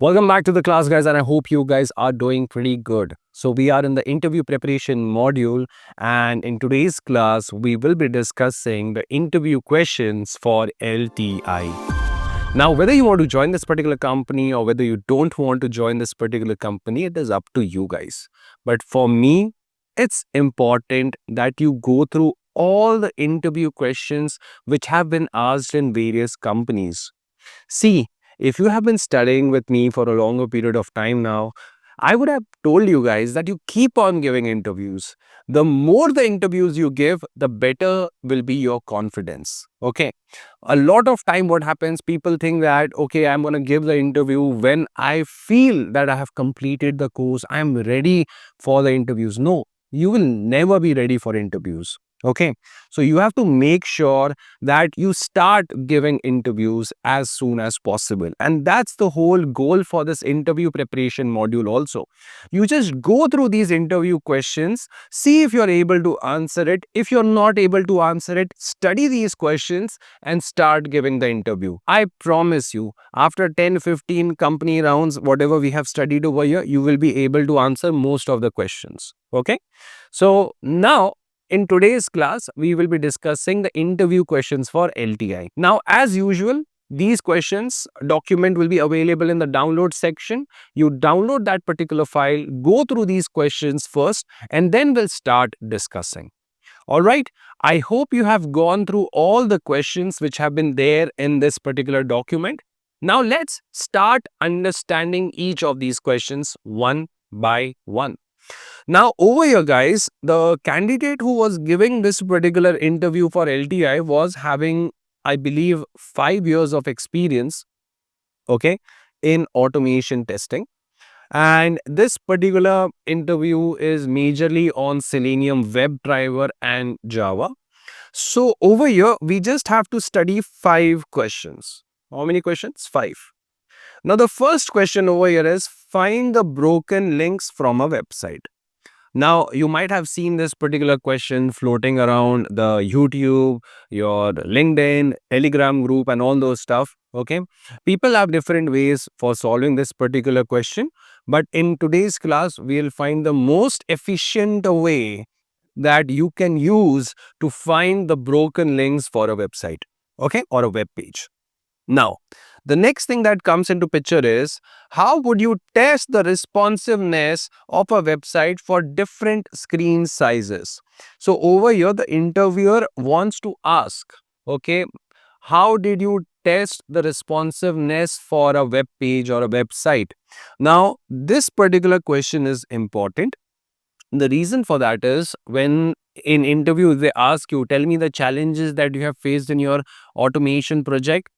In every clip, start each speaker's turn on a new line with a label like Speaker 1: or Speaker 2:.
Speaker 1: Welcome back to the class, guys, and I hope you guys are doing pretty good. So, we are in the interview preparation module, and in today's class, we will be discussing the interview questions for LTI. Now, whether you want to join this particular company or whether you don't want to join this particular company, it is up to you guys. But for me, it's important that you go through all the interview questions which have been asked in various companies. See, if you have been studying with me for a longer period of time now, I would have told you guys that you keep on giving interviews. The more the interviews you give, the better will be your confidence. Okay. A lot of time, what happens, people think that, okay, I'm going to give the interview when I feel that I have completed the course, I'm ready for the interviews. No, you will never be ready for interviews. Okay. So you have to make sure that you start giving interviews as soon as possible. And that's the whole goal for this interview preparation module also. You just go through these interview questions, see if you're able to answer it. If you're not able to answer it, study these questions and start giving the interview. I promise you, after 10, 15 company rounds, whatever we have studied over here, you will be able to answer most of the questions. Okay. So now, in today's class, we will be discussing the interview questions for LTI. Now, as usual, these questions document will be available in the download section. You download that particular file, go through these questions first, and then we'll start discussing. All right. I hope you have gone through all the questions which have been there in this particular document. Now, let's start understanding each of these questions one by one. Now, over here, guys, the candidate who was giving this particular interview for LTI was having, I believe, 5 years of experience, okay, in automation testing. And this particular interview is majorly on Selenium WebDriver and Java. So, over here, we just have to study 5 questions. How many questions? 5. Now, the first question over here is find the broken links from a website. Now, you might have seen this particular question floating around the YouTube, your LinkedIn, Telegram group, and all those stuff. Okay. People have different ways for solving this particular question. But in today's class, we'll find the most efficient way that you can use to find the broken links for a website. Okay. Or a web page. Now, the next thing that comes into picture is how would you test the responsiveness of a website for different screen sizes? So over here, the interviewer wants to ask, okay, how did you test the responsiveness for a web page or a website? Now, this particular question is important. The reason for that is when in interviews they ask you, tell me the challenges that you have faced in your automation project.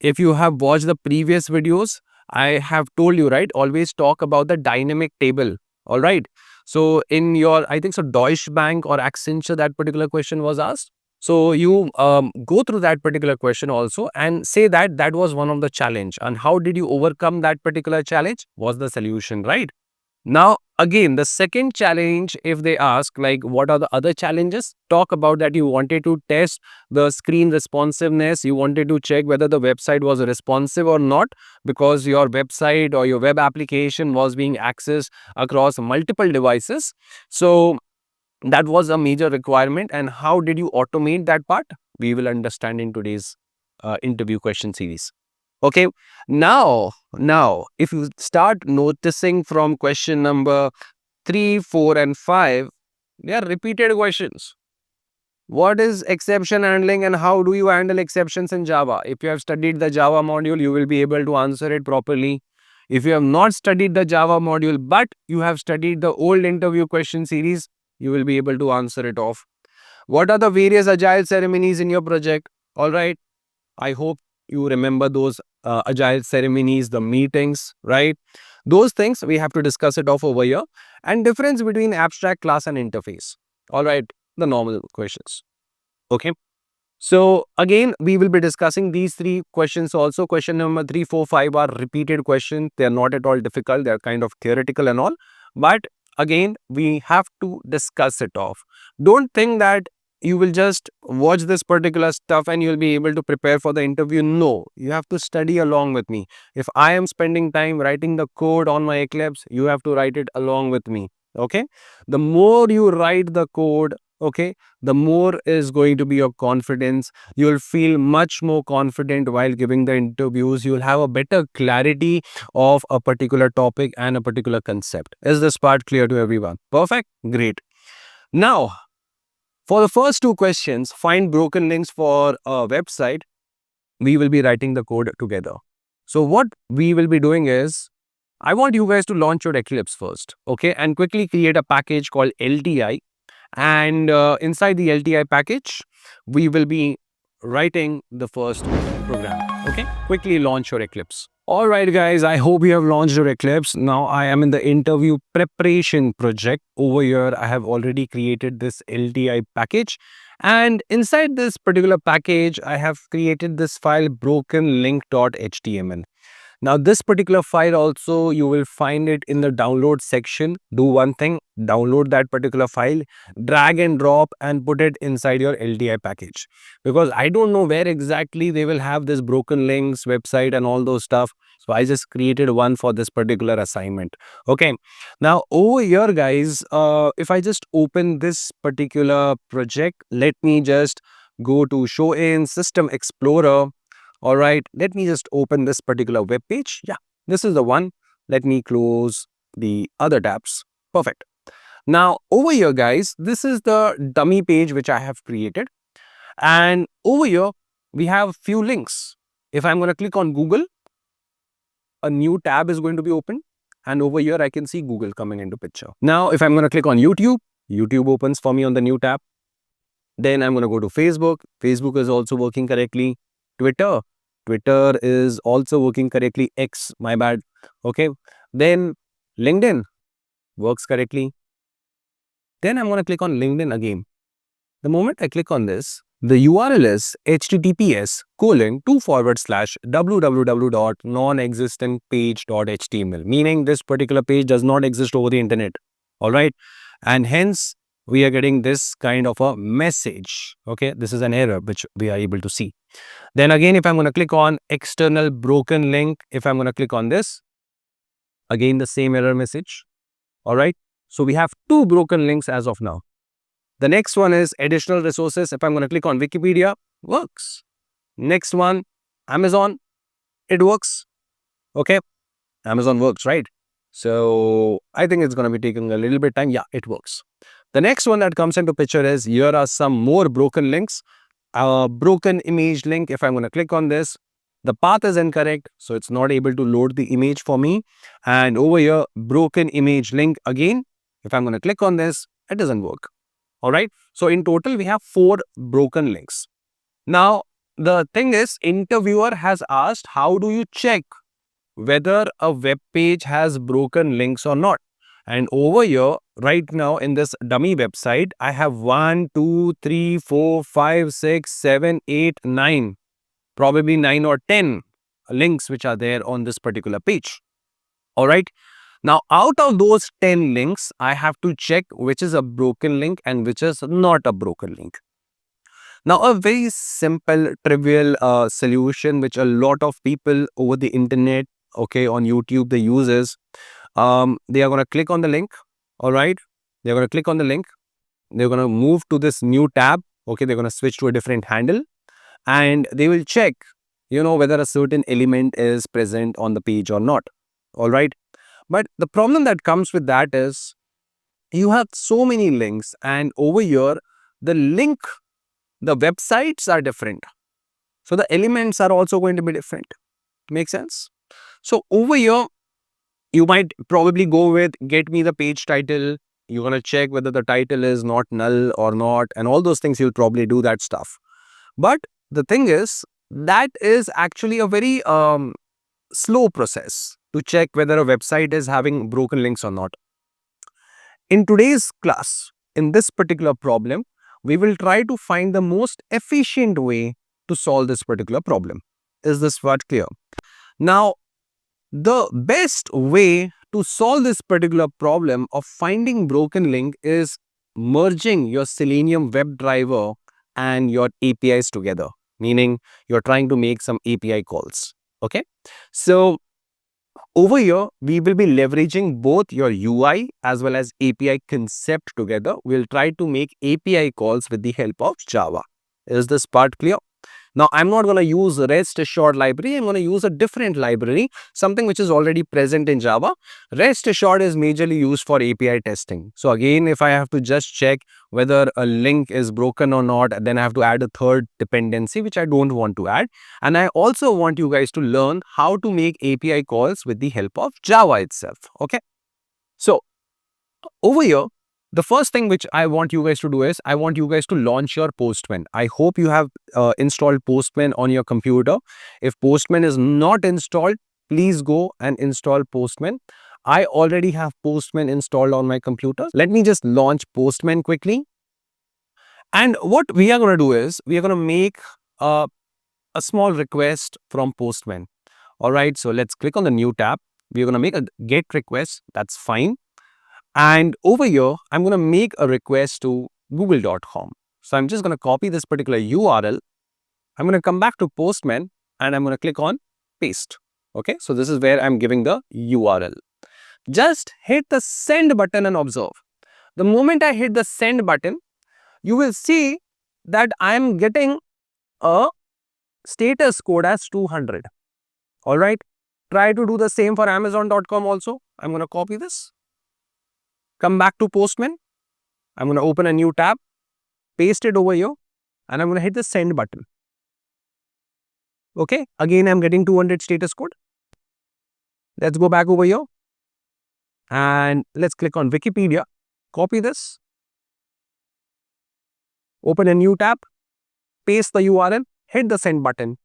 Speaker 1: If you have watched the previous videos, I have told you, right? Always talk about the dynamic table. All right. So in your, I think so, Deutsche Bank or Accenture, that particular question was asked. So you go through that particular question also and say that that was one of the challenge. And how did you overcome that particular challenge? Was the solution, right? Now, again, the second challenge, if they ask, like, what are the other challenges? Talk about that you wanted to test the screen responsiveness. You wanted to check whether the website was responsive or not because your website or your web application was being accessed across multiple devices. So, that was a major requirement. And how did you automate that part? We will understand in today's interview question series. Okay, now, if you start noticing from question number 3, 4, and 5, they are repeated questions. What is exception handling and how do you handle exceptions in Java? If you have studied the Java module, you will be able to answer it properly. If you have not studied the Java module, but you have studied the old interview question series, you will be able to answer it off. What are the various Agile ceremonies in your project? All right. I hope you remember those Agile ceremonies, the meetings, right? Those things we have to discuss it off over here. And difference between abstract, class, and interface. All right, the normal questions. Okay. So again, we will be discussing these 3 questions also. Question number 3, 4, 5 are repeated questions. They are not at all difficult. They are kind of theoretical and all. But again, we have to discuss it off. Don't think that you will just watch this particular stuff and you'll be able to prepare for the interview. No, you have to study along with me. If I am spending time writing the code on my Eclipse, you have to write it along with me. Okay, the more you write the code, okay, the more is going to be your confidence. You'll feel much more confident while giving the interviews. You'll have a better clarity of a particular topic and a particular concept. Is this part clear to everyone? Perfect. Great. Now, for the first two questions, find broken links for a website, we will be writing the code together. So what we will be doing is, I want you guys to launch your Eclipse first, okay, and quickly create a package called LTI. And inside the LTI package, we will be writing the first program, okay. Quickly launch your Eclipse. All right, guys, I hope you have launched your Eclipse. Now I am in the interview preparation project. Over here, I have already created this LTI package. And inside this particular package, I have created this file brokenlink.html. Now, this particular file also, you will find it in the download section. Do one thing, download that particular file, drag and drop and put it inside your LTI package. Because I don't know where exactly they will have this broken links, website and all those stuff. So I just created one for this particular assignment. Okay. Now, over here, guys, if I just open this particular project, let me just go to Show in System Explorer. All right, let me just open this particular web page. Yeah, this is the one. Let me close the other tabs. Perfect. Now, over here, guys, this is the dummy page which I have created. And over here, we have few links. If I'm going to click on Google, a new tab is going to be opened. And over here, I can see Google coming into picture. Now, if I'm going to click on YouTube, YouTube opens for me on the new tab. Then I'm going to go to Facebook. Facebook is also working correctly. Twitter. Twitter is also working correctly. X, my bad. Okay. Then LinkedIn works correctly. Then I'm going to click on LinkedIn again. The moment I click on this, the URL is https://www.nonexistentpage.html, meaning this particular page does not exist over the internet. All right. And hence, we are getting this kind of a message. Okay. This is an error which we are able to see. Then again, if I'm going to click on external broken link, if I'm going to click on this, again, the same error message. All right. So we have two broken links as of now. The next one is additional resources. If I'm going to click on Wikipedia, works. Next one, Amazon, it works. Okay. Amazon works, right? So I think it's going to be taking a little bit time. Yeah, it works. The next one that comes into picture is, here are some more broken links. Broken image link. If I'm going to click on this, the path is incorrect, so it's not able to load the image for me. And over here, broken image link again. If I'm going to click on this, it doesn't work. All right. So in total, we have 4 broken links. Now, the thing is, interviewer has asked, how do you check whether a web page has broken links or not? And over here, right now in this dummy website, I have 1, 2, 3, 4, 5, 6, 7, 8, 9, probably 9 or 10 links which are there on this particular page. All right. Now, out of those 10 links, I have to check which is a broken link and which is not a broken link. Now, a very simple, trivial solution which a lot of people over the internet, okay, on YouTube, they use is, they are going to click on the link. All right. They're going to click on the link. They're going to move to this new tab. Okay. They're going to switch to a different handle and they will check, whether a certain element is present on the page or not. All right. But the problem that comes with that is, you have so many links and over here, the websites are different. So the elements are also going to be different. Make sense? So over here, you might probably go with get me the page title. You're going to check whether the title is not null or not, and all those things, you'll probably do that stuff. But the thing is, that is actually a very slow process to check whether a website is having broken links or not. In today's class, in this particular problem, we will try to find the most efficient way to solve this particular problem. Is this part clear? Now, the best way to solve this particular problem of finding broken link is merging your Selenium WebDriver and your APIs together, meaning you're trying to make some API calls. Okay, so over here, we will be leveraging both your UI as well as API concept together. We'll try to make API calls with the help of Java. Is this part clear? Now, I'm not going to use REST assured library. I'm going to use a different library, something which is already present in Java. REST assured is majorly used for API testing. So again, if I have to just check whether a link is broken or not, then I have to add a third dependency, which I don't want to add. And I also want you guys to learn how to make API calls with the help of Java itself. Okay. So over here, the first thing which I want you guys to do is I want you guys to launch your Postman. I hope you have installed Postman on your computer. If Postman is not installed, please go and install Postman. I already have Postman installed on my computer. Let me just launch Postman quickly. And what we are going to do is we are going to make a small request from Postman. All right, so let's click on the new tab. We're going to make a get request. That's fine. And over here, I'm going to make a request to google.com. So I'm just going to copy this particular URL. I'm going to come back to Postman and I'm going to click on paste. Okay, so this is where I'm giving the URL. Just hit the send button and observe. The moment I hit the send button, you will see that I'm getting a status code as 200. All right, try to do the same for amazon.com also. I'm going to copy this. Come back to Postman. I'm going to open a new tab, paste it over here, and I'm going to hit the send button. Okay, again, I'm getting 200 status code. Let's go back over here and let's click on Wikipedia. Copy this. Open a new tab, paste the URL, hit the send button,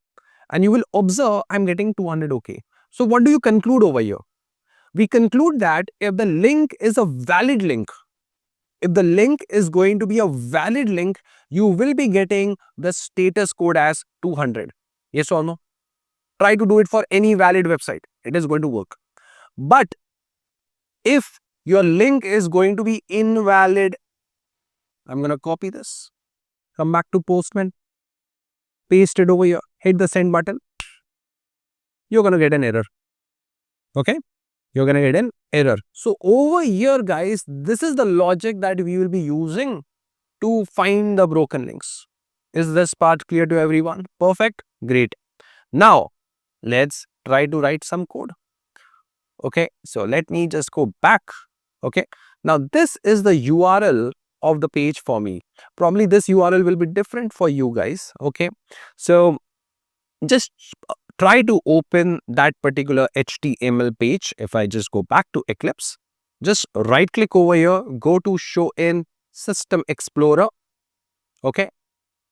Speaker 1: and you will observe I'm getting 200 OK. So what do you conclude over here? We conclude that if the link is a valid link, if the link is going to be a valid link, you will be getting the status code as 200. Yes or no? Try to do it for any valid website. It is going to work. But if your link is going to be invalid, I'm going to copy this, come back to Postman, paste it over here, hit the send button. You're going to get an error. Okay? You're going to get an error. So over here, guys, this is the logic that we will be using to find the broken links. Is this part clear to everyone? Perfect. Great. Now, let's try to write some code. Okay. So let me just go back. Okay. Now, this is the URL of the page for me. Probably this URL will be different for you guys. Okay. So just try to open that particular HTML page. If I just go back to Eclipse, just right click over here, go to show in System Explorer. Okay.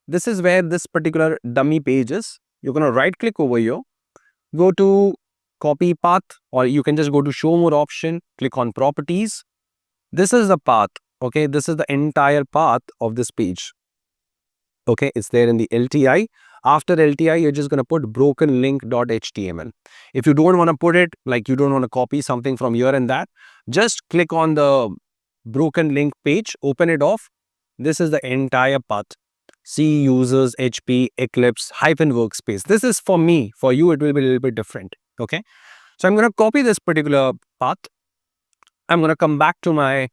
Speaker 1: This is where this particular dummy page is. You're going to right click over here, go to copy path, or you can just go to show more option, click on properties. This is the path. Okay. This is the entire path of this page. Okay. It's there in the LTI. After LTI, you're just going to put brokenlink.html. If you don't want to put it, like you don't want to copy something from here and that, just click on the broken link page, open it off. This is the entire path. C, users, HP, Eclipse, hyphen workspace. This is for me. For you, it will be a little bit different. Okay. So I'm going to copy this particular path. I'm going to come back to my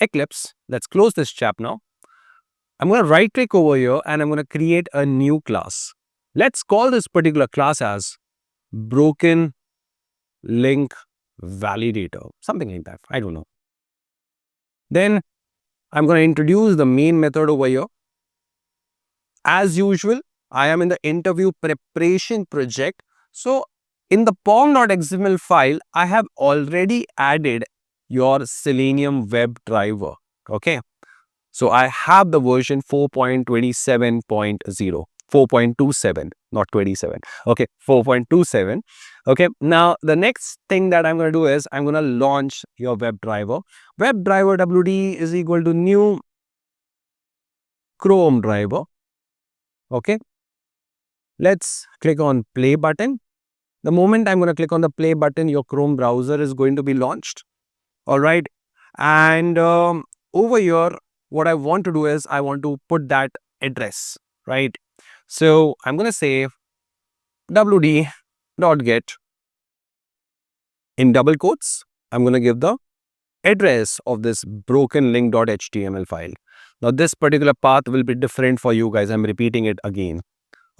Speaker 1: Eclipse. Let's close this chap now. I'm going to right click over here and I'm going to create a new class. Let's call this particular class as broken link validator, something like that. I don't know. Then I'm going to introduce the main method over here. As usual, I am in the interview preparation project. So in the pom.xml file, I have already added your Selenium WebDriver. Okay. So I have the version 4.27.0, 4.27, not 27. Okay, 4.27. Okay, now the next thing that I'm going to do is I'm going to launch your WebDriver. WebDriver WD is equal to new Chrome driver. Okay, let's click on play button. The moment I'm going to click on the play button, your Chrome browser is going to be launched. All right, and over here, what I want to do is I want to put that address, right? So I'm going to say wd.get in double quotes. I'm going to give the address of this broken link.html file. Now this particular path will be different for you guys. I'm repeating it again.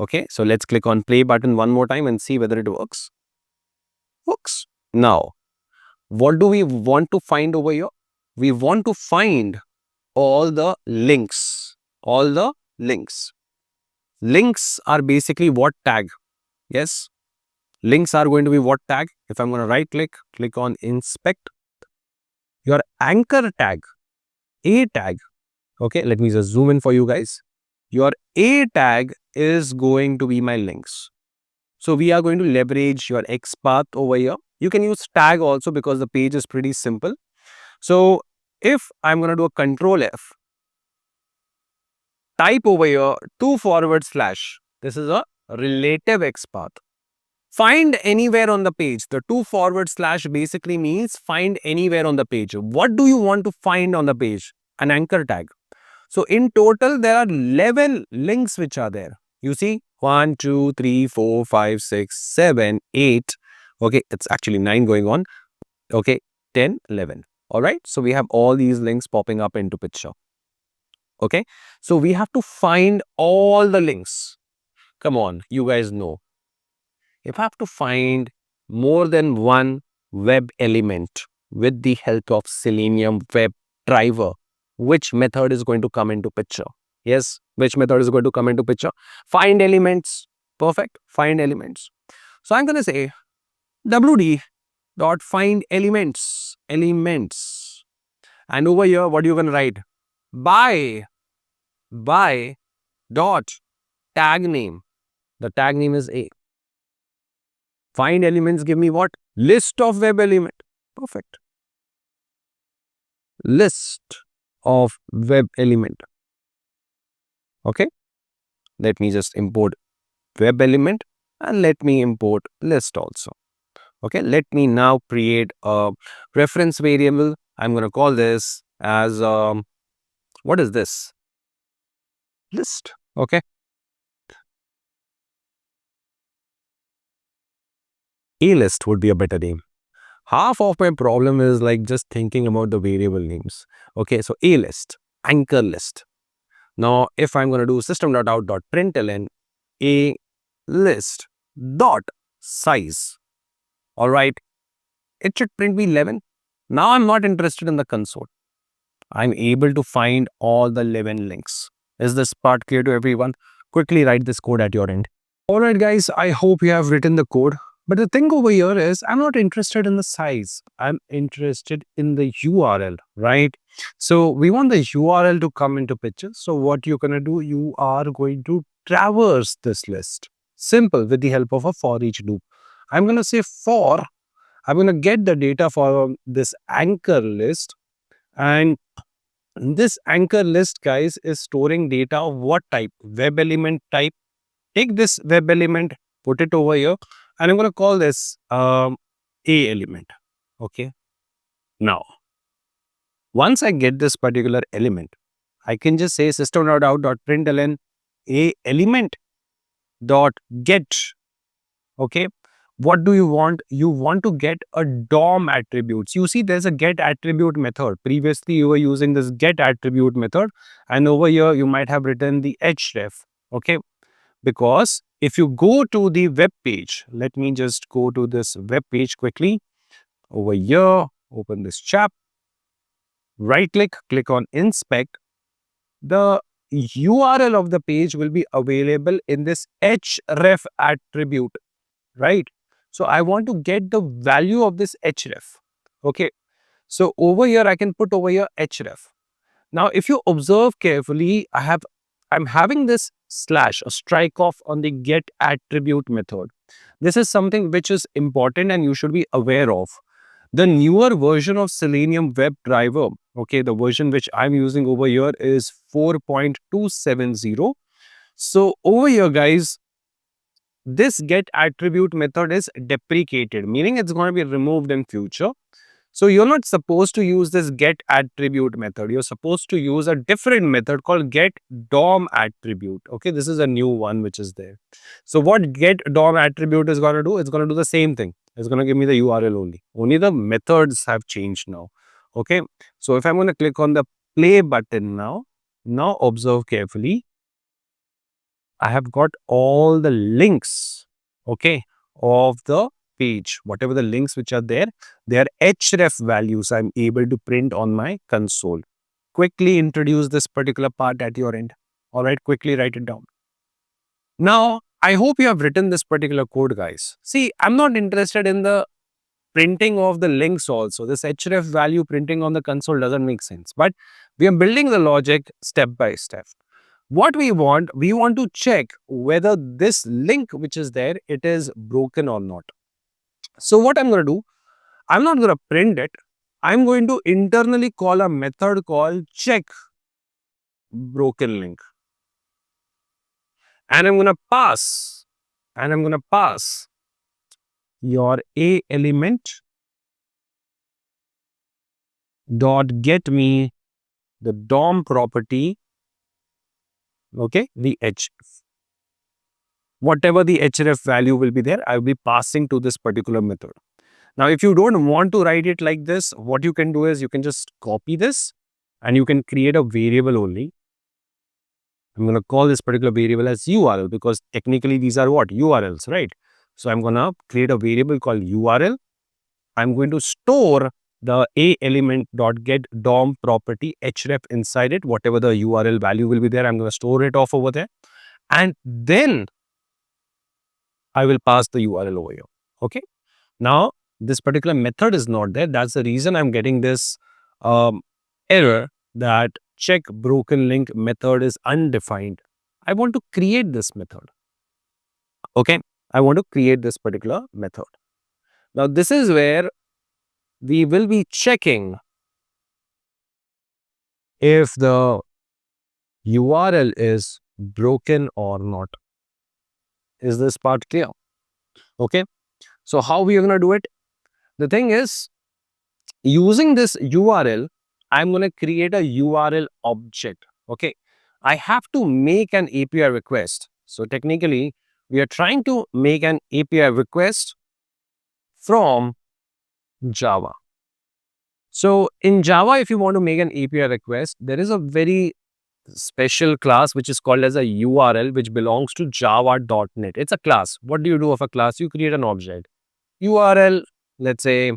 Speaker 1: Okay, so let's click on play button one more time and see whether it works. Works. Now, what do we want to find over here? We want to find all the links. All the links. Links are basically what tag? Yes. Links are going to be what tag? If I'm going to right click on inspect, your anchor tag, A tag. Okay, let me just zoom in for you guys. Your A tag is going to be my links. So we are going to leverage your XPath over here. You can use tag also because the page is pretty simple. So if I'm going to do a control F, type over here 2/. This is a relative XPath. Find anywhere on the page. The 2// basically means find anywhere on the page. What do you want to find on the page? An anchor tag. So in total, there are 11 links which are there. You see 1, 2, 3, 4, 5, 6, 7, 8. Okay, it's actually 9 going on. Okay, 10, 11. All right. So we have all these links popping up into picture. Okay. So we have to find all the links. Come on, you guys know. If I have to find more than one web element with the help of Selenium web driver, which method is going to come into picture? Yes, which method is going to come into picture? Find elements. Perfect. Find elements. So I'm going to say wd.find elements. Elements. And over here, what are you going to write? By dot tag name. The tag name is A. Find elements, give me what? List of web element. Perfect. List of web element. Okay. Let me just import web element and let me import list also. Okay. Let me now create a reference variable. I'm going to call this as, what is this? List. Okay. A list would be a better name. Half of my problem is like just thinking about the variable names. Okay, so A list, anchor list. Now, if I'm going to do system.out.println A list dot size, all right, it should print me 11. Now, I'm not interested in the console. I'm able to find all the 11 links. Is this part clear to everyone? Quickly write this code at your end. All right, guys, I hope you have written the code. But the thing over here is I'm not interested in the size. I'm interested in the URL, right? So we want the URL to come into picture. So what you're going to do, you are going to traverse this list. Simple, with the help of a for each loop. I'm going to say for, I'm going to get the data for this anchor list. And this anchor list, guys, is storing data of what type? Web element type. Take this web element, put it over here, and I'm going to call this A element. Okay. Now, once I get this particular element, I can just say system.out.println A element dot get. Okay. What do you want? You want to get a DOM attributes. You see, there's a get attribute method. Previously, you were using this get attribute method, and over here, you might have written the href. Okay. Because if you go to the web page, let me just go to this web page quickly. Over here, open this chap, right click on inspect. The URL of the page will be available in this href attribute, right? So I want to get the value of this href. Okay. So over here, I can put over here href. Now, if you observe carefully, I'm having this slash, a strike off on the get attribute method. This is something which is important and you should be aware of. The newer version of Selenium WebDriver, okay, the version which I'm using over here is 4.270. So over here, guys, this get attribute method is deprecated, meaning it's going to be removed in future. So you're not supposed to use this get attribute method. You're supposed to use a different method called get DOM attribute. Okay, this is a new one which is there. So what get DOM attribute is going to do? It's going to do the same thing. It's going to give me the URL only. Only the methods have changed now. Okay, so if I'm going to click on the play button now observe carefully. I have got all the links, okay, of the page. Whatever the links which are there, they are href values I'm able to print on my console. Quickly introduce this particular part at your end. All right, quickly write it down. Now, I hope you have written this particular code, guys. See, I'm not interested in the printing of the links also. This href value printing on the console doesn't make sense. But we are building the logic step by step. What we want to check whether this link which is there, it is broken or not. So what I'm going to do, I'm not going to print it. I'm going to internally call a method called check broken link. And I'm going to pass, your a element dot get me the DOM property, okay, the href. Whatever the href value will be there, I will be passing to this particular method. Now, if you don't want to write it like this, what you can do is you can just copy this and you can create a variable only. I'm going to call this particular variable as URL because technically these are what? URLs, right? So I'm going to create a variable called URL. I'm going to store the a element dot get DOM property href inside it. Whatever the URL value will be there, I'm going to store it off over there. And then I will pass the URL over here. Okay. Now, this particular method is not there. That's the reason I'm getting this error that check broken link method is undefined. I want to create this method. Okay. I want to create this particular method. Now, this is where we will be checking if the URL is broken or not. Is this part clear? Okay. So, how we are going to do it? The thing is, using this URL, I'm going to create a URL object. Okay. I have to make an API request. So technically, we are trying to make an API request from Java. So in Java, if you want to make an API request, there is a very special class which is called as a URL, which belongs to java.net. It's a class. What do you do of a class? You create an object. URL, let's say,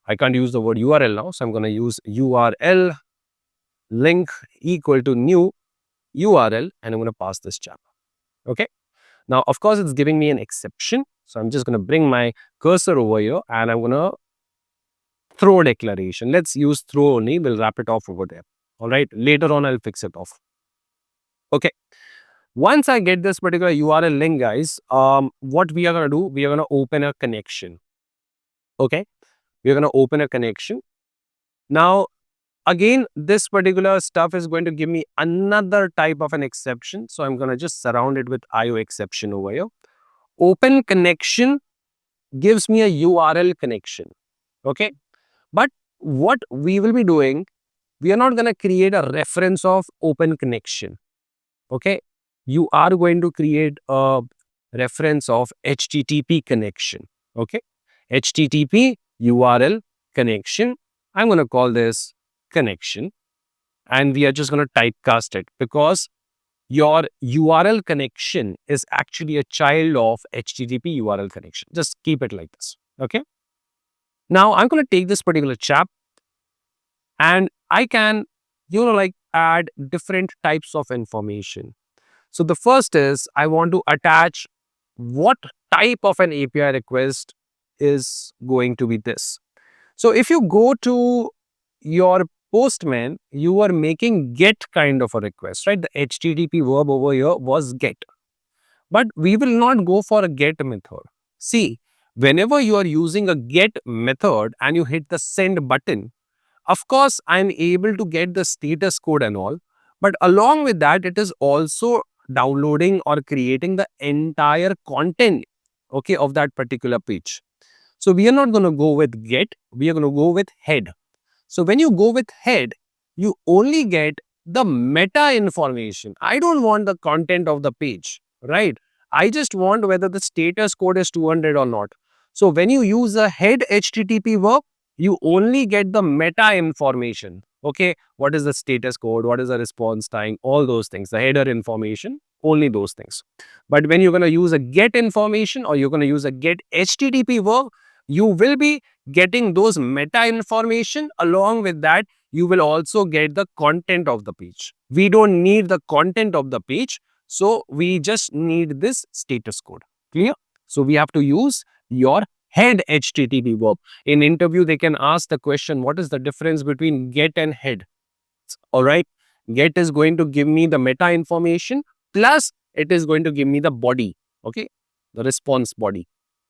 Speaker 1: I can't use the word URL now, so I'm going to use URL link equal to new URL, and I'm going to pass this Java. Okay. Now, of course, it's giving me an exception. So I'm just going to bring my cursor over here and I'm going to throw declaration. Let's use throw only. We'll wrap it off over there. All right. Later on, I'll fix it off. Okay. Once I get this particular URL link, guys, what we are going to do, we are going to open a connection. Okay. We're going to open a connection. Now, again, this particular stuff is going to give me another type of an exception. So I'm going to just surround it with IO exception over here. Open connection gives me a URL connection. Okay. But what we will be doing, we are not going to create a reference of open connection. Okay. You are going to create a reference of HTTP connection. Okay. HTTP URL connection. I'm going to call this connection and we are just going to typecast it because your URL connection is actually a child of HTTP URL connection. Just keep it like this. Okay. Now I'm going to take this particular chap and I can, add different types of information. So the first is I want to attach what type of an API request is going to be this. So if you go to your Postman, you are making get kind of a request, right? The HTTP verb over here was get. But we will not go for a get method. See, whenever you are using a get method and you hit the send button, of course, I'm able to get the status code and all. But along with that, it is also downloading or creating the entire content, okay, of that particular page. So we are not going to go with get, we are going to go with head. So when you go with head, you only get the meta information. I don't want the content of the page, right? I just want whether the status code is 200 or not. So when you use a head HTTP verb, you only get the meta information. Okay, what is the status code? What is the response time? All those things, the header information, only those things. But when you're going to use a get information or you're going to use a get HTTP verb, you will be getting those meta information. Along with that, you will also get the content of the page. We don't need the content of the page, so we just need this status code. Clear? So we have to use your head HTTP verb. In interview, they can ask the question, what is the difference between get and head? All right. Get is going to give me the meta information, plus it is going to give me the body. Okay. The response body.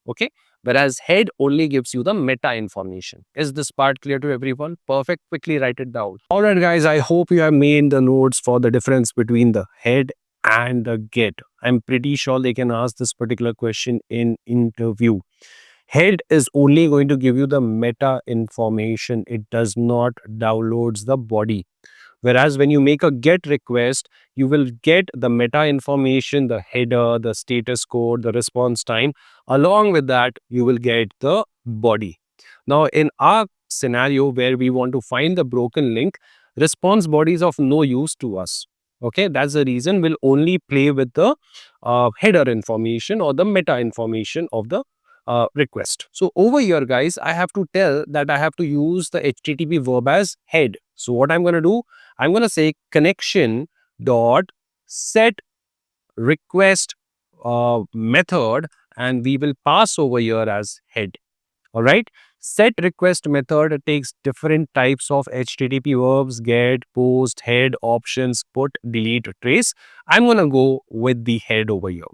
Speaker 1: Okay. Whereas head only gives you the meta information. Is this part clear to everyone? Perfect. Quickly write it down. All right, guys. I hope you have made the notes for the difference between the head and the get. I'm pretty sure they can ask this particular question in interview. Head is only going to give you the meta information. It does not downloads the body. Whereas when you make a get request, you will get the meta information, the header, the status code, the response time. Along with that, you will get the body. Now, in our scenario where we want to find the broken link, response body is of no use to us. Okay, that's the reason we'll only play with the header information or the meta information of the request. So over here, guys, I have to tell that I have to use the HTTP verb as head. So what I'm going to do, I'm going to say connection dot set request method, and we will pass over here as head. All right. Set request method takes different types of HTTP verbs: get, post, head, options, put, delete, trace. I'm going to go with the head over here.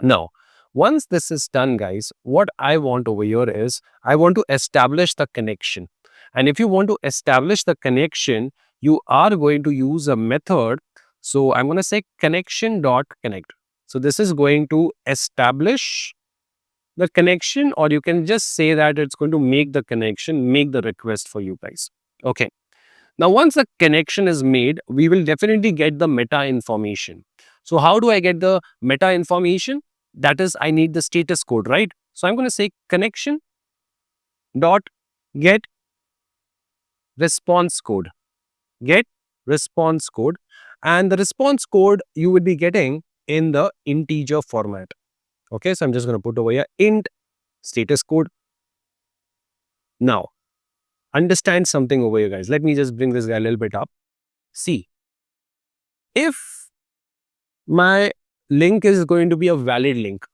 Speaker 1: Now, once this is done, guys, what I want over here is I want to establish the connection. And if you want to establish the connection, you are going to use a method. So I'm going to say connection dot connect. So this is going to establish the connection, or you can just say that it's going to make the connection, make the request for you guys. Okay. Now, once the connection is made, we will definitely get the meta information. So how do I get the meta information? That is, I need the status code, right? So I'm going to say connection dot get response code. Get response code. And the response code you will be getting in the integer format. Okay, so I'm just going to put over here int status code. Now, understand something over here, guys. Let me just bring this guy a little bit up. See, if my link is going to be a valid link,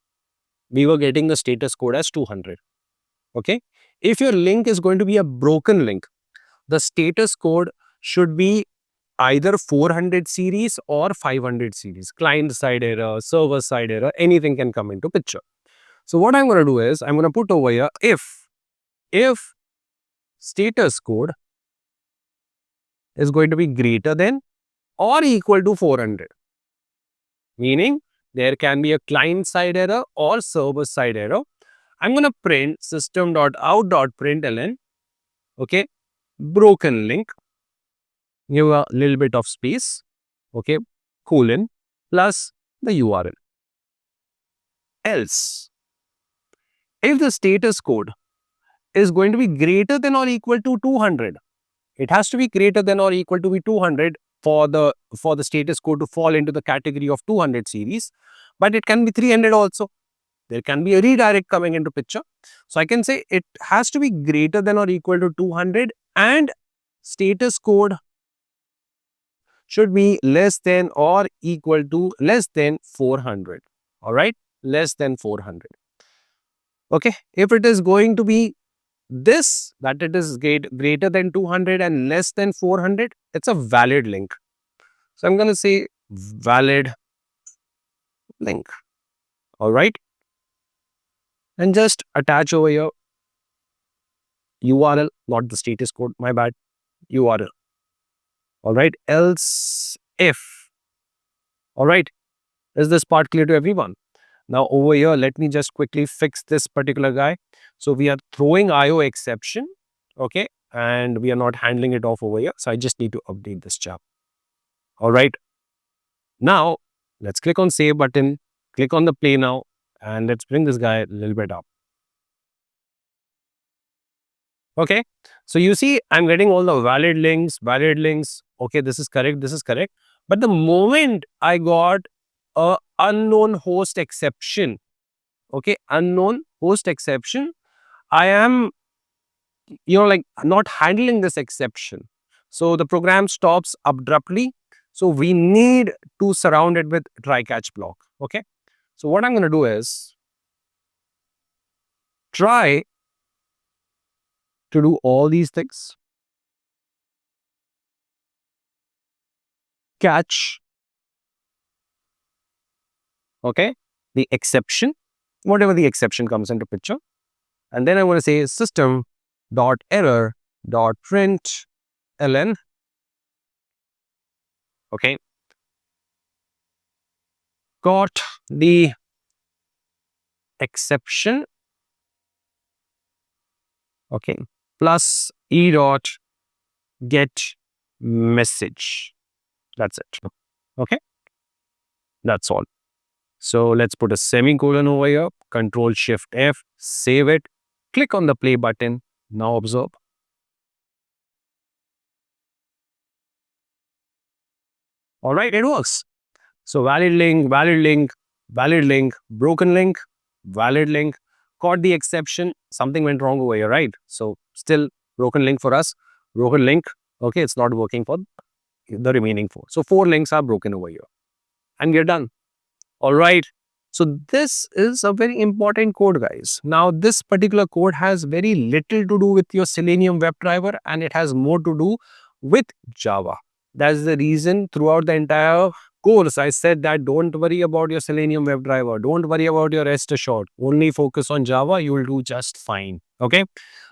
Speaker 1: we were getting the status code as 200. Okay. If your link is going to be a broken link, the status code should be either 400 series or 500 series. Client side error, server side error, anything can come into picture. So what I'm going to do is I'm going to put over here if status code is going to be greater than or equal to 400. Meaning there can be a client side error or server side error. I'm going to print system.out.println, okay, broken link, give a little bit of space, okay, colon, plus the URL. Else, if the status code is going to be greater than or equal to 200, it has to be greater than or equal to be 200 for the status code to fall into the category of 200 series, but it can be 300 also. There can be a redirect coming into picture. So I can say it has to be greater than or equal to 200 and status code should be less than or equal to less than 400. All right, less than 400. Okay, if it is going to be this, that it is greater than 200 and less than 400, it's a valid link. So I'm going to say valid link. All right. And just attach over here URL, not the status code, my bad, URL. All right. Else if. All right. Is this part clear to everyone? Now over here, let me just quickly fix this particular guy. So we are throwing IO exception, okay, and we are not handling it off over here. So I just need to update this chap. All right. Now let's click on save button, click on the play now, and let's bring this guy a little bit up. Okay. So you see, I'm getting all the valid links, valid links. Okay, this is correct. This is correct. But the moment I got a unknown host exception, okay, unknown host exception, I am, like not handling this exception. So the program stops abruptly. So we need to surround it with try catch block. Okay. So what I'm going to do is try to do all these things, catch, okay, the exception, whatever the exception comes into picture. And then I want to say system dot error dot print ln. Okay. Got the exception. Okay. Plus e dot get message. That's it. Okay. That's all. So let's put a semicolon over here. Control Shift F. Save it. Click on the play button. Now observe. All right, it works. So valid link, valid link, valid link, broken link, valid link, caught the exception. Something went wrong over here, right? So still broken link for us. Broken link. Okay, it's not working for the remaining 4. So 4 links are broken over here. And we're done. All right. So this is a very important code, guys. Now, this particular code has very little to do with your Selenium WebDriver, and it has more to do with Java. That's the reason throughout the entire course, I said that don't worry about your Selenium WebDriver. Don't worry about your rest assured. Only focus on Java. You will do just fine. Okay.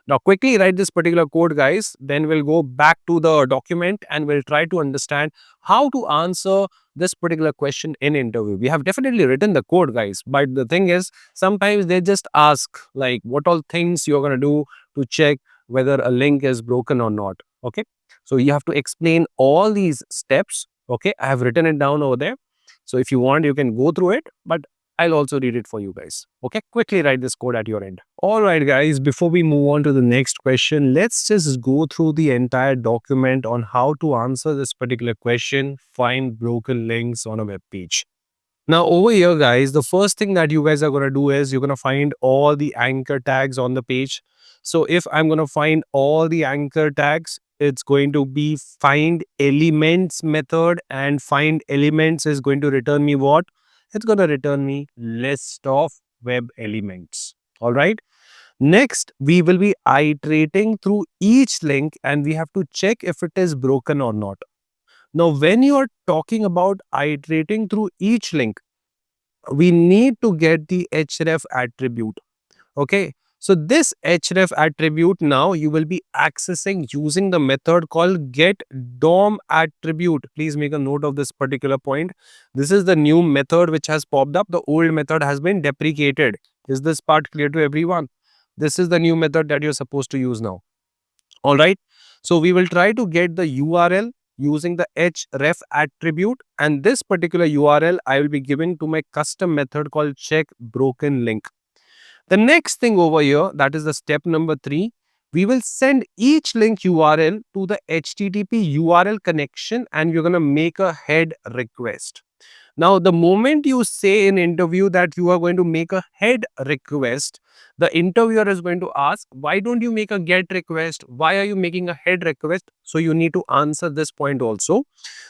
Speaker 1: Now, quickly write this particular code, guys. Then we'll go back to the document and we'll try to understand how to answer this particular question in interview. We have definitely written the code, guys. But the thing is, sometimes they just ask like what all things you're going to do to check whether a link is broken or not. Okay. So you have to explain all these steps. Okay. I have written it down over there. So if you want, you can go through it. But I'll also read it for you guys. Okay, quickly write this code at your end. All right, guys, before we move on to the next question, let's just go through the entire document on how to answer this particular question, find broken links on a web page. Now over here, guys, the first thing that you guys are going to do is you're going to find all the anchor tags on the page. So if I'm going to find all the anchor tags, it's going to be find elements method, and find elements is going to return me what? It's going to return me list of web elements. All right. Next, we will be iterating through each link and we have to check if it is broken or not. Now, when you are talking about iterating through each link, we need to get the href attribute. Okay. So this href attribute now you will be accessing using the method called get DOM attribute. Please make a note of this particular point. This is the new method which has popped up. The old method has been deprecated. Is this part clear to everyone? This is the new method that you're supposed to use now. All right. So we will try to get the URL using the href attribute, and this particular URL I will be giving to my custom method called check broken link. The next thing over here, that is the step number 3, we will send each link URL to the HTTP URL connection and we're going to make a head request. Now, the moment you say in interview that you are going to make a head request, the interviewer is going to ask, why don't you make a get request? Why are you making a head request? So you need to answer this point also.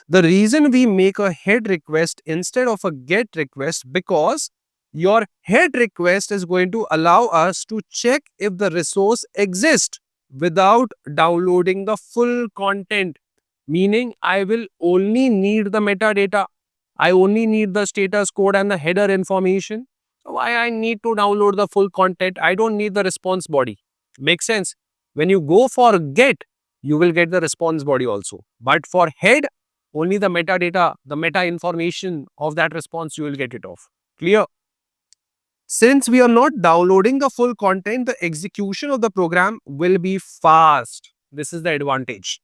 Speaker 1: The reason we make a head request instead of a get request, because your head request is going to allow us to check if the resource exists without downloading the full content. Meaning, I will only need the metadata. I only need the status code and the header information. Why I need to download the full content? I don't need the response body. Makes sense? When you go for get, you will get the response body also. But for head, only the metadata, the meta information of that response, you will get it off. Clear? Since we are not downloading the full content, the execution of the program will be fast. This is the advantage.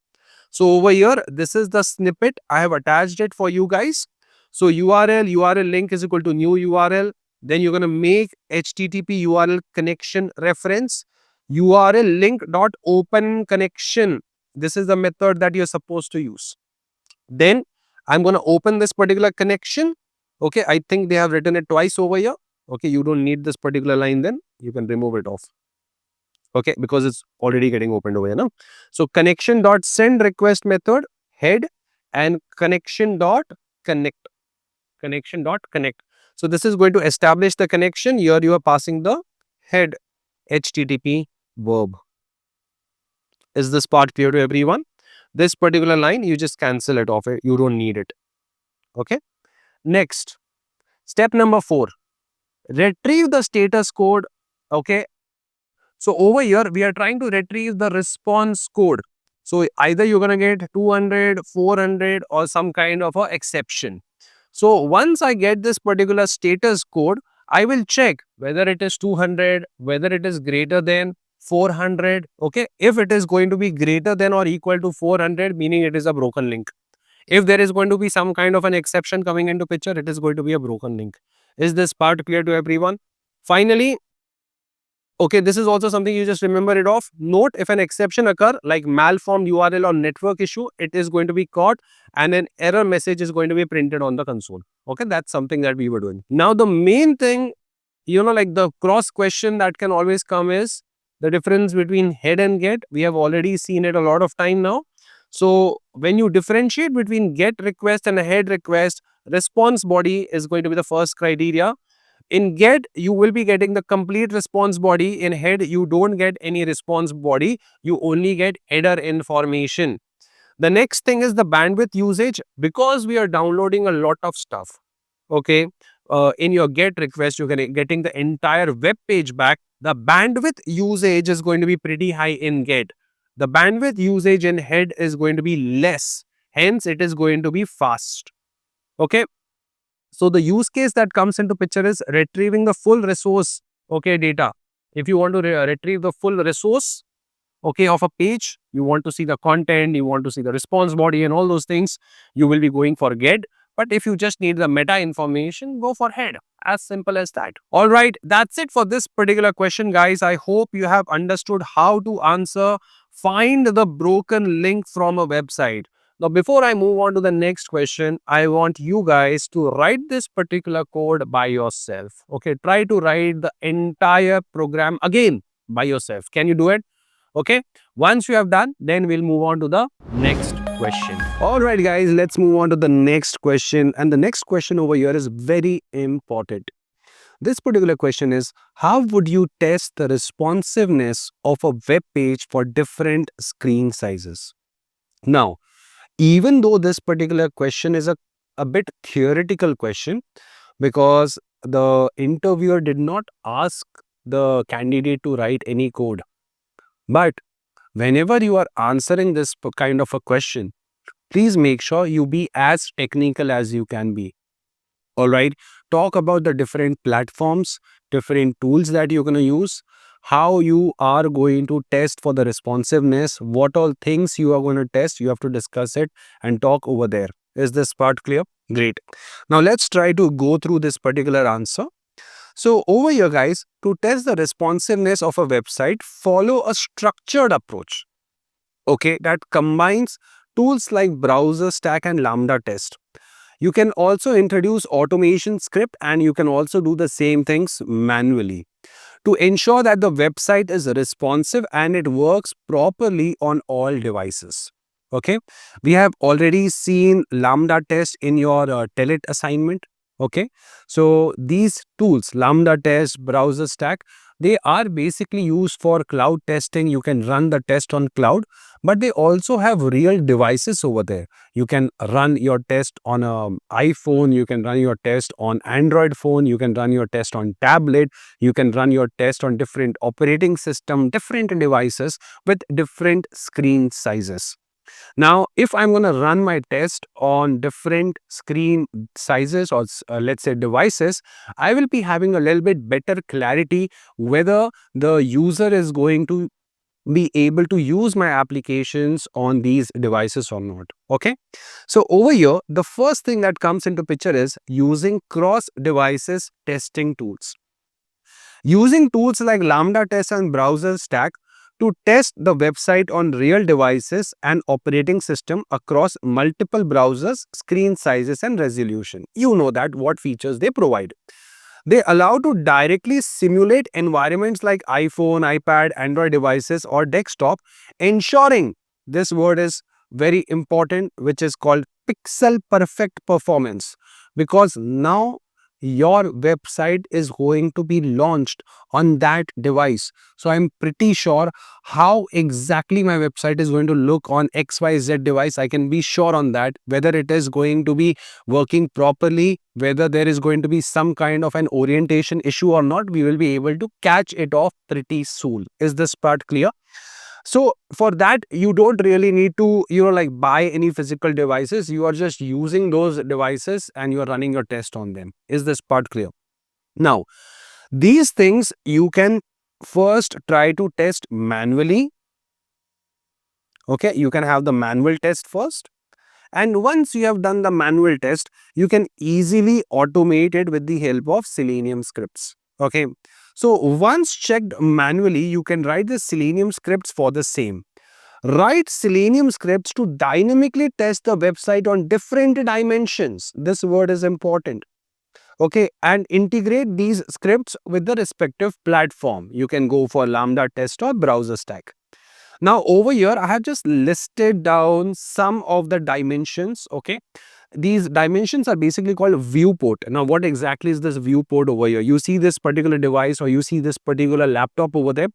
Speaker 1: So over here, this is the snippet. I have attached it for you guys. So URL link is equal to new URL. Then you're going to make HTTP URL connection reference. URL link dot open connection. This is the method that you're supposed to use. Then I'm going to open this particular connection. Okay, I think they have written it twice over here. Okay, you don't need this particular line, then you can remove it off. Okay, because it's already getting opened over here now. So connection dot send request method head and connection dot connect. So this is going to establish the connection. Here you are passing the head HTTP verb. Is this part clear to everyone? This particular line, you just cancel it off. You don't need it. Okay. Next, step number 4. Retrieve the status code. Okay. So over here, we are trying to retrieve the response code. So either you're going to get 200, 400 or some kind of a exception. So once I get this particular status code, I will check whether it is 200, whether it is greater than 400. Okay. If it is going to be greater than or equal to 400, meaning it is a broken link. If there is going to be some kind of an exception coming into picture, it is going to be a broken link. Is this part clear to everyone? Finally, okay, this is also something you just remember it off. Note if an exception occur like malformed URL or network issue, it is going to be caught and an error message is going to be printed on the console. Okay, that's something that we were doing. Now, the main thing, like the cross question that can always come is the difference between head and get. We have already seen it a lot of time now. So when you differentiate between get request and a head request, response body is going to be the first criteria. In get, you will be getting the complete response body. In head, you don't get any response body. You only get header information. The next thing is the bandwidth usage. Because we are downloading a lot of stuff, okay, in your get request, you're getting the entire web page back. The bandwidth usage is going to be pretty high in get. The bandwidth usage in head is going to be less. Hence, it is going to be fast. Okay. So the use case that comes into picture is retrieving the full resource, okay, data. If you want to retrieve the full resource, okay, of a page, you want to see the content, you want to see the response body and all those things, you will be going for get. But if you just need the meta information, go for head. As simple as that. All right, that's it for this particular question, guys. I hope you have understood how to answer find the broken link from a website. Now, before I move on to the next question, I want you guys to write this particular code by yourself. Okay, try to write the entire program again by yourself. Can you do it? Okay, once you have done, then we'll move on to the next question. All right, guys, let's move on to the next question. And the next question over here is very important. This particular question is, how would you test the responsiveness of a web page for different screen sizes? Now, even though this particular question is a bit theoretical question, because the interviewer did not ask the candidate to write any code. But whenever you are answering this kind of a question, please make sure you be as technical as you can be. All right. Talk about the different platforms, different tools that you're going to use, how you are going to test for the responsiveness, what all things you are going to test. You have to discuss it and talk over there. Is this part clear? Great. Now let's try to go through this particular answer. So over here, guys, to test the responsiveness of a website, follow a structured approach. Okay, that combines tools like browser stack and lambda test. You can also introduce automation script and you can also do the same things manually to ensure that the website is responsive and it works properly on all devices. Okay, we have already seen lambda test in your telet assignment. Okay, so these tools, lambda test, browser stack, they are basically used for cloud testing. You can run the test on cloud, but they also have real devices over there. You can run your test on an iPhone, you can run your test on Android phone, you can run your test on tablet, you can run your test on different operating system, different devices with different screen sizes. Now, if I'm going to run my test on different screen sizes or let's say devices, I will be having a little bit better clarity whether the user is going to be able to use my applications on these devices or not. Okay. So over here, the first thing that comes into picture is using cross devices testing tools. Using tools like Lambda test and browser stack to test the website on real devices and operating system across multiple browsers, screen sizes and resolution. You know that what features they provide. They allow to directly simulate environments like iPhone, iPad, Android devices or desktop, ensuring this word is very important, which is called pixel perfect performance, because now your website is going to be launched on that device. So I'm pretty sure how exactly my website is going to look on XYZ device. I can be sure on that, whether it is going to be working properly, whether there is going to be some kind of an orientation issue or not, we will be able to catch it off pretty soon. Is this part clear? So for that, you don't really need to, like buy any physical devices. You are just using those devices and you are running your test on them. Is this part clear? Now, these things you can first try to test manually. Okay, you can have the manual test first. And once you have done the manual test, you can easily automate it with the help of Selenium scripts. Okay. So once checked manually, you can write the Selenium scripts for the same. Write Selenium scripts to dynamically test the website on different dimensions. This word is important. Okay. And integrate these scripts with the respective platform. You can go for Lambda test or browser stack. Now over here, I have just listed down some of the dimensions. Okay. These dimensions are basically called viewport. Now what exactly is this viewport over here? You see this particular device or you see this particular laptop over there.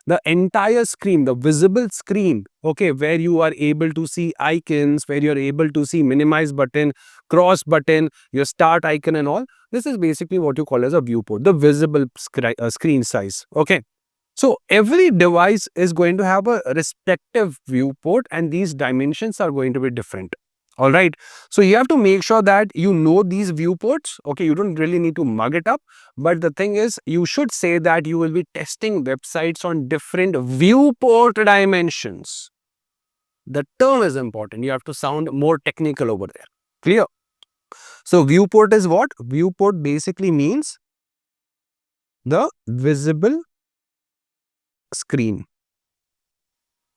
Speaker 1: The entire screen, the visible screen, okay, where you are able to see icons, where you're able to see minimize button, cross button, your start icon and all. This is basically what you call as a viewport, the visible screen size. Okay. So every device is going to have a respective viewport and these dimensions are going to be different. All right. So you have to make sure that you know these viewports. Okay. You don't really need to mug it up. But the thing is, you should say that you will be testing websites on different viewport dimensions. The term is important. You have to sound more technical over there. Clear? So viewport is what? Viewport basically means the visible screen.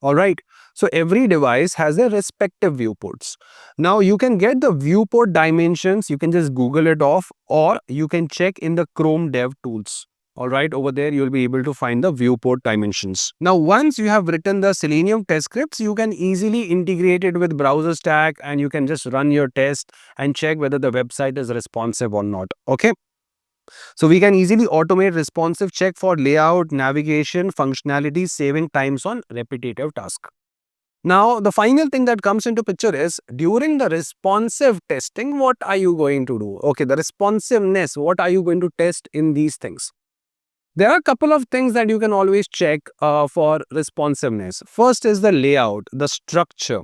Speaker 1: All right. So every device has their respective viewports. Now you can get the viewport dimensions. You can just Google it off or you can check in the Chrome Dev Tools. All right. Over there, you'll be able to find the viewport dimensions. Now, once you have written the Selenium test scripts, you can easily integrate it with Browser Stack and you can just run your test and check whether the website is responsive or not. Okay. So we can easily automate responsive check for layout, navigation, functionality, saving times on repetitive tasks. Now, the final thing that comes into picture is during the responsive testing, what are you going to do? Okay, the responsiveness, what are you going to test in these things? There are a couple of things that you can always check for responsiveness. First is the layout, the structure.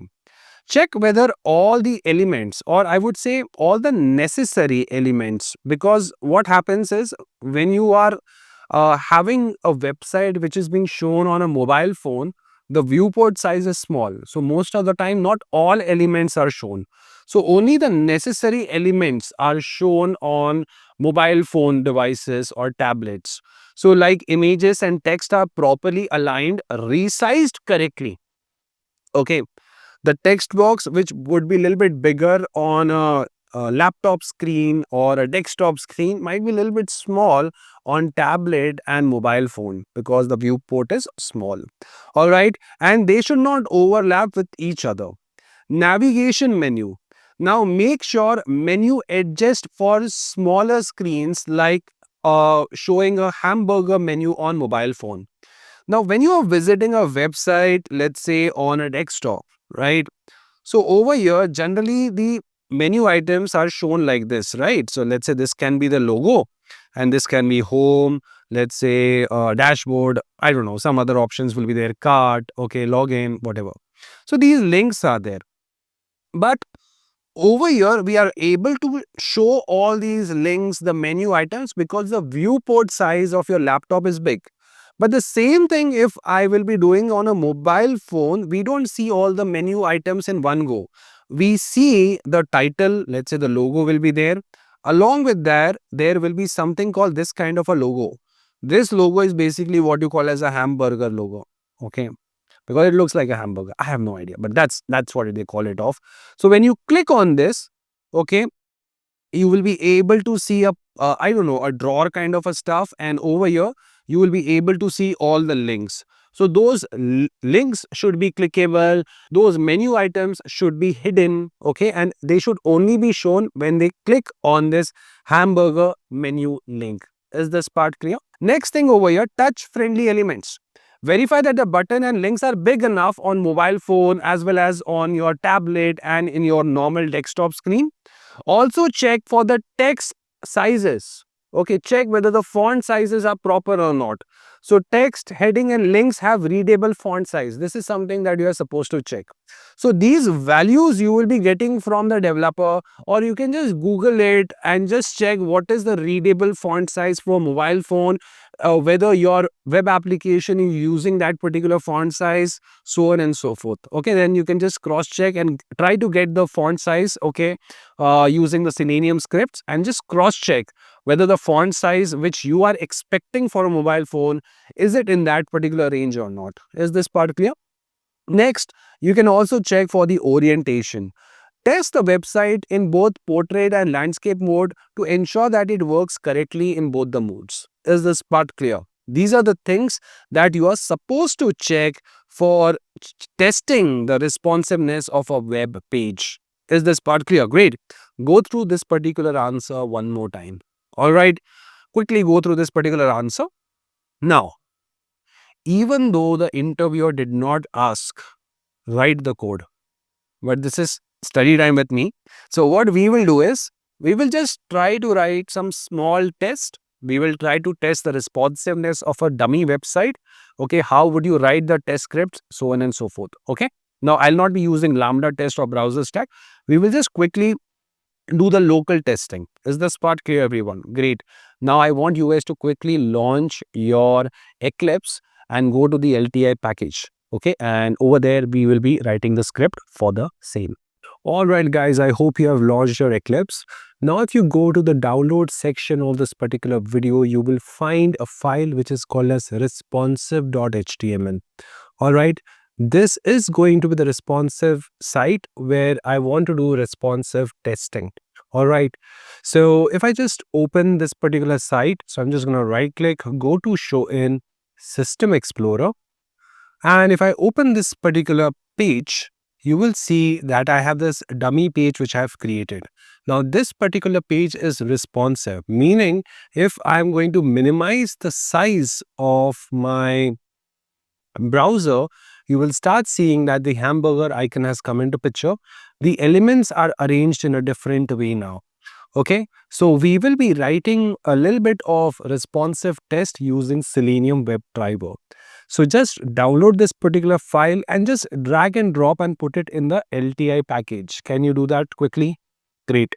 Speaker 1: Check whether all the elements, or I would say all the necessary elements, because what happens is when you are having a website which is being shown on a mobile phone, the viewport size is small. So most of the time, not all elements are shown. So only the necessary elements are shown on mobile phone devices or tablets. So like images and text are properly aligned, resized correctly. Okay. The text box, which would be a little bit bigger on a laptop screen or a desktop screen, might be a little bit small on tablet and mobile phone because the viewport is small. All right. And they should not overlap with each other. Navigation menu. Now make sure menu adjust for smaller screens like showing a hamburger menu on mobile phone. Now, when you are visiting a website, let's say on a desktop, right? So over here, generally the menu items are shown like this, right? So let's say this can be the logo and this can be home, let's say dashboard, I don't know, some other options will be there, cart, okay, login, whatever. So these links are there. But over here, we are able to show all these links, the menu items, because the viewport size of your laptop is big. But the same thing if I will be doing on a mobile phone, we don't see all the menu items in one go. We see the title, let's say the logo will be there. Along with that, there will be something called this kind of a logo. This logo is basically what you call as a hamburger logo. Okay, because it looks like a hamburger. I have no idea, but that's what they call it off. So when you click on this, okay, you will be able to see a I don't know, a drawer kind of a stuff, and over here you will be able to see all the links. So those links should be clickable, those menu items should be hidden, okay, and they should only be shown when they click on this hamburger menu link. Is this part clear? Next thing over here, touch friendly elements. Verify that the button and links are big enough on mobile phone as well as on your tablet and in your normal desktop screen. Also check for the text sizes. Okay, check whether the font sizes are proper or not. So text, heading and links have readable font size. This is something that you are supposed to check. So these values you will be getting from the developer, or you can just Google it and just check what is the readable font size for mobile phone, whether your web application is using that particular font size, so on and so forth. Okay, then you can just cross check and try to get the font size, okay, using the Selenium scripts, and just cross check whether the font size which you are expecting for a mobile phone, is it in that particular range or not. Is this part clear? Next, you can also check for the orientation. Test the website in both portrait and landscape mode to ensure that it works correctly in both the modes. Is this part clear? These are the things that you are supposed to check for testing the responsiveness of a web page. Is this part clear? Great. Go through this particular answer one more time. All right. Quickly go through this particular answer. Now, even though the interviewer did not ask, write the code, but this is study time with me. So what we will do is, we will just try to write some small test. We will try to test the responsiveness of a dummy website. Okay, how would you write the test scripts, so on and so forth. Okay, now I'll not be using Lambda test or browser stack. We will just quickly do the local testing. Is this part clear, everyone? Great. Now I want you guys to quickly launch your Eclipse and go to the LTI package. Okay, and over there we will be writing the script for the same. All right, guys, I hope you have launched your Eclipse. Now, if you go to the download section of this particular video, you will find a file which is called as responsive.html. All right, this is going to be the responsive site where I want to do responsive testing. All right, so if I just open this particular site, so I'm just going to right click, go to show in System Explorer. And if I open this particular page, you will see that I have this dummy page which I have created. Now, this particular page is responsive, meaning if I'm going to minimize the size of my browser, you will start seeing that the hamburger icon has come into picture. The elements are arranged in a different way now. Okay, so we will be writing a little bit of responsive test using Selenium WebDriver. So just download this particular file and just drag and drop and put it in the LTI package. Can you do that quickly? Great.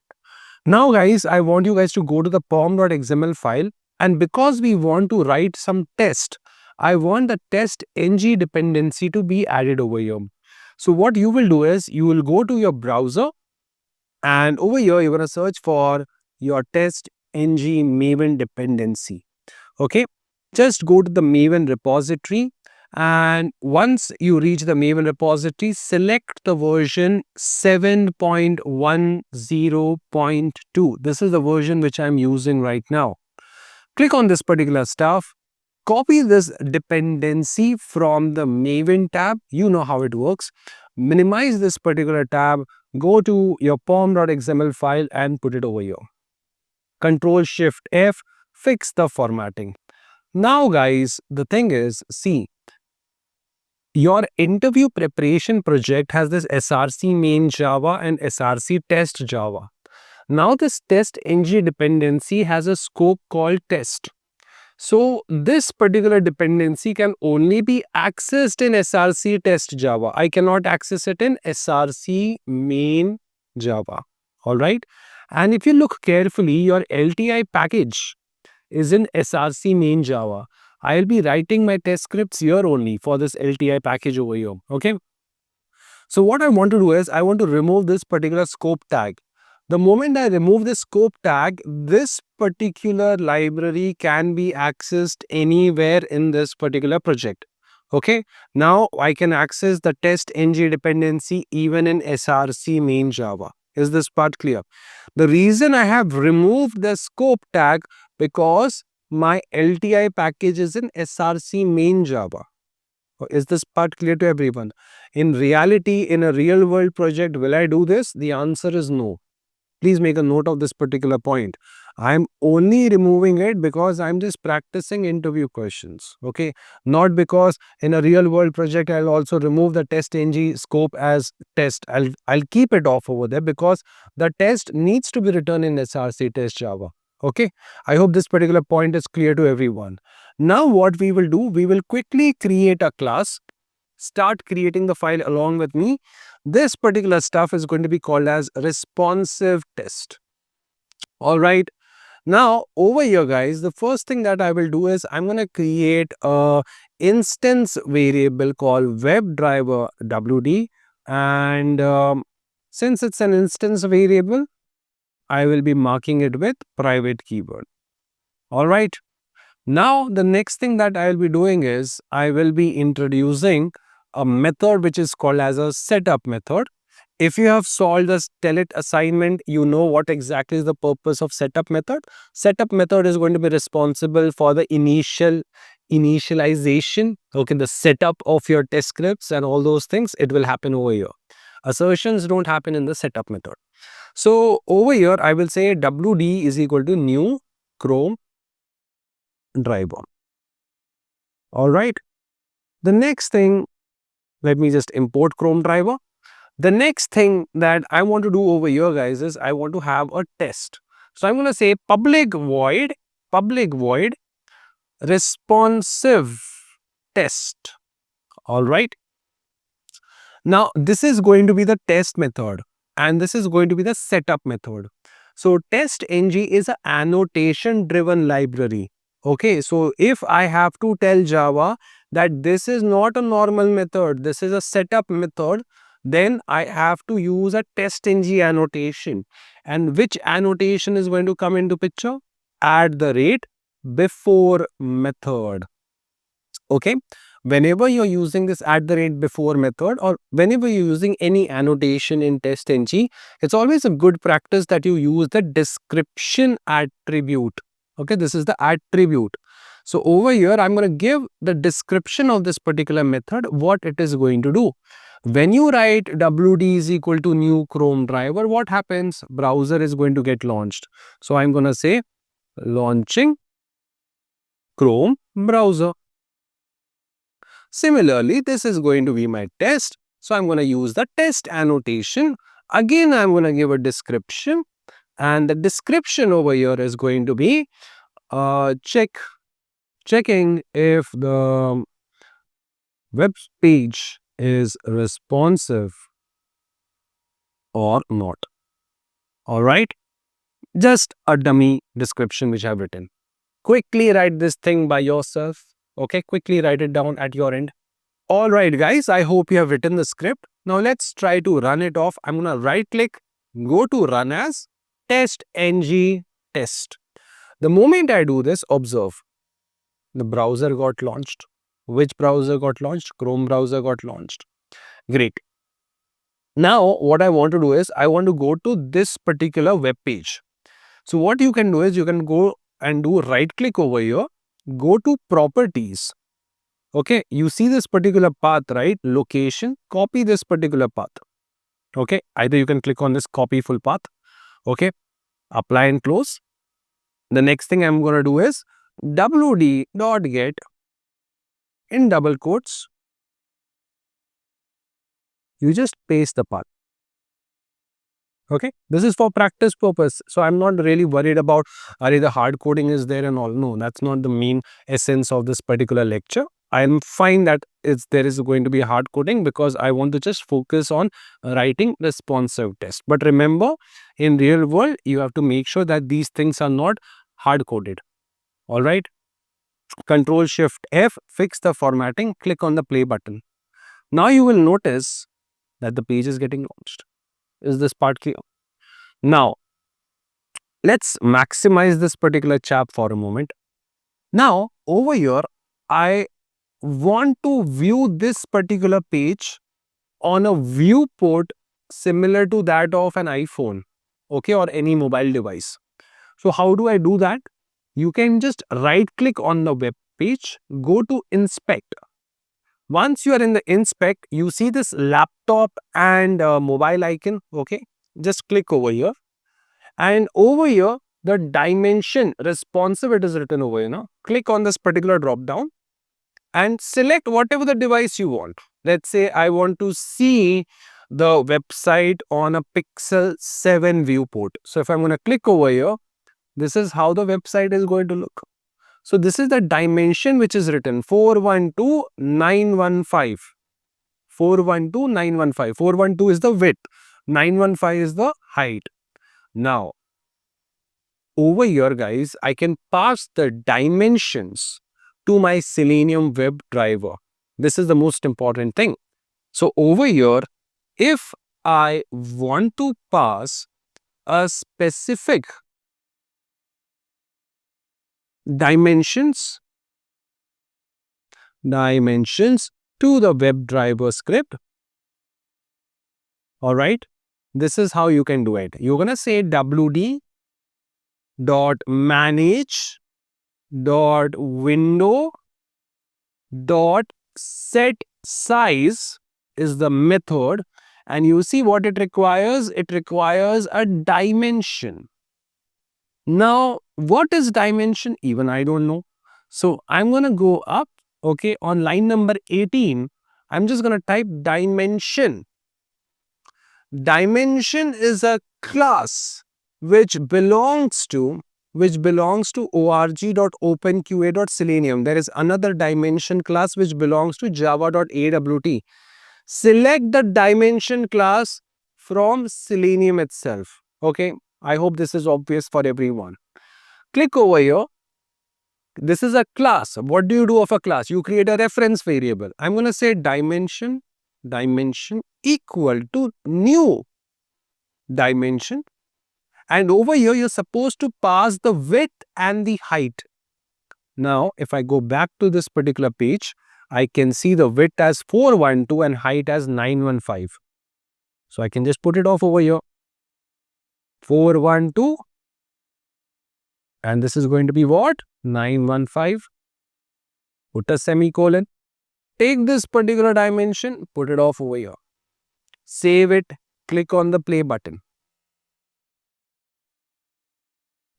Speaker 1: Now guys, I want you guys to go to the pom.xml file, and because we want to write some test, I want the test ng dependency to be added over here. So what you will do is, you will go to your browser and over here you're going to search for your test ng maven dependency. Okay, just go to the Maven repository, and once you reach the Maven repository, select the version 7.10.2. This is the version which I'm using right now. Click on this particular stuff, copy this dependency from the Maven tab. You know how it works. Minimize this particular tab, go to your pom.xml file and put it over here. Control-Shift-F, fix the formatting. Now guys, the thing is, see, your interview preparation project has this src main Java and src test Java. Now this test ng dependency has a scope called test. So this particular dependency can only be accessed in src test Java. I cannot access it in src main Java. All right. And if you look carefully, your LTI package is in src main Java. I'll be writing my test scripts here only for this LTI package over here. Okay. So what I want to do is I want to remove this particular scope tag. The moment I remove the scope tag, this particular library can be accessed anywhere in this particular project. Okay. Now I can access the test ng dependency even in src main Java. Is this part clear? The reason I have removed the scope tag because my LTI package is in src main Java. Is this part clear to everyone? In reality, in a real world project, will I do this? The answer is no. Please make a note of this particular point. I'm only removing it because I'm just practicing interview questions. Okay. Not because in a real world project, I'll also remove the test ng scope as test. I'll keep it off over there because the test needs to be written in src test Java. Okay. I hope this particular point is clear to everyone. Now what we will do, we will quickly create a class. Start creating the file along with me. This particular stuff is going to be called as responsive test. All right. Now over here guys, the first thing that I will do is I'm going to create a instance variable called WebDriver WD. And since it's an instance variable, I will be marking it with private keyword. All right. Now, the next thing that I will be doing is I will be introducing a method which is called as a setup method. If you have solved the SDET assignment, you know what exactly is the purpose of setup method. Setup method is going to be responsible for the initialization, okay, the setup of your test scripts and all those things. It will happen over here. Assertions don't happen in the setup method. So over here, I will say WD is equal to new Chrome driver. All right. The next thing, let me just import Chrome driver. The next thing that I want to do over here, guys, is I want to have a test. So I'm going to say public void responsive test. All right. Now, this is going to be the test method and this is going to be the setup method. So test ng is an annotation driven library. Okay, so if I have to tell Java that this is not a normal method, this is a setup method, then I have to use a test ng annotation. And which annotation is going to come into picture? At the rate before method. Okay, whenever you're using this at the rate before method or whenever you're using any annotation in test ng, it's always a good practice that you use the description attribute. Okay, this is the attribute. So over here, I'm going to give the description of this particular method, what it is going to do. When you write WD is equal to new Chrome driver, what happens? Browser is going to get launched. So I'm going to say launching Chrome browser. Similarly, this is going to be my test. So I'm going to use the test annotation. Again, I'm going to give a description. And the description over here is going to be checking if the web page is responsive or not. All right. Just a dummy description which I've written. Quickly write this thing by yourself. Okay. Quickly write it down at your end. All right, guys, I hope you have written the script. Now let's try to run it off. I'm going to right click, go to run as test ng test. The moment I do this, observe, the browser got launched. Which browser got launched? Chrome browser got launched. Great. Now what I want to do is I want to go to this particular web page. So what you can do is you can go and do right click over here, go to properties. Okay, you see this particular path, right? Location, copy this particular path. Okay, either you can click on this copy full path. Okay, apply and close. The next thing I'm going to do is wd.get in double quotes. You just paste the path. Okay, this is for practice purpose. So I'm not really worried about are the hard coding is there and all. No, that's not the main essence of this particular lecture. I'm fine that there is going to be hard coding because I want to just focus on writing responsive test. But remember, in real world, you have to make sure that these things are not hard coded. All right. Control Shift F, fix the formatting, click on the play button. Now you will notice that the page is getting launched. Is this part clear? Now, let's maximize this particular chap for a moment. Now, over here, I want to view this particular page on a viewport similar to that of an iPhone, okay, or any mobile device. So, how do I do that? You can just right click on the web page, go to inspect. Once you are in the inspect, you see this laptop and mobile icon, okay? Just click over here. And over here, the dimension responsive, it is written over here. Now, click on this particular drop down and select whatever the device you want. Let's say I want to see the website on a Pixel 7 viewport. So if I'm going to click over here, this is how the website is going to look. So this is the dimension which is written 412915. 412915. 412 is the width. 915 is the height. Now, over here, guys, I can pass the dimensions to my Selenium WebDriver. This is the most important thing. So over here, if I want to pass a specific dimensions to the WebDriver script, all right, this is how you can do it. You're going to say wd dot manage dot window dot set size is the method, and you see what it requires. It requires a dimension. Now, what is dimension? Even I don't know. So I'm going to go up, okay, on line number 18. I'm just going to type dimension. Dimension is a class which belongs to org.openqa.selenium. There is another dimension class which belongs to java.awt. Select the dimension class from Selenium itself. Okay, I hope this is obvious for everyone. Click over here. This is a class. What do you do of a class? You create a reference variable. I'm going to say dimension equal to new dimension. And over here, you're supposed to pass the width and the height. Now, if I go back to this particular page, I can see the width as 412 and height as 915. So I can just put it off over here. 412. And this is going to be what? 915. Put a semicolon. Take this particular dimension, put it off over here. Save it. Click on the play button.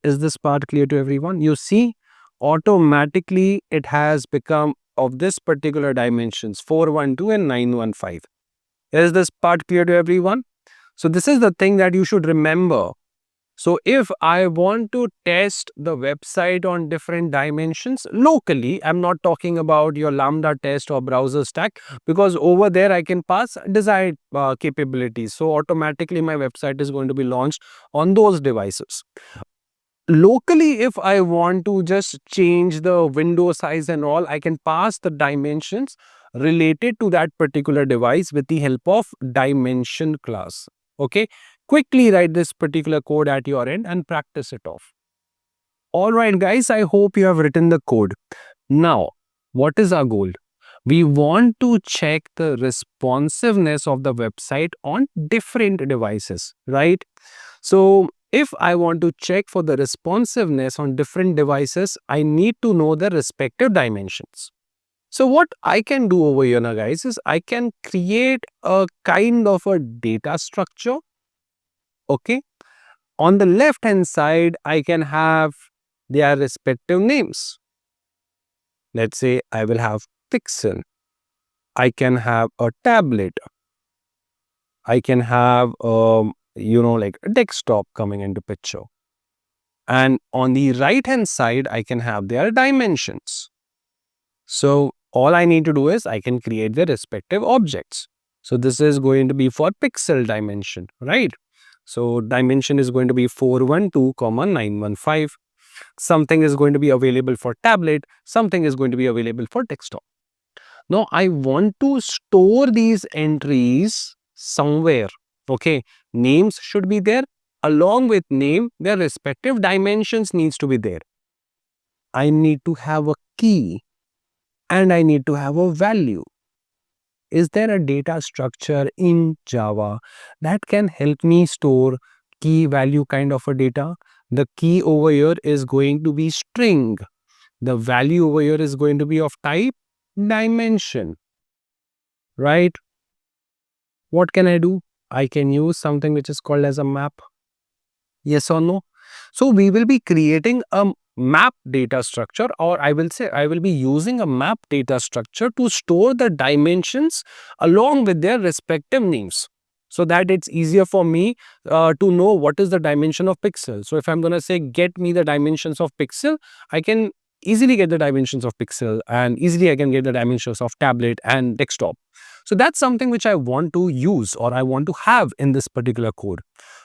Speaker 1: Is this part clear to everyone? You see, automatically it has become of this particular dimensions 412 and 915. Is this part clear to everyone? So this is the thing that you should remember. So if I want to test the website on different dimensions locally, I'm not talking about your Lambda test or browser stack, because over there I can pass desired capabilities. So automatically my website is going to be launched on those devices. Locally, if I want to just change the window size and all, I can pass the dimensions related to that particular device with the help of dimension class. Okay, quickly write this particular code at your end and practice it off. All right, guys, I hope you have written the code. Now, what is our goal? We want to check the responsiveness of the website on different devices, right? So, if I want to check for the responsiveness on different devices, I need to know the respective dimensions. So what I can do over here now, guys, is I can create a kind of a data structure. Okay. On the left hand side, I can have their respective names. Let's say I will have pixel. I can have a tablet. I can have like a desktop coming into picture. And on the right hand side, I can have their dimensions. So all I need to do is I can create the respective objects. So this is going to be for pixel dimension, right? So dimension is going to be 412, 915. Something is going to be available for tablet. Something is going to be available for desktop. Now I want to store these entries somewhere. Okay, names should be there. Along with name, their respective dimensions needs to be there. I need to have a key and I need to have a value. Is there a data structure in Java that can help me store key value kind of a data? The key over here is going to be string. The value over here is going to be of type dimension, right? What can I do? I can use something which is called as a map. Yes or no? So we will be creating a map data structure, or I will say I will be using a map data structure to store the dimensions along with their respective names, so that it's easier for me to know what is the dimension of pixel. So if I'm going to say get me the dimensions of pixel, I can easily get the dimensions of pixel, and easily I can get the dimensions of tablet and desktop. So that's something which I want to use, or I want to have in this particular code.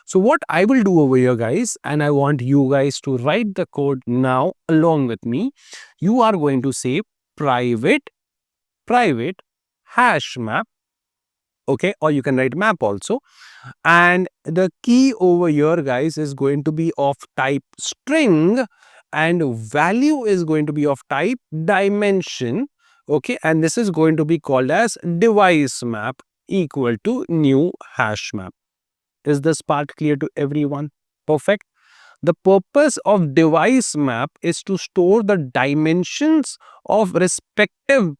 Speaker 1: So what I will do over here, guys, and I want you guys to write the code now along with me. You are going to say private hash map, okay, or you can write map also. And the key over here, guys, is going to be of type string, and value is going to be of type dimension, okay, and this is going to be called as device map equal to new hash map. Is this part clear to everyone? Perfect. The purpose of device map is to store the dimensions of respective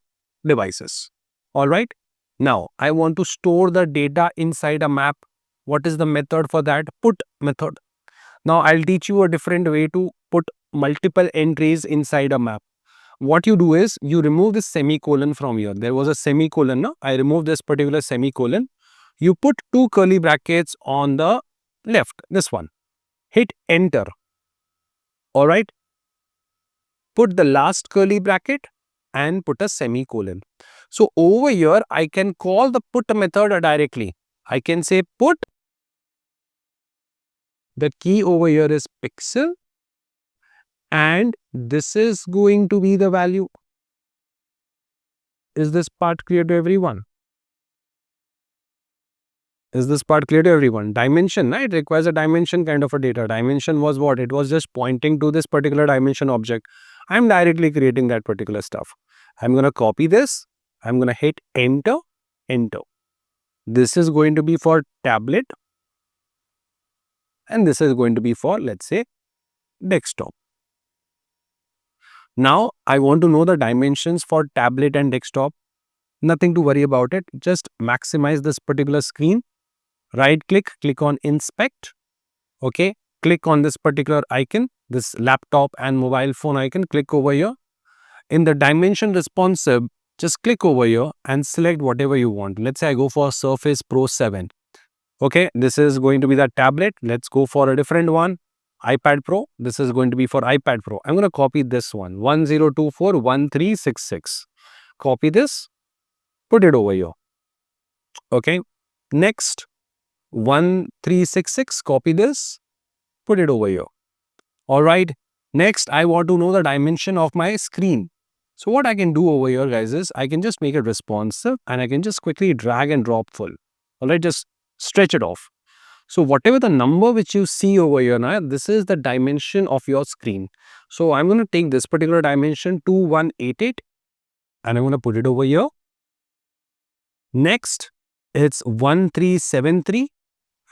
Speaker 1: devices. All right. Now, I want to store the data inside a map. What is the method for that? Put method. Now, I'll teach you a different way to put multiple entries inside a map. What you do is you remove this semicolon from here. There was a semicolon. No? I remove this particular semicolon. You put two curly brackets on the left, this one. Hit enter. All right. Put the last curly bracket and put a semicolon. So over here, I can call the put method directly. I can say put. The key over here is pixel, and this is going to be the value. Is this part clear to everyone? Is this part clear to everyone? Dimension, right? It requires a dimension kind of a data. Dimension was what? It was just pointing to this particular dimension object. I'm directly creating that particular stuff. I'm going to copy this. I'm going to hit enter, enter. This is going to be for tablet, and this is going to be for, let's say, desktop. Now, I want to know the dimensions for tablet and desktop. Nothing to worry about it. Just maximize this particular screen. Right click, click on inspect. Okay, click on this particular icon, this laptop and mobile phone icon. Click over here. In the dimension responsive, just click over here and select whatever you want. Let's say I go for Surface Pro 7. Okay, this is going to be the tablet. Let's go for a different one. iPad Pro. This is going to be for iPad Pro. I'm going to copy this one, 10241366. Copy this, put it over here. Okay, next. 1366, copy this, put it over here. All right. Next, I want to know the dimension of my screen. So what I can do over here, guys, is I can just make it responsive, and I can just quickly drag and drop full. All right, just stretch it off. So whatever the number which you see over here now, this is the dimension of your screen. So I'm going to take this particular dimension 2188, and I'm going to put it over here. Next, it's 1373.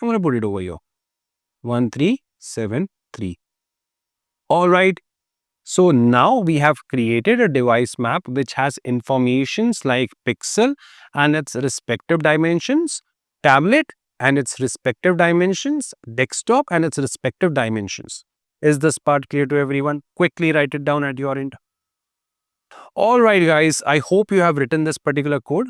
Speaker 1: I'm going to put it over here, 1373. All right. So now we have created a device map which has informations like pixel and its respective dimensions, tablet and its respective dimensions, desktop and its respective dimensions. Is this part clear to everyone? Quickly write it down at your end. All right, guys. I hope you have written this particular code.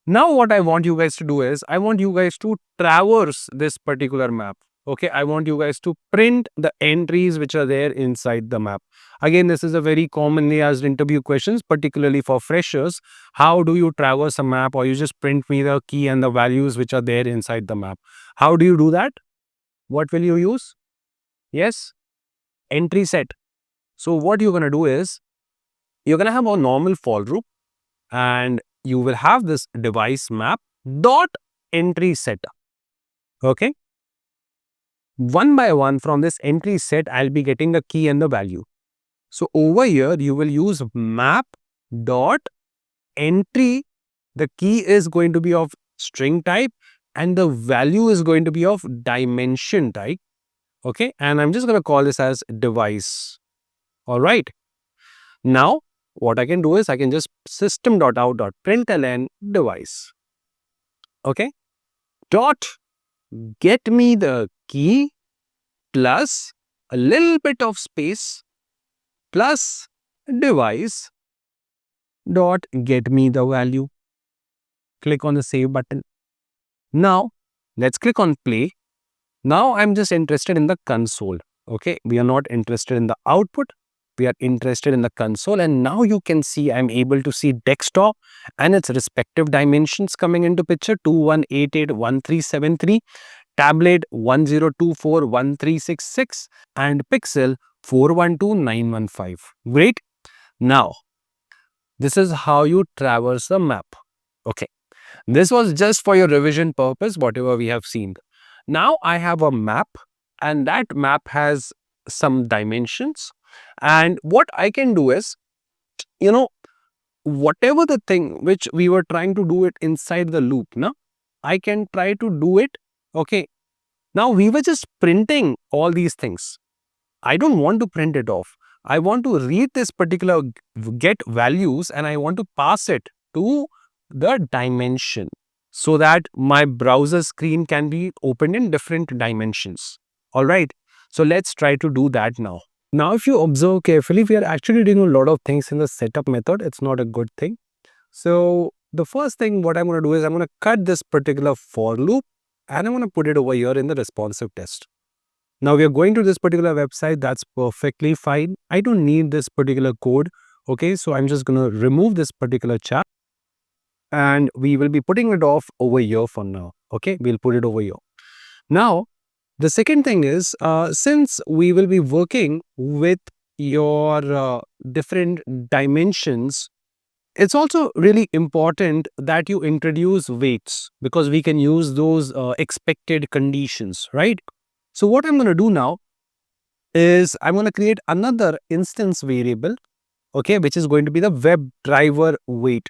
Speaker 1: Now what I want you guys to do is, I want you guys to traverse this particular map. Okay, I want you guys to print the entries which are there inside the map. Again, this is a very commonly asked interview questions, particularly for freshers. How do you traverse a map, or you just print me the key and the values which are there inside the map? How do you do that? What will you use? Yes, entry set. So what you're going to do is, you're going to have a normal for loop, and you will have this device map dot entry set. Okay. One by one from this entry set, I'll be getting the key and the value. So over here, you will use map dot entry. The key is going to be of string type and the value is going to be of dimension type. Okay. And I'm just going to call this as device. All right. Now, what I can do is I can just system.out.println device. Okay. Dot get me the key plus a little bit of space plus device dot get me the value. Click on the save button. Now, let's click on play. Now, I'm just interested in the console. Okay, we are not interested in the output. We are interested in the console, and now you can see I'm able to see desktop and its respective dimensions coming into picture: 21881373, tablet 10241366, and pixel 412915. Great. Now, this is how you traverse the map. Okay. This was just for your revision purpose, whatever we have seen. Now I have a map, and that map has some dimensions. And what I can do is, whatever the thing which we were trying to do it inside the loop, I can try to do it. Okay. Now we were just printing all these things. I don't want to print it off. I want to read this particular get values and I want to pass it to the dimension so that my browser screen can be opened in different dimensions. All right. So let's try to do that now. Now, if you observe carefully, we are actually doing a lot of things in the setup method. It's not a good thing. So the first thing what I'm going to do is I'm going to cut this particular for loop and I'm going to put it over here in the responsive test. Now we are going to this particular website. That's perfectly fine. I don't need this particular code. Okay, so I'm just going to remove this particular chat and we will be putting it off over here for now. Okay, we'll put it over here. Now, the second thing is, since we will be working with your different dimensions, it's also really important that you introduce weights because we can use those expected conditions, right? So what I'm going to do now is I'm going to create another instance variable, okay, which is going to be the web driver weight.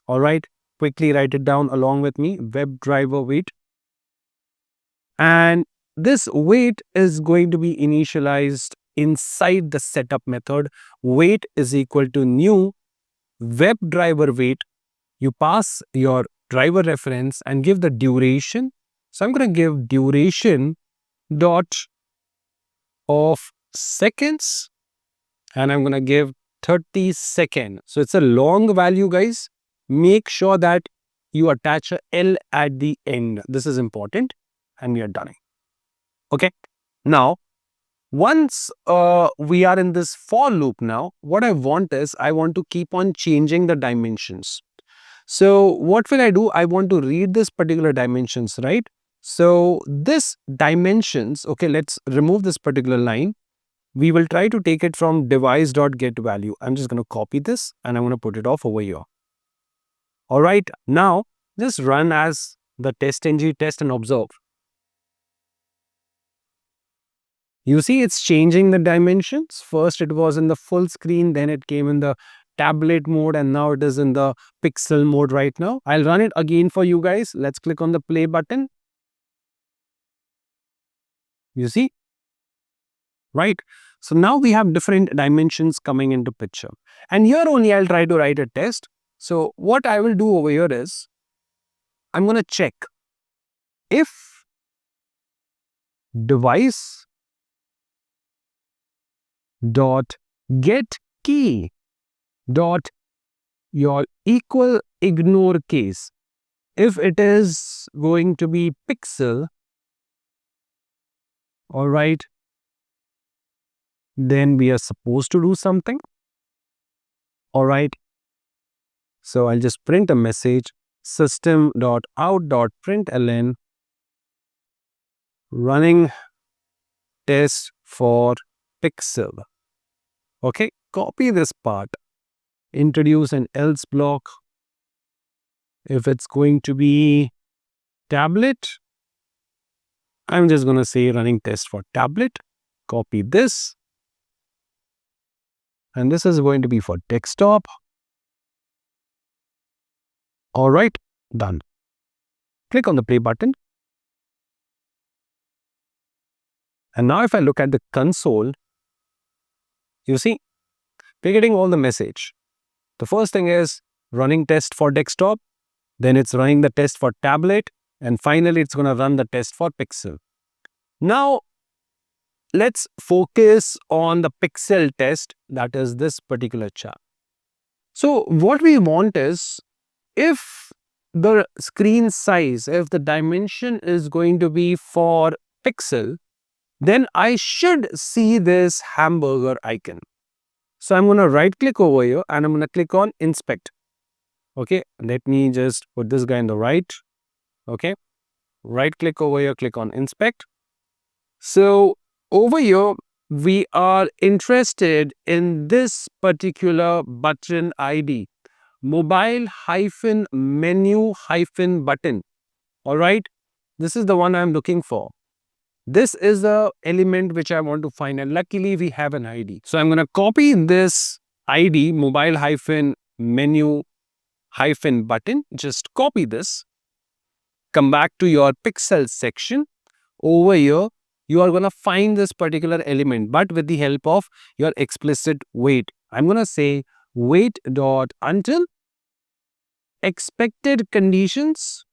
Speaker 1: All right, quickly write it down along with me, web driver weight. And this weight is going to be initialized inside the setup method. Weight is equal to new web driver weight. You pass your driver reference and give the duration. So I'm going to give duration dot of seconds and I'm going to give 30 seconds. So it's a long value, guys. Make sure that you attach a L at the end. This is important and we are done. Okay. Now, once we are in this for loop now, what I want is I want to keep on changing the dimensions. So what will I do? I want to read this particular dimensions, right? So this dimensions, okay, let's remove this particular line. We will try to take it from device.getValue. I'm just going to copy this and I'm going to put it off over here. All right. Now, just run as the test-ng test and observe. You see, it's changing the dimensions. First, it was in the full screen, then it came in the tablet mode, and now it is in the pixel mode right now. I'll run it again for you guys. Let's click on the play button. You see? Right? So now we have different dimensions coming into picture. And here only I'll try to write a test. So what I will do over here is, I'm going to check if device dot get key dot your equal ignore case. if it is going to be pixel, all right, then we are supposed to do something. All right. So I'll just print a message system.out.println running test for pixel. Okay, copy this part, introduce an else block. If it's going to be tablet, I'm just going to say running test for tablet. Copy this. And this is going to be for desktop. All right, done. Click on the play button. And now if I look at the console, you see, we're getting all the message. The first thing is running test for desktop. Then it's running the test for tablet. And finally, it's going to run the test for pixel. Now, let's focus on the pixel test, that is this particular chart. So what we want is, if the screen size, if the dimension is going to be for pixel, then I should see this hamburger icon. So I'm going to right click over here and I'm going to click on inspect. Okay, let me just put this guy in the right. Okay, right click over here, click on inspect. So over here, we are interested in this particular button ID, mobile-menu-button. All right, this is the one I'm looking for. This is the element which I want to find, and luckily we have an ID. So I'm going to copy this ID, mobile-menu-button. Just copy this. Come back to your pixel section. Over here, you are going to find this particular element, but with the help of your explicit wait. I'm going to say wait.until expected conditions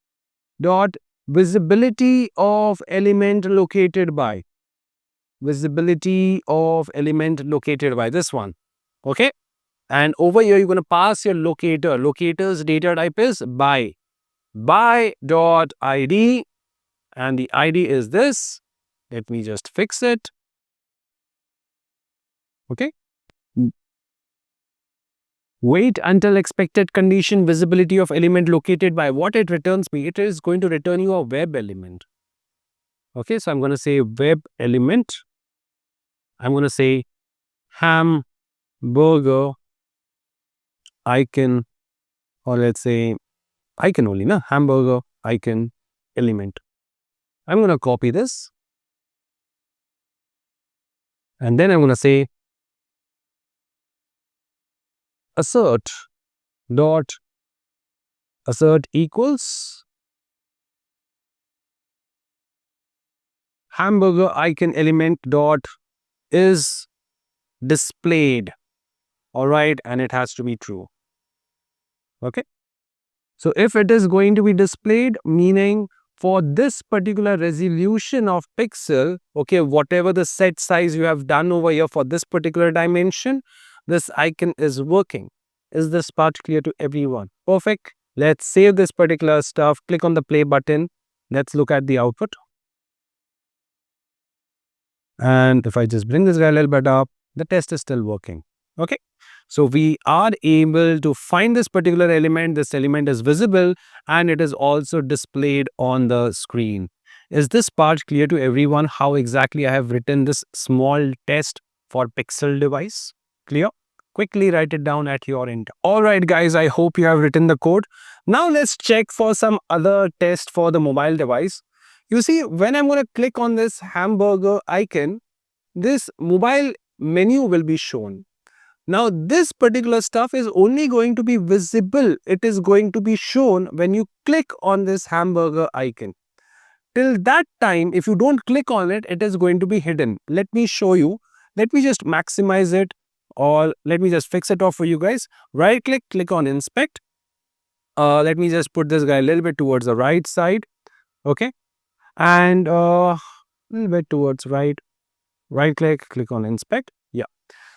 Speaker 1: dot visibility of element located by. Visibility of element located by this one. Okay. And over here, you're going to pass your locator. Locator's data type is by. By.id. And the ID is this. Let me just fix it. Okay. Wait until expected condition visibility of element located by. What it returns me, it is going to return you a web element. Okay, so I'm going to say web element. I'm going to say hamburger icon, or let's say icon only, na? Hamburger icon element. I'm going to copy this. And then I'm going to say assert equals hamburger icon element dot is displayed. All right, and it has to be true. Okay. So if it is going to be displayed, meaning for this particular resolution of pixel, okay, whatever the set size you have done over here for this particular dimension, this icon is working. Is this part clear to everyone? Perfect. Let's save this particular stuff. Click on the play button. Let's look at the output. And if I just bring this guy a little bit up, the test is still working. Okay. So we are able to find this particular element. This element is visible and it is also displayed on the screen. Is this part clear to everyone how exactly I have written this small test for pixel device? Clear? Quickly write it down at your end. All right, guys, I hope you have written the code. Now let's check for some other test for the mobile device. You see, when I'm going to click on this hamburger icon, this mobile menu will be shown. Now, this particular stuff is only going to be visible. It is going to be shown when you click on this hamburger icon. Till that time, if you don't click on it, it is going to be hidden. Let me show you. Let me just maximize it, or let me just fix it off for you guys. Right click, click on inspect. Let me just put this guy a little bit towards the right side. Okay. And a little bit towards right. Right click, click on inspect. Yeah.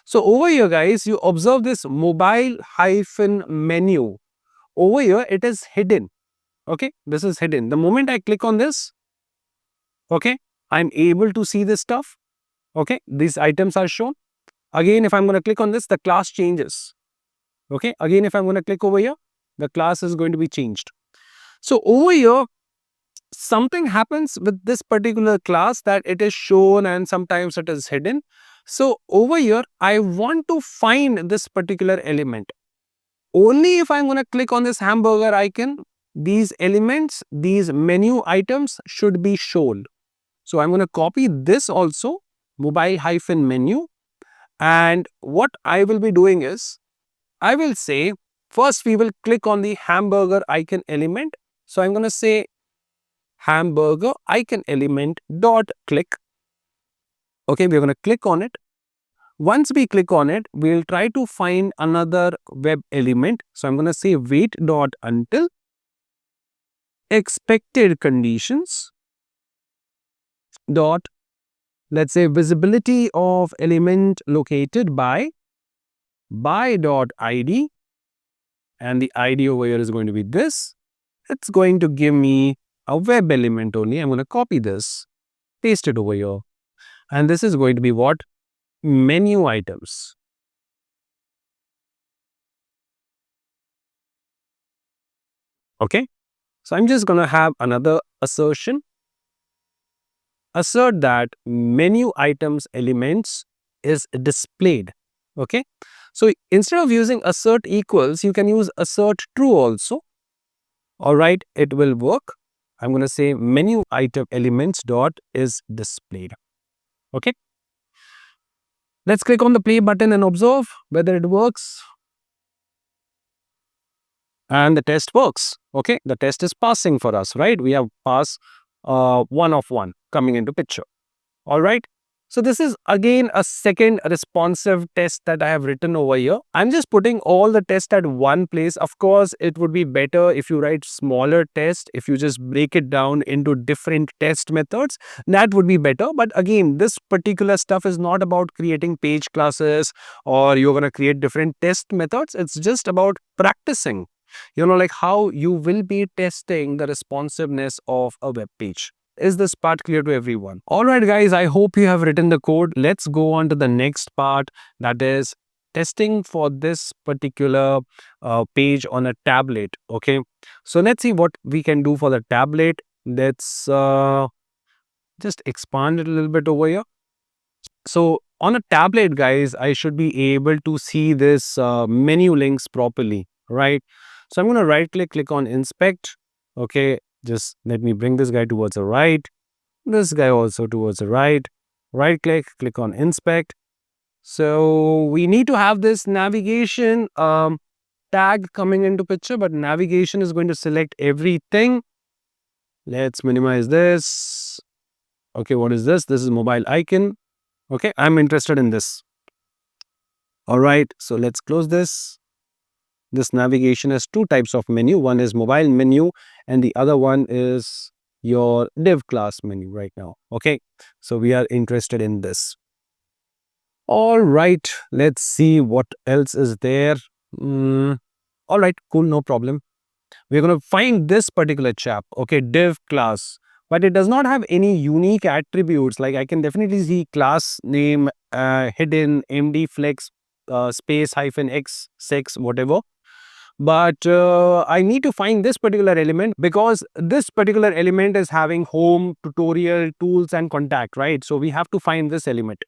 Speaker 1: So over here, guys, you observe this mobile hyphen menu. Over here, it is hidden. Okay, this is hidden. The moment I click on this, okay, I'm able to see this stuff. Okay, these items are shown. Again, if I'm going to click on this, the class changes. Okay, again, if I'm going to click over here, the class is going to be changed. So over here, something happens with this particular class that it is shown and sometimes it is hidden. So over here, I want to find this particular element. Only if I'm going to click on this hamburger icon, these elements, these menu items should be shown. So I'm going to copy this also, mobile-menu. And what I will be doing is, I will say, first we will click on the hamburger icon element. So I'm going to say hamburger icon element dot click. Okay, we're going to click on it. Once we click on it, we'll try to find another web element. So I'm going to say wait dot until expected conditions dot, let's say, visibility of element located by dot id, and the id over here is going to be this. It's going to give me a web element only. I'm going to copy this, paste it over here, and this is going to be what? Menu items. Okay, so I'm just going to have another assertion. Assert that menu items elements is displayed. Okay, so instead of using assert equals, you can use assert true also. All right, it will work. I'm going to say menu item elements dot is displayed. Okay, let's click on the play button and observe whether it works. And the test works. Okay, the test is passing for us, right? We have passed 1 of 1 coming into picture. All right. So this is again a second responsive test that I have written over here. I'm just putting all the tests at one place. Of course, it would be better if you write smaller tests, if you just break it down into different test methods, that would be better. But again, this particular stuff is not about creating page classes or you're going to create different test methods. It's just about practicing, like how you will be testing the responsiveness of a web page. Is this part clear to everyone? All right, guys, I hope you have written the code. Let's go on to the next part, that is testing for this particular page on a tablet. Okay, so let's see what we can do for the tablet. Let's just expand it a little bit over here. So on a tablet, guys, I should be able to see this menu links properly, right? So I'm going to right click on inspect. Okay, just let me bring this guy towards the right, this guy also towards the right. Right click on inspect. So we need to have this navigation tag coming into picture, but navigation is going to select everything. Let's minimize this. Okay, what is this? This is mobile icon. Okay, I'm interested in this. All right, so let's close this. This navigation has two types of menu. One is mobile menu and the other one is your div class menu right now. Okay, so we are interested in this. All right, let's see what else is there. All right, cool, no problem. We're going to find this particular chap. Okay, div class, but it does not have any unique attributes. Like I can definitely see class name, hidden, md flex, space -x6, whatever. But I need to find this particular element because this particular element is having home, tutorial, tools and contact, right? So we have to find this element.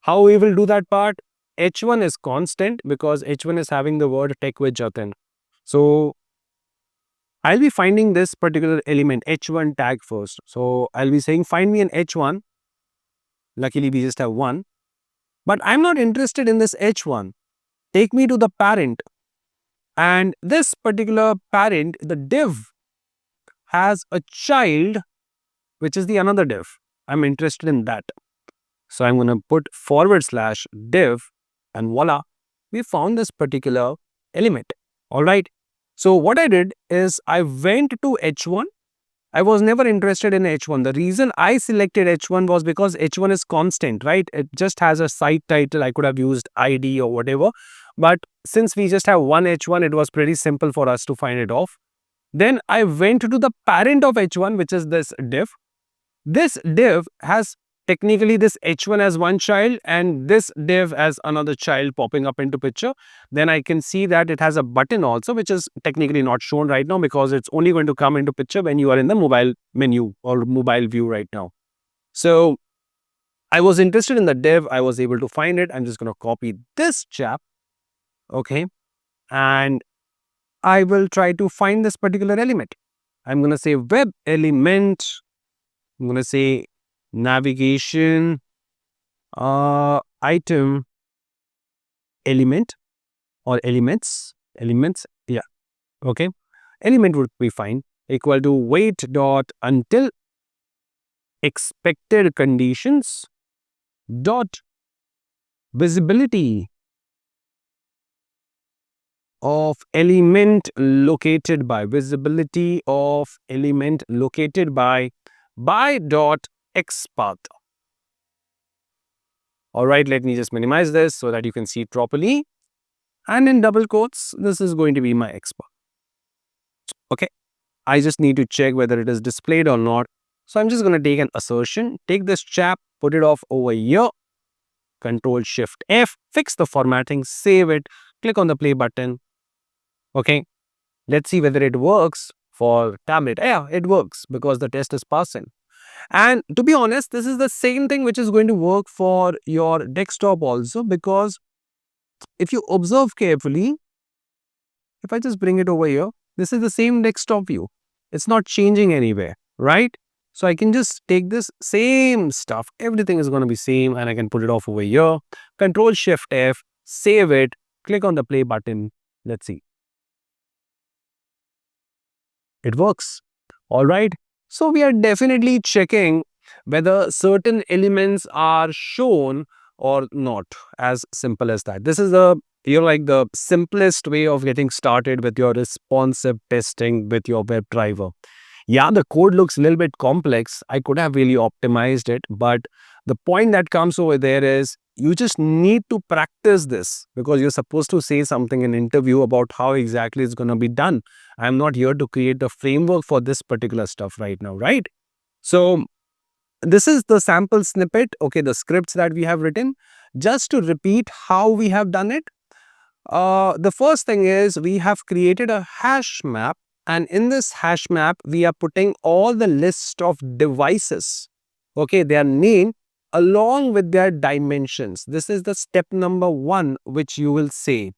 Speaker 1: How we will do that part? H1 is constant because H1 is having the word tech with Jatin. So I'll be finding this particular element, H1 tag first. So I'll be saying find me an H1. Luckily we just have one. But I'm not interested in this H1. Take me to the parent. And this particular parent, the div, has a child, which is the another div. I'm interested in that. So I'm going to put /div and voila, we found this particular element. All right. So what I did is I went to H1. I was never interested in H1. The reason I selected H1 was because H1 is constant, right? It just has a site title. I could have used ID or whatever. But since we just have one H1, it was pretty simple for us to find it off. Then I went to the parent of H1, which is this div. This div has technically this H1 as one child and this div as another child popping up into picture. Then I can see that it has a button also, which is technically not shown right now because it's only going to come into picture when you are in the mobile menu or mobile view right now. So I was interested in the div. I was able to find it. I'm just going to copy this chap. Okay. And I will try to find this particular element. I'm going to say web element. I'm going to say navigation item element or elements. Yeah. Okay. Element would be fine. Equal to wait dot until expected conditions dot visibility of element located by by dot xpath. All right, let me just minimize this so that you can see it properly. And in double quotes, this is going to be my xpath. Okay, I just need to check whether it is displayed or not. So I'm just going to take an assertion, take this chap, put it off over here, Control Shift F, fix the formatting, save it, click on the play button. Okay, let's see whether it works for tablet. Yeah, it works because the test is passing. And to be honest, this is the same thing which is going to work for your desktop also, because if you observe carefully, if I just bring it over here, this is the same desktop view. It's not changing anywhere, right? So I can just take this same stuff. Everything is going to be same and I can put it off over here. Control Shift F, save it, click on the play button. Let's see. It works. All right. So we are definitely checking whether certain elements are shown or not. As simple as that. This is the simplest way of getting started with your responsive testing with your WebDriver. Yeah, the code looks a little bit complex. I could have really optimized it, but the point that comes over there is you just need to practice this because you're supposed to say something in interview about how exactly it's going to be done. I'm not here to create the framework for this particular stuff right now, right? So this is the sample snippet, okay, the scripts that we have written. Just to repeat how we have done it, the first thing is we have created a hash map, and in this hash map, we are putting all the list of devices, okay, their name along with their dimensions. This is the step number 1 which you will say.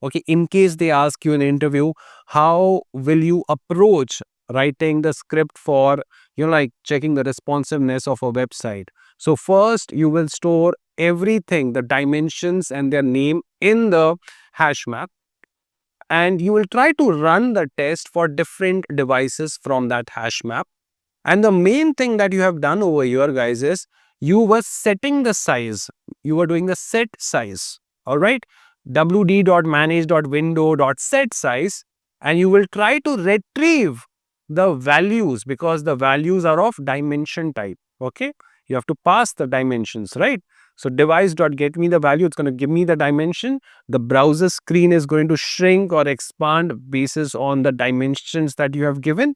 Speaker 1: Okay, in case they ask you in an interview, how will you approach writing the script for, like checking the responsiveness of a website? So first you will store everything, the dimensions and their name in the hash map, and you will try to run the test for different devices from that hash map. And the main thing that you have done over here, guys, is you were setting the size. You were doing the set size. All right. wd.manage.window.set size, and you will try to retrieve the values because the values are of dimension type. Okay. You have to pass the dimensions, right? So device.get me the value. It's going to give me the dimension. The browser screen is going to shrink or expand basis on the dimensions that you have given.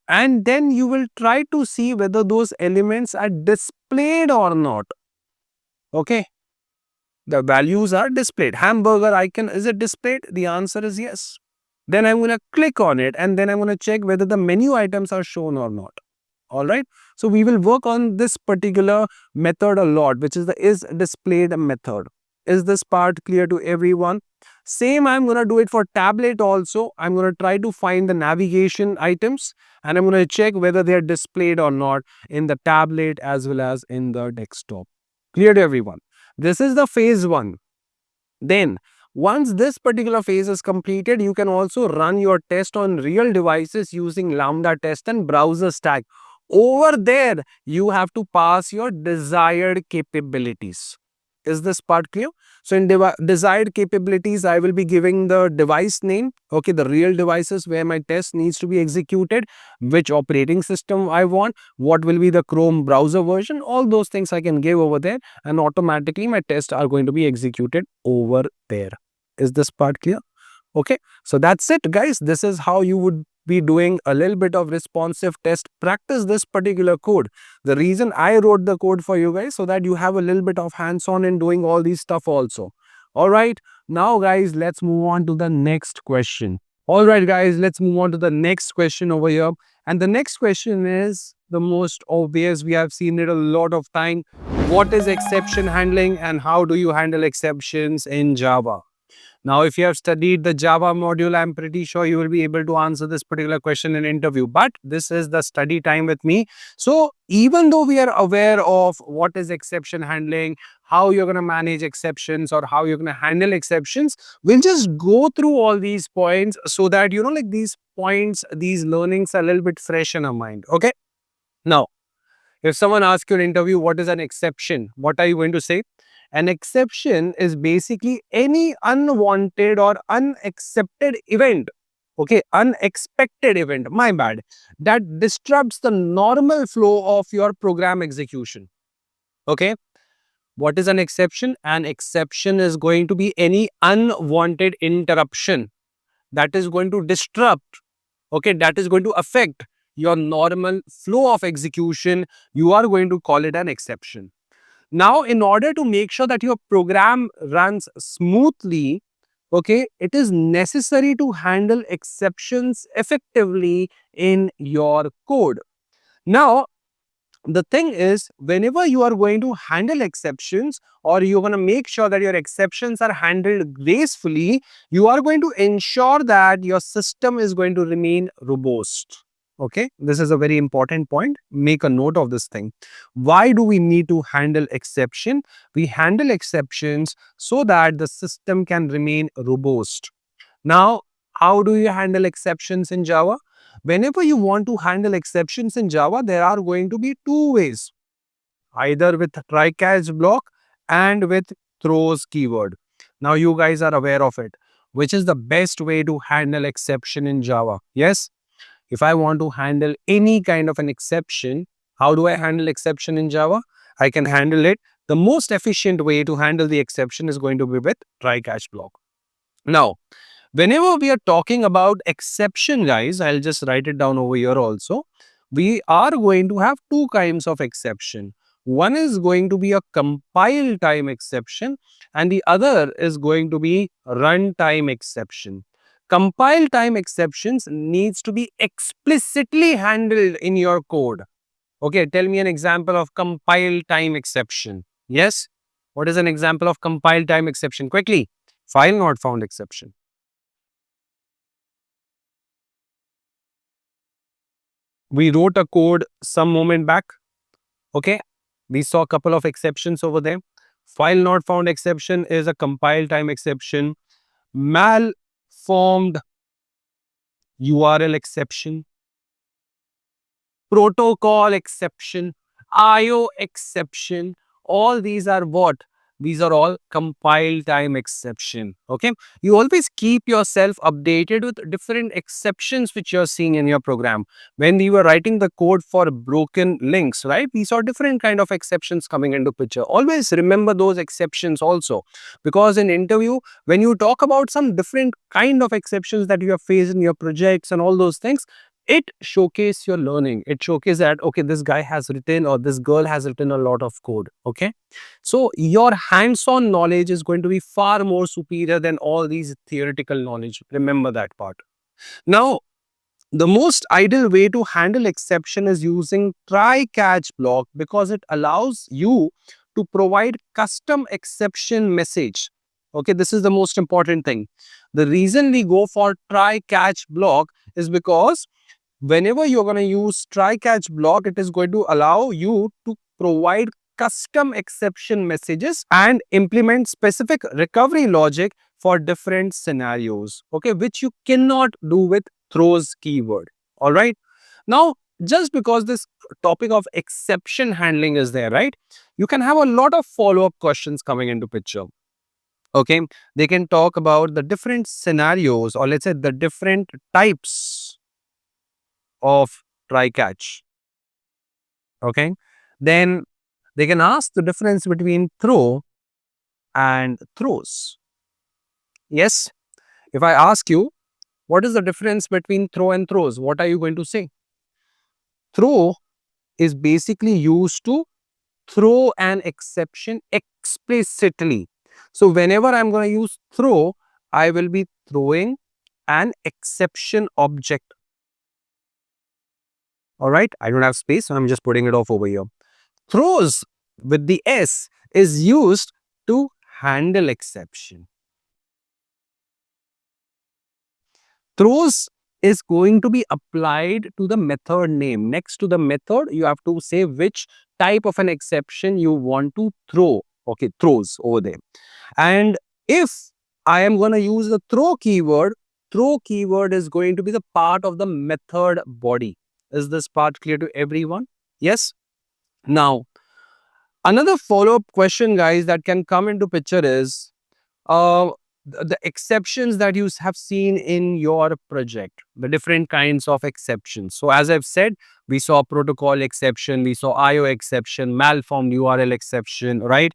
Speaker 1: And then you will try to see whether those elements are displayed or not. Okay. The values are displayed. Hamburger icon, is it displayed? The answer is yes. Then I'm going to click on it and then I'm going to check whether the menu items are shown or not. All right. So we will work on this particular method a lot, which is the is displayed method. Is this part clear to everyone? Same, I'm going to do it for tablet also. I'm going to try to find the navigation items and I'm going to check whether they are displayed or not in the tablet as well as in the desktop. Clear to everyone? This is the phase 1. Then once this particular phase is completed, you can also run your test on real devices using Lambda test and browser stack. Over there, you have to pass your desired capabilities. Is this part clear? So in desired capabilities, I will be giving the device name, okay, the real devices where my test needs to be executed, which operating system I want, what will be the Chrome browser version, all those things I can give over there, and automatically my tests are going to be executed over there. Is this part clear? Okay, so that's it, guys. This is how you would be doing a little bit of responsive test, practice this particular code. The reason I wrote the code for you guys, so that you have a little bit of hands-on in doing all these stuff also. All right. Now, guys, let's move on to the next question. All right, guys, let's move on to the next question over here. And the next question is the most obvious. We have seen it a lot of time. What is exception handling and how do you handle exceptions in Java? Now, if you have studied the Java module, I'm pretty sure you will be able to answer this particular question in interview. But this is the study time with me. So even though we are aware of what is exception handling, how you're going to manage exceptions or how you're going to handle exceptions, we'll just go through all these points so that, like these points, these learnings are a little bit fresh in our mind. Okay. Now, if someone asks you in an interview, what is an exception? What are you going to say? An exception is basically any unwanted or unaccepted event. Okay, unexpected event, my bad, that disrupts the normal flow of your program execution. Okay, what is an exception? An exception is going to be any unwanted interruption that is going to disrupt, okay, that is going to affect your normal flow of execution. You are going to call it an exception. Now, in order to make sure that your program runs smoothly, okay, it is necessary to handle exceptions effectively in your code. Now, the thing is, whenever you are going to handle exceptions or you're going to make sure that your exceptions are handled gracefully, you are going to ensure that your system is going to remain robust. Okay, this is a very important point. Make a note of this thing. Why do we need to handle exception? We handle exceptions so that the system can remain robust. Now, how do you handle exceptions in Java? Whenever you want to handle exceptions in Java, there are going to be two ways, either with try-catch block and with throws keyword. Now, you guys are aware of it. Which is the best way to handle exception in Java? Yes, if I want to handle any kind of an exception, how do I handle exception in Java? I can handle it. The most efficient way to handle the exception is going to be with try-catch block. Now, whenever we are talking about exception, guys, I'll just write it down over here also. We are going to have two kinds of exception. One is going to be a compile time exception and the other is going to be runtime exception. Compile time exceptions needs to be explicitly handled in your code. Okay, tell me an example of compile time exception. Yes, what is an example of compile time exception? Quickly, file not found exception. We wrote a code some moment back. Okay, we saw a couple of exceptions over there. File not found exception is a compile time exception. Malformed URL exception, protocol exception, IO exception. All these are what? These are all compile time exception. Okay. You always keep yourself updated with different exceptions which you're seeing in your program. When you were writing the code for broken links, right? We saw different kind of exceptions coming into picture. Always remember those exceptions also. Because in interview, when you talk about some different kind of exceptions that you have faced in your projects and all those things, it showcase your learning. It showcase that, okay, this guy has written or this girl has written a lot of code. Okay, so your hands-on knowledge is going to be far more superior than all these theoretical knowledge. Remember that part. Now, the most ideal way to handle exception is using try-catch block because it allows you to provide custom exception message. Okay, this is the most important thing. The reason we go for try-catch block is because whenever you're going to use try-catch block, it is going to allow you to provide custom exception messages and implement specific recovery logic for different scenarios, okay, which you cannot do with throws keyword. All right. Now, just because this topic of exception handling is there, right, you can have a lot of follow-up questions coming into picture. Okay, they can talk about the different scenarios, or let's say the different types of try catch. Okay, then they can ask the difference between throw and throws. Yes, if I ask you What is the difference between throw and throws? What are you going to say? Throw is basically used to throw an exception explicitly. So whenever I'm going to use throw, I will be throwing an exception object. All right. I don't have space, so I'm just putting it off over here. Throws with the S is used to handle exception. Throws is going to be applied to the method name. Next to the method, you have to say which type of an exception you want to throw. Okay, throws over there. And if I am going to use the throw keyword is going to be the part of the method body. Is this part clear to everyone? Yes? Now, another follow-up question, guys, that can come into picture is the exceptions that you have seen in your project, the different kinds of exceptions. So as I've said, we saw protocol exception, we saw IO exception, malformed URL exception, right?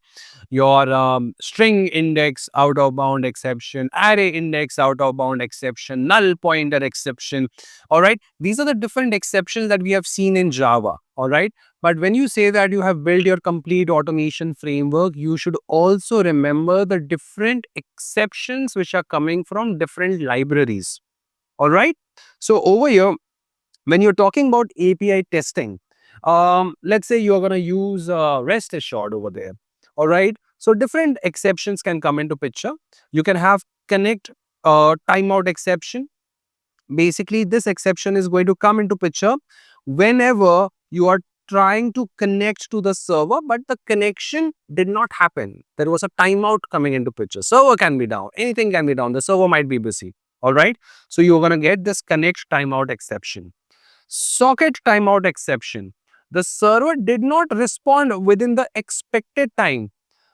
Speaker 1: Your string index out of bound exception, array index out of bound exception, null pointer exception. All right, these are the different exceptions that we have seen in Java. All right, but when you say that you have built your complete automation framework, you should also remember the different exceptions which are coming from different libraries. All right, so over here, when you're talking about API testing, let's say you're going to use REST assured over there. All right. So different exceptions can come into picture. You can have connect timeout exception. Basically, this exception is going to come into picture whenever you are trying to connect to the server, but the connection did not happen. There was a timeout coming into picture. Server can be down. Anything can be down. The server might be busy. All right. So you're going to get this connect timeout exception. Socket timeout exception. The server did not respond within the expected time.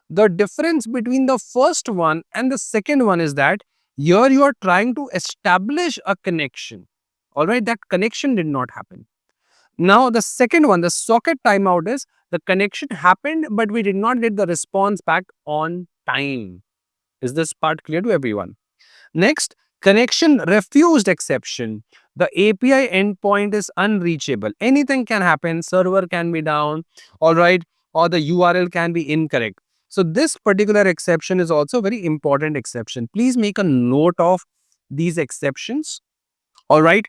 Speaker 1: The difference between the first one and the second one is that here you are trying to establish a connection. All right, that connection did not happen. Now, the second one, the socket timeout, is the connection happened, but we did not get the response back on time. Is this part clear to everyone? Next, connection refused exception. The API endpoint is unreachable. Anything can happen. Server can be down, all right, or the URL can be incorrect. So this particular exception is also a very important exception. Please make a note of these exceptions, all right.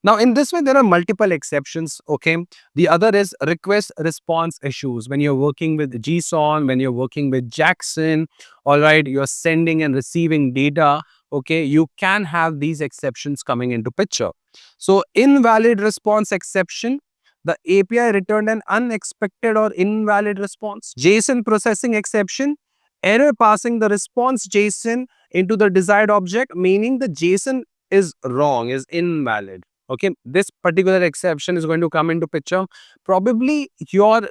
Speaker 1: Now, in this way, there are multiple exceptions, okay? The other is request response issues. When you're working with JSON, when you're working with Jackson, all right, you're sending and receiving data, okay? You can have these exceptions coming into picture. So, invalid response exception, the API returned an unexpected or invalid response. JSON processing exception, error passing the response JSON into the desired object, meaning the JSON is wrong, is invalid. Okay, this particular exception is going to come into picture. Probably you're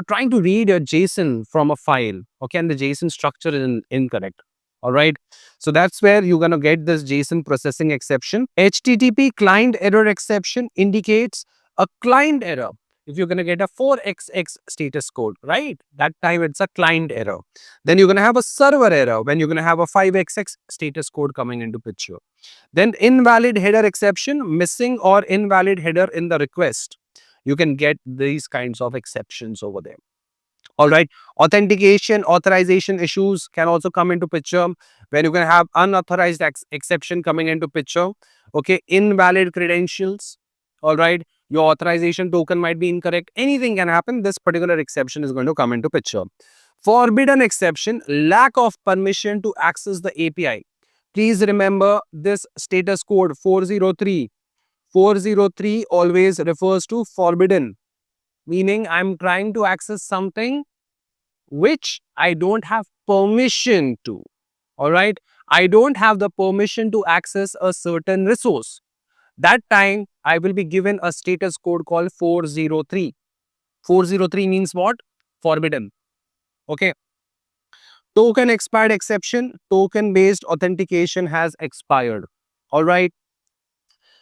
Speaker 1: trying to read a JSON from a file, okay, and the JSON structure is incorrect. All right, so that's where you're going to get this JSON processing exception. HTTP client error exception indicates a client error. If you're going to get a 4xx status code, right, that time it's a client error. Then you're going to have a server error when you're going to have a 5xx status code coming into picture. Then invalid header exception, missing or invalid header in the request. You can get these kinds of exceptions over there. All right. Authentication, authorization issues can also come into picture when you can have unauthorized exception coming into picture. Okay. Invalid credentials. All right. Your authorization token might be incorrect. Anything can happen. This particular exception is going to come into picture. Forbidden exception, lack of permission to access the API. Please remember this status code 403. 403 always refers to forbidden, meaning I'm trying to access something which I don't have permission to. All right. I don't have the permission to access a certain resource. That time I will be given a status code called 403. 403 means what? Forbidden. Okay. Token expired exception, token based authentication has expired. All right.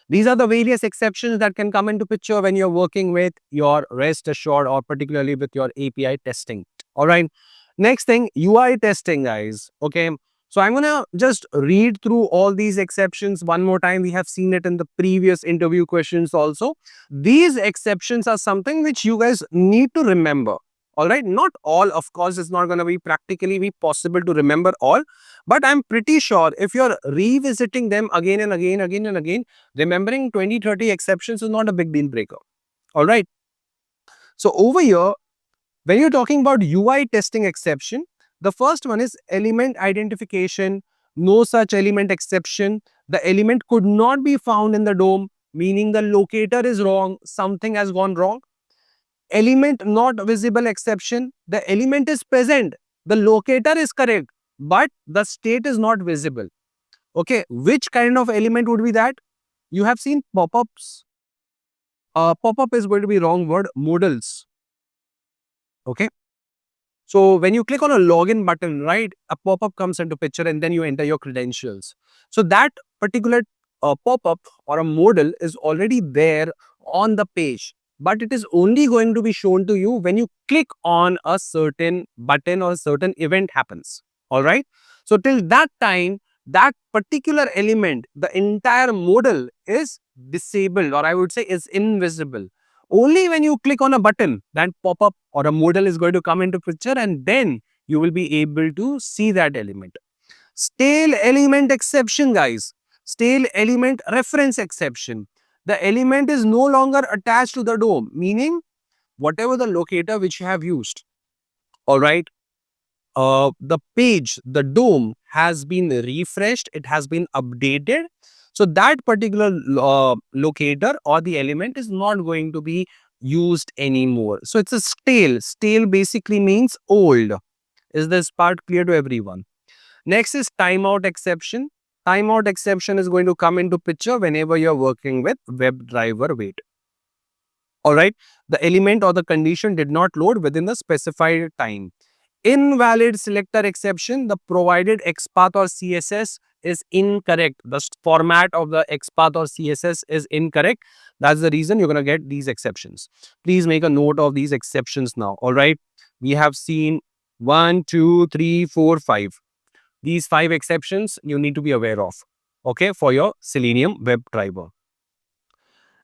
Speaker 1: These are the various exceptions that can come into picture when you're working with your REST assured or particularly with your API testing. All right. Next thing, UI testing, guys. Okay. So I'm going to just read through all these exceptions one more time. We have seen it in the previous interview questions also. These exceptions are something which you guys need to remember. All right. Not all, of course, it's not going to be practically be possible to remember all. But I'm pretty sure if you're revisiting them again and again, remembering 20, 30 exceptions is not a big deal breaker. All right. So over here, when you're talking about UI testing exception, the first one is element identification, no such element exception. The element could not be found in the DOM, meaning the locator is wrong, something has gone wrong. Element not visible exception, the element is present, the locator is correct, but the state is not visible. Okay, which kind of element would be that? You have seen pop-ups. Pop-up is going to be wrong word, modals. Okay. So when you click on a login button, right, a pop-up comes into picture and then you enter your credentials. So that particular pop-up or a modal is already there on the page, but it is only going to be shown to you when you click on a certain button or a certain event happens. All right. So till that time, that particular element, the entire modal is disabled, or I would say is invisible. Only when you click on a button, that pop-up or a modal is going to come into picture, and then you will be able to see that element. Stale element exception, guys. Stale element reference exception. The element is no longer attached to the DOM, meaning whatever the locator which you have used. All right. The page, the DOM has been refreshed, it has been updated. So that particular locator or the element is not going to be used anymore. So it's a stale. Stale basically means old. Is this part clear to everyone? Next is timeout exception. Timeout exception is going to come into picture whenever you're working with WebDriver wait. All right. The element or the condition did not load within the specified time. Invalid selector exception, the provided XPath or CSS is incorrect. The format of the XPath or CSS is incorrect. That's the reason you're going to get these exceptions. Please make a note of these exceptions now. All right. We have seen 1, 2, 3, 4, 5. These 5 exceptions you need to be aware of. Okay. For your Selenium web driver.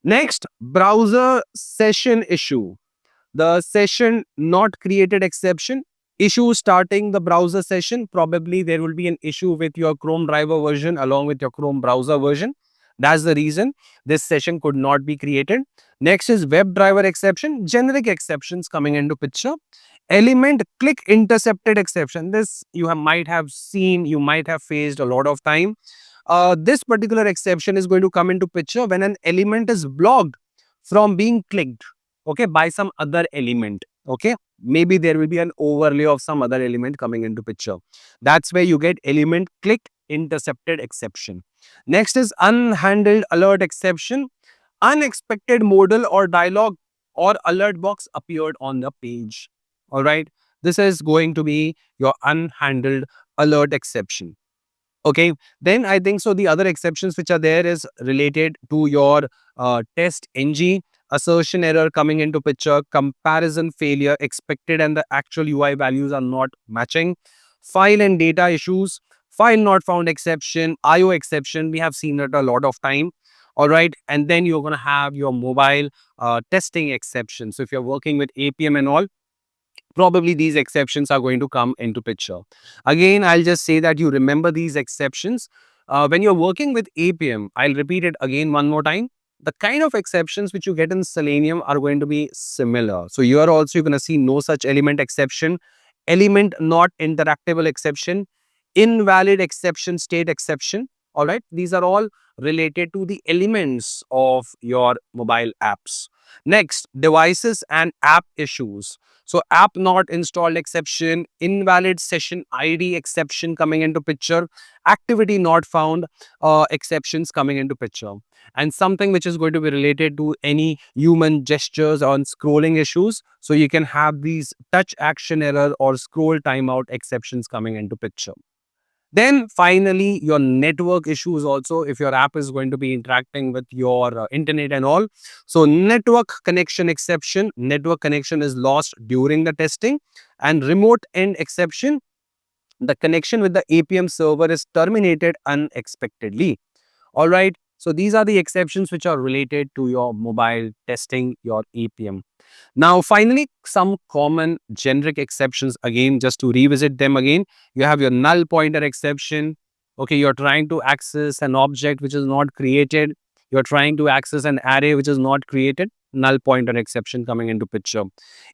Speaker 1: Next, browser session issue. The session not created exception, issue starting the browser session. Probably there will be an issue with your Chrome driver version along with your Chrome browser version. That's the reason this session could not be created. Next is WebDriver exception, generic exceptions coming into picture. Element click intercepted exception. This you might have seen, you might have faced a lot of time. This particular exception is going to come into picture when an element is blocked from being clicked, okay, by some other element. Okay, maybe there will be an overlay of some other element coming into picture. That's where you get element click intercepted exception. Next is unhandled alert exception. Unexpected modal or dialog or alert box appeared on the page. All right, this is going to be your unhandled alert exception. Okay, then I think so the other exceptions which are there is related to your test ng, assertion error coming into picture, comparison failure, expected and the actual UI values are not matching, file and data issues, file not found exception, IO exception. We have seen it a lot of time. All right, and then you're going to have your mobile testing exception. So if you're working with APM and all, probably these exceptions are going to come into picture. Again, I'll just say that you remember these exceptions. When you're working with APM, I'll repeat it again one more time. The kind of exceptions which you get in Selenium are going to be similar. So you are also going to see no such element exception, element not interactable exception, invalid exception, state exception. All right, these are all related to the elements of your mobile apps. Next, devices and app issues. So app not installed exception, invalid session ID exception coming into picture, activity not found exceptions coming into picture. And something which is going to be related to any human gestures on scrolling issues. So you can have these touch action error or scroll timeout exceptions coming into picture. Then finally, your network issues also, if your app is going to be interacting with your internet and all. So network connection exception, network connection is lost during the testing, and remote end exception, the connection with the APM server is terminated unexpectedly. All right. So these are the exceptions which are related to your mobile testing, your APM. Now, finally, some common generic exceptions again, just to revisit them again. You have your null pointer exception. Okay, you're trying to access an object which is not created. You're trying to access an array which is not created. Null pointer exception coming into picture.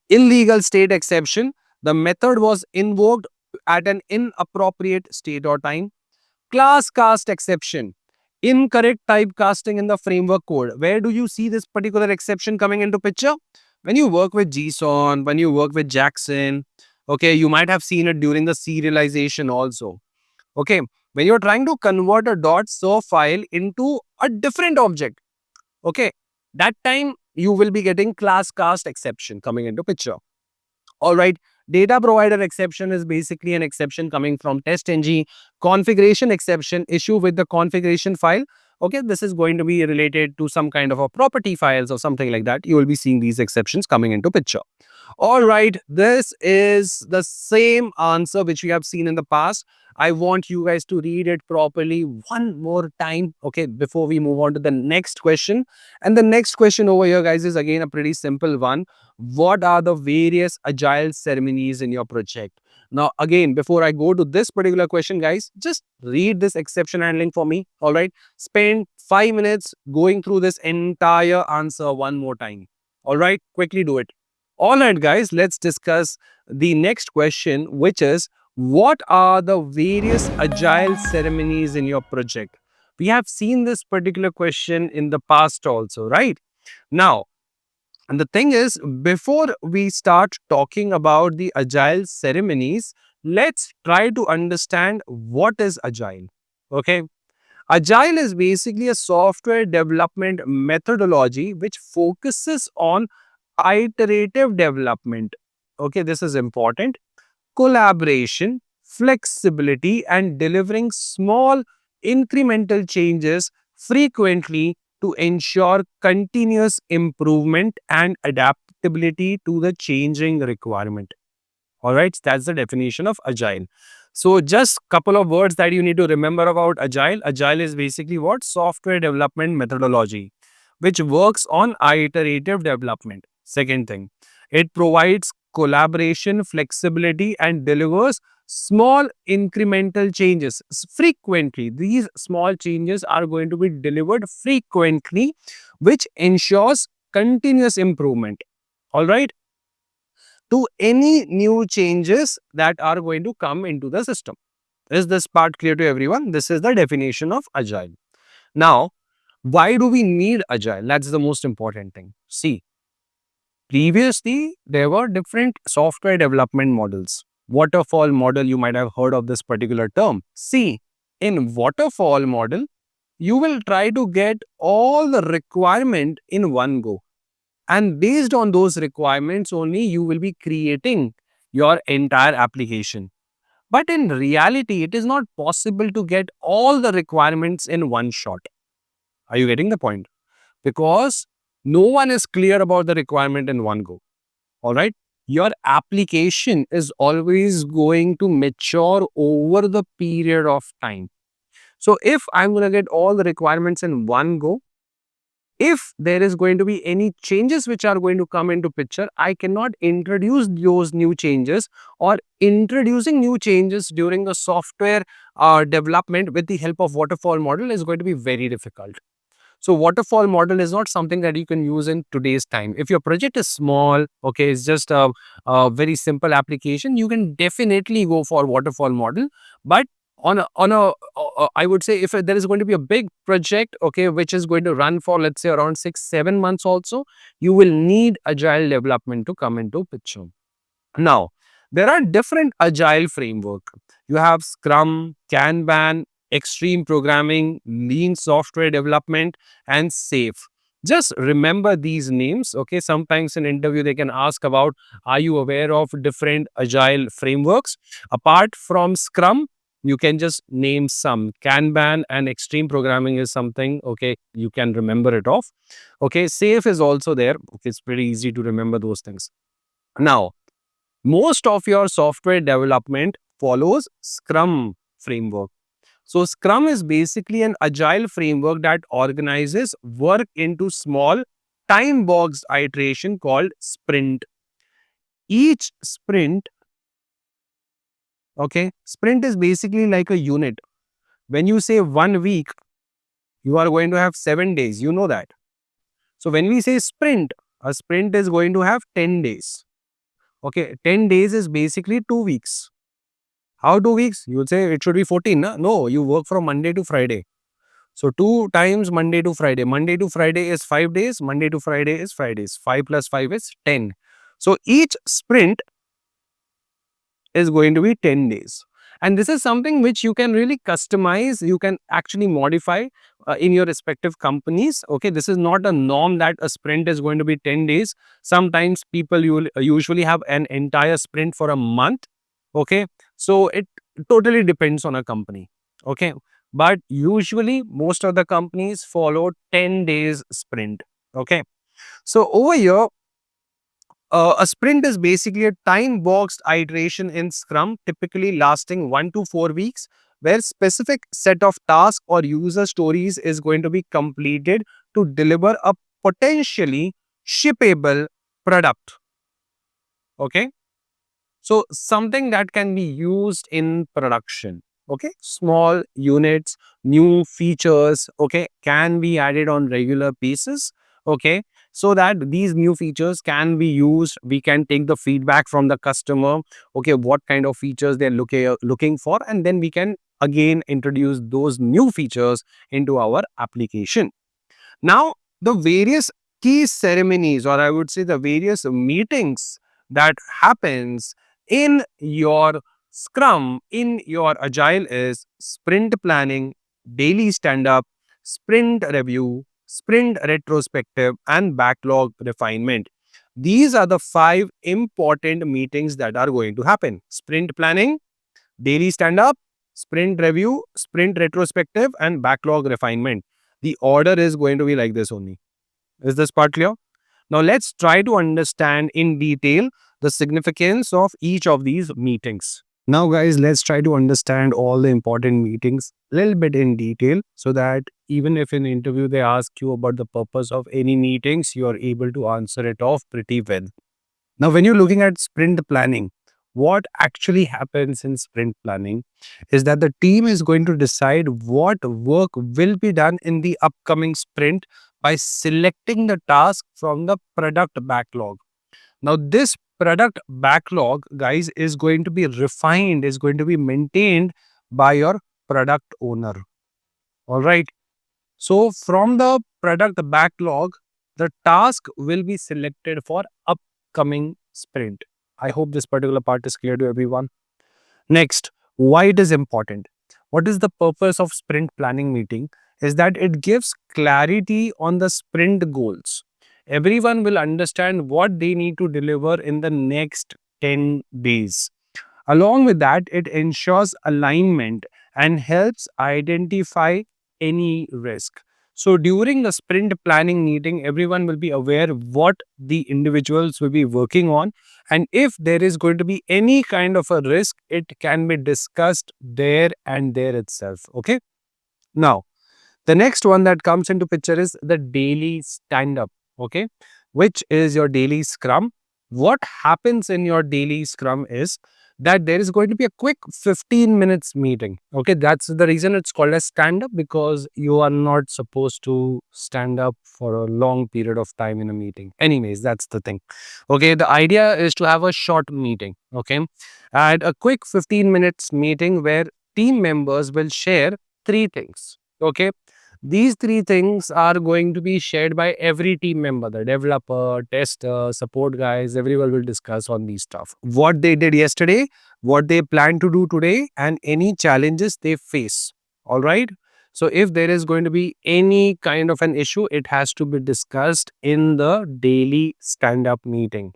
Speaker 1: Illegal state exception. The method was invoked at an inappropriate state or time. Class cast exception. Incorrect typecasting in the framework code. Where do you see this particular exception coming into picture? When you work with JSON, when you work with Jackson, okay, you might have seen it during the serialization also. Okay, when you're trying to convert a .so file into a different object, okay, that time you will be getting class cast exception coming into picture. All right. Data provider exception is basically an exception coming from TestNG. Configuration exception, issue with the configuration file. Okay, this is going to be related to some kind of a property files or something like that. You will be seeing these exceptions coming into picture. All right, this is the same answer which we have seen in the past. I want you guys to read it properly one more time, okay, before we move on to the next question. And the next question over here, guys, is again a pretty simple one. What are the various agile ceremonies in your project? Now, again, before I go to this particular question, guys, just read this exception handling for me, all right? Spend 5 minutes going through this entire answer one more time, all right? Quickly do it. All right, guys, let's discuss the next question, which is what are the various agile ceremonies in your project? We have seen this particular question in the past also, right? Now, and the thing is, before we start talking about the agile ceremonies, let's try to understand what is agile. Okay. Agile is basically a software development methodology which focuses on iterative development. Okay, this is important. Collaboration, flexibility, and delivering small incremental changes frequently to ensure continuous improvement and adaptability to the changing requirement. All right, that's the definition of agile. So just couple of words that you need to remember about agile. Agile is basically what? Software development methodology, which works on iterative development. Second thing, it provides collaboration, flexibility, and delivers small incremental changes frequently. These small changes are going to be delivered frequently, which ensures continuous improvement. All right, to any new changes that are going to come into the system. Is this part clear to everyone? This is the definition of agile. Now, why do we need agile? That's the most important thing. See, previously there were different software development models. Waterfall model, you might have heard of this particular term. See, in waterfall model, you will try to get all the requirement in one go. And based on those requirements only, you will be creating your entire application. But in reality, it is not possible to get all the requirements in one shot. Are you getting the point? Because no one is clear about the requirement in one go. All right. Your application is always going to mature over the period of time. So if I'm going to get all the requirements in one go, if there is going to be any changes which are going to come into picture, I cannot introduce those new changes, or introducing new changes during the software development with the help of waterfall model is going to be very difficult. So waterfall model is not something that you can use in today's time. If your project is small, okay, it's just a very simple application, you can definitely go for waterfall model. But I would say if there is going to be a big project, okay, which is going to run for let's say around 6-7 months also, you will need agile development to come into picture. Now, there are different agile framework. You have Scrum, Kanban, Extreme Programming, Lean Software Development, and SAFe. Just remember these names, okay? Sometimes in interview they can ask about, are you aware of different agile frameworks? Apart from Scrum, you can just name some. Kanban and Extreme Programming is something, okay, you can remember it off. Okay, SAFe is also there. Okay, it's pretty easy to remember those things. Now, most of your software development follows Scrum framework. So Scrum is basically an agile framework that organizes work into small time-boxed iteration called sprint. Each sprint, okay, sprint is basically like a unit. When you say 1 week, you are going to have 7 days. You know that. So when we say sprint, a sprint is going to have 10 days. Okay, 10 days is basically 2 weeks. How 2 weeks? You would say it should be 14. Na? No, you work from Monday to Friday. So 2 times Monday to Friday. Monday to Friday is 5 days. Monday to Friday is 5 days. 5 plus 5 is 10. So each sprint is going to be 10 days. And this is something which you can really customize. You can actually modify in your respective companies. Okay, this is not a norm that a sprint is going to be 10 days. Sometimes people usually have an entire sprint for a month. Okay, so it totally depends on a company. Okay, but usually most of the companies follow 10 days sprint. Okay, so over here, a sprint is basically a time-boxed iteration in Scrum, typically lasting 1 to 4 weeks, where specific set of tasks or user stories is going to be completed to deliver a potentially shippable product. Okay, so something that can be used in production. Okay, small units, new features, okay, can be added on regular basis. Okay, so that these new features can be used. We can take the feedback from the customer. Okay, what kind of features they're looking for, and then we can again introduce those new features into our application. Now, the various key ceremonies, or I would say the various meetings that happens in your Scrum, in your Agile is sprint planning, daily stand-up, sprint review, sprint retrospective, and backlog refinement. These are the 5 important meetings that are going to happen. Sprint planning, daily stand-up, sprint review, sprint retrospective, and backlog refinement. The order is going to be like this only. Is this part clear? Now let's try to understand in detail the significance of each of these meetings. Now guys, let's try to understand all the important meetings a little bit in detail so that even if in interview they ask you about the purpose of any meetings, you are able to answer it off pretty well. Now, when you're looking at sprint planning, what actually happens in sprint planning is that the team is going to decide what work will be done in the upcoming sprint by selecting the task from the product backlog. Now, this product backlog, guys, is going to be refined, is going to be maintained by your product owner. All right. So from the product backlog, the task will be selected for upcoming sprint. I hope this particular part is clear to everyone. Next, why it is important. What is the purpose of sprint planning meeting? Is that it gives clarity on the sprint goals. Everyone will understand what they need to deliver in the next 10 days. Along with that, it ensures alignment and helps identify any risk. So during the sprint planning meeting, everyone will be aware what the individuals will be working on. And if there is going to be any kind of a risk, it can be discussed there and there itself. Okay. Now, the next one that comes into picture is the daily stand-up, okay, which is your daily scrum. What happens in your daily scrum is that there is going to be a quick 15 minutes meeting. Okay, that's the reason it's called as stand-up, because you are not supposed to stand up for a long period of time in a meeting. Anyways, that's the thing. Okay, the idea is to have a short meeting, okay, and a quick 15 minutes meeting where team members will share 3 things. Okay, these 3 things are going to be shared by every team member, the developer, tester, support guys. Everyone will discuss on these stuff. What they did yesterday, what they plan to do today, and any challenges they face. All right. So if there is going to be any kind of an issue, it has to be discussed in the daily stand-up meeting.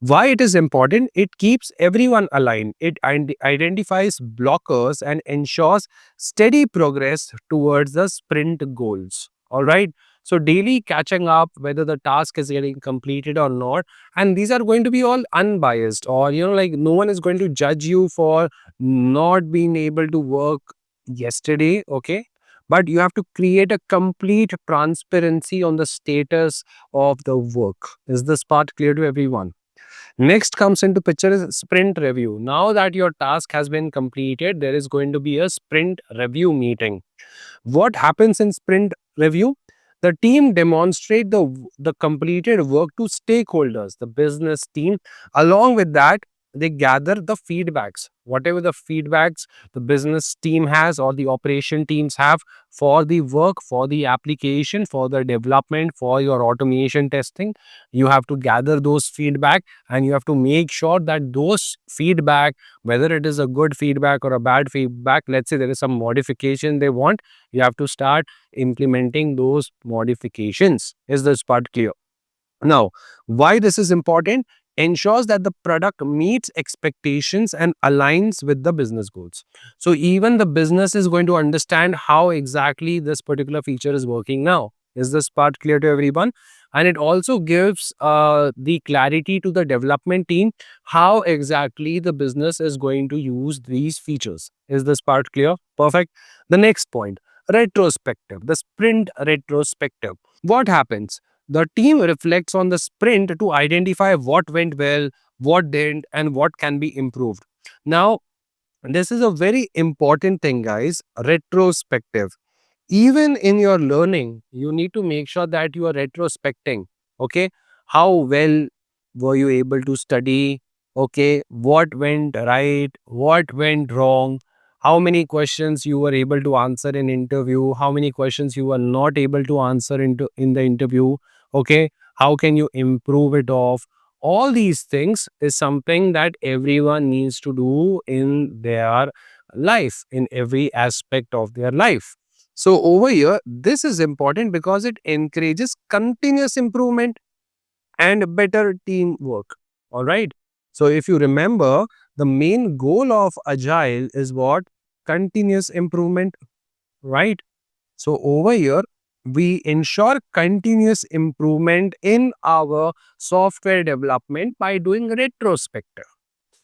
Speaker 1: Why it is important? It keeps everyone aligned. It identifies blockers and ensures steady progress towards the sprint goals. All right. So daily catching up whether the task is getting completed or not, and these are going to be all unbiased, or like no one is going to judge you for not being able to work yesterday, okay? But you have to create a complete transparency on the status of the work. Is this part clear to everyone? Next comes into picture is sprint review. Now that your task has been completed, there is going to be a sprint review meeting. What happens in sprint review? The team demonstrate the completed work to stakeholders, the business team. Along with that, they gather the feedbacks. Whatever the feedbacks the business team has or the operation teams have for the work, for the application, for the development, for your automation testing, you have to gather those feedback, and you have to make sure that those feedback, whether it is a good feedback or a bad feedback, let's say there is some modification they want, you have to start implementing those modifications. Is this part clear? Now, why this is important? Ensures that the product meets expectations and aligns with the business goals. So even the business is going to understand how exactly this particular feature is working now. Is this part clear to everyone? And it also gives the clarity to the development team how exactly the business is going to use these features. Is this part clear? Perfect. The next point, retrospective, the sprint retrospective. What happens? The team reflects on the sprint to identify what went well, what didn't, and what can be improved. Now, this is a very important thing, guys. Retrospective. Even in your learning, you need to make sure that you are retrospecting. Okay. How well were you able to study? Okay. What went right? What went wrong? How many questions you were able to answer in interview? How many questions you were not able to answer in the interview? Okay. How can you improve it off? All these things is something that everyone needs to do in their life, in every aspect of their life. So over here, this is important because it encourages continuous improvement and better teamwork. All right. So if you remember, the main goal of Agile is what? Continuous improvement, right? So over here, we ensure continuous improvement in our software development by doing retrospective.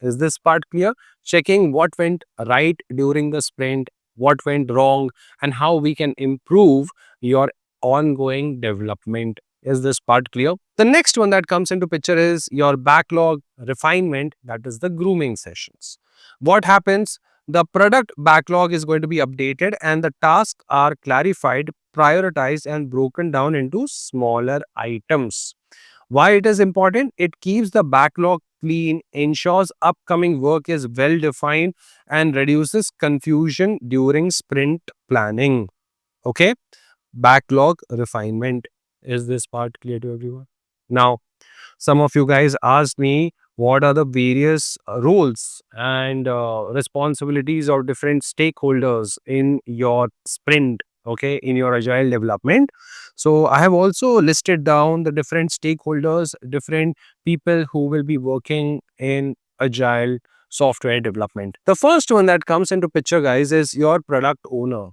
Speaker 1: Is this part clear? Checking what went right during the sprint, what went wrong, and how we can improve your ongoing development. Is this part clear? The next one that comes into picture is your backlog refinement, that is the grooming sessions. What happens? The product backlog is going to be updated and the tasks are clarified, prioritized, and broken down into smaller items. Why it is important? It keeps the backlog clean, ensures upcoming work is well defined, and reduces confusion during sprint planning. Okay, backlog refinement. Is this part clear to everyone? Now, some of you guys asked me what are the various roles and responsibilities of different stakeholders in your sprint, okay, in your agile development. So I have also listed down the different stakeholders, different people who will be working in agile software development. The first one that comes into picture, guys, is your product owner.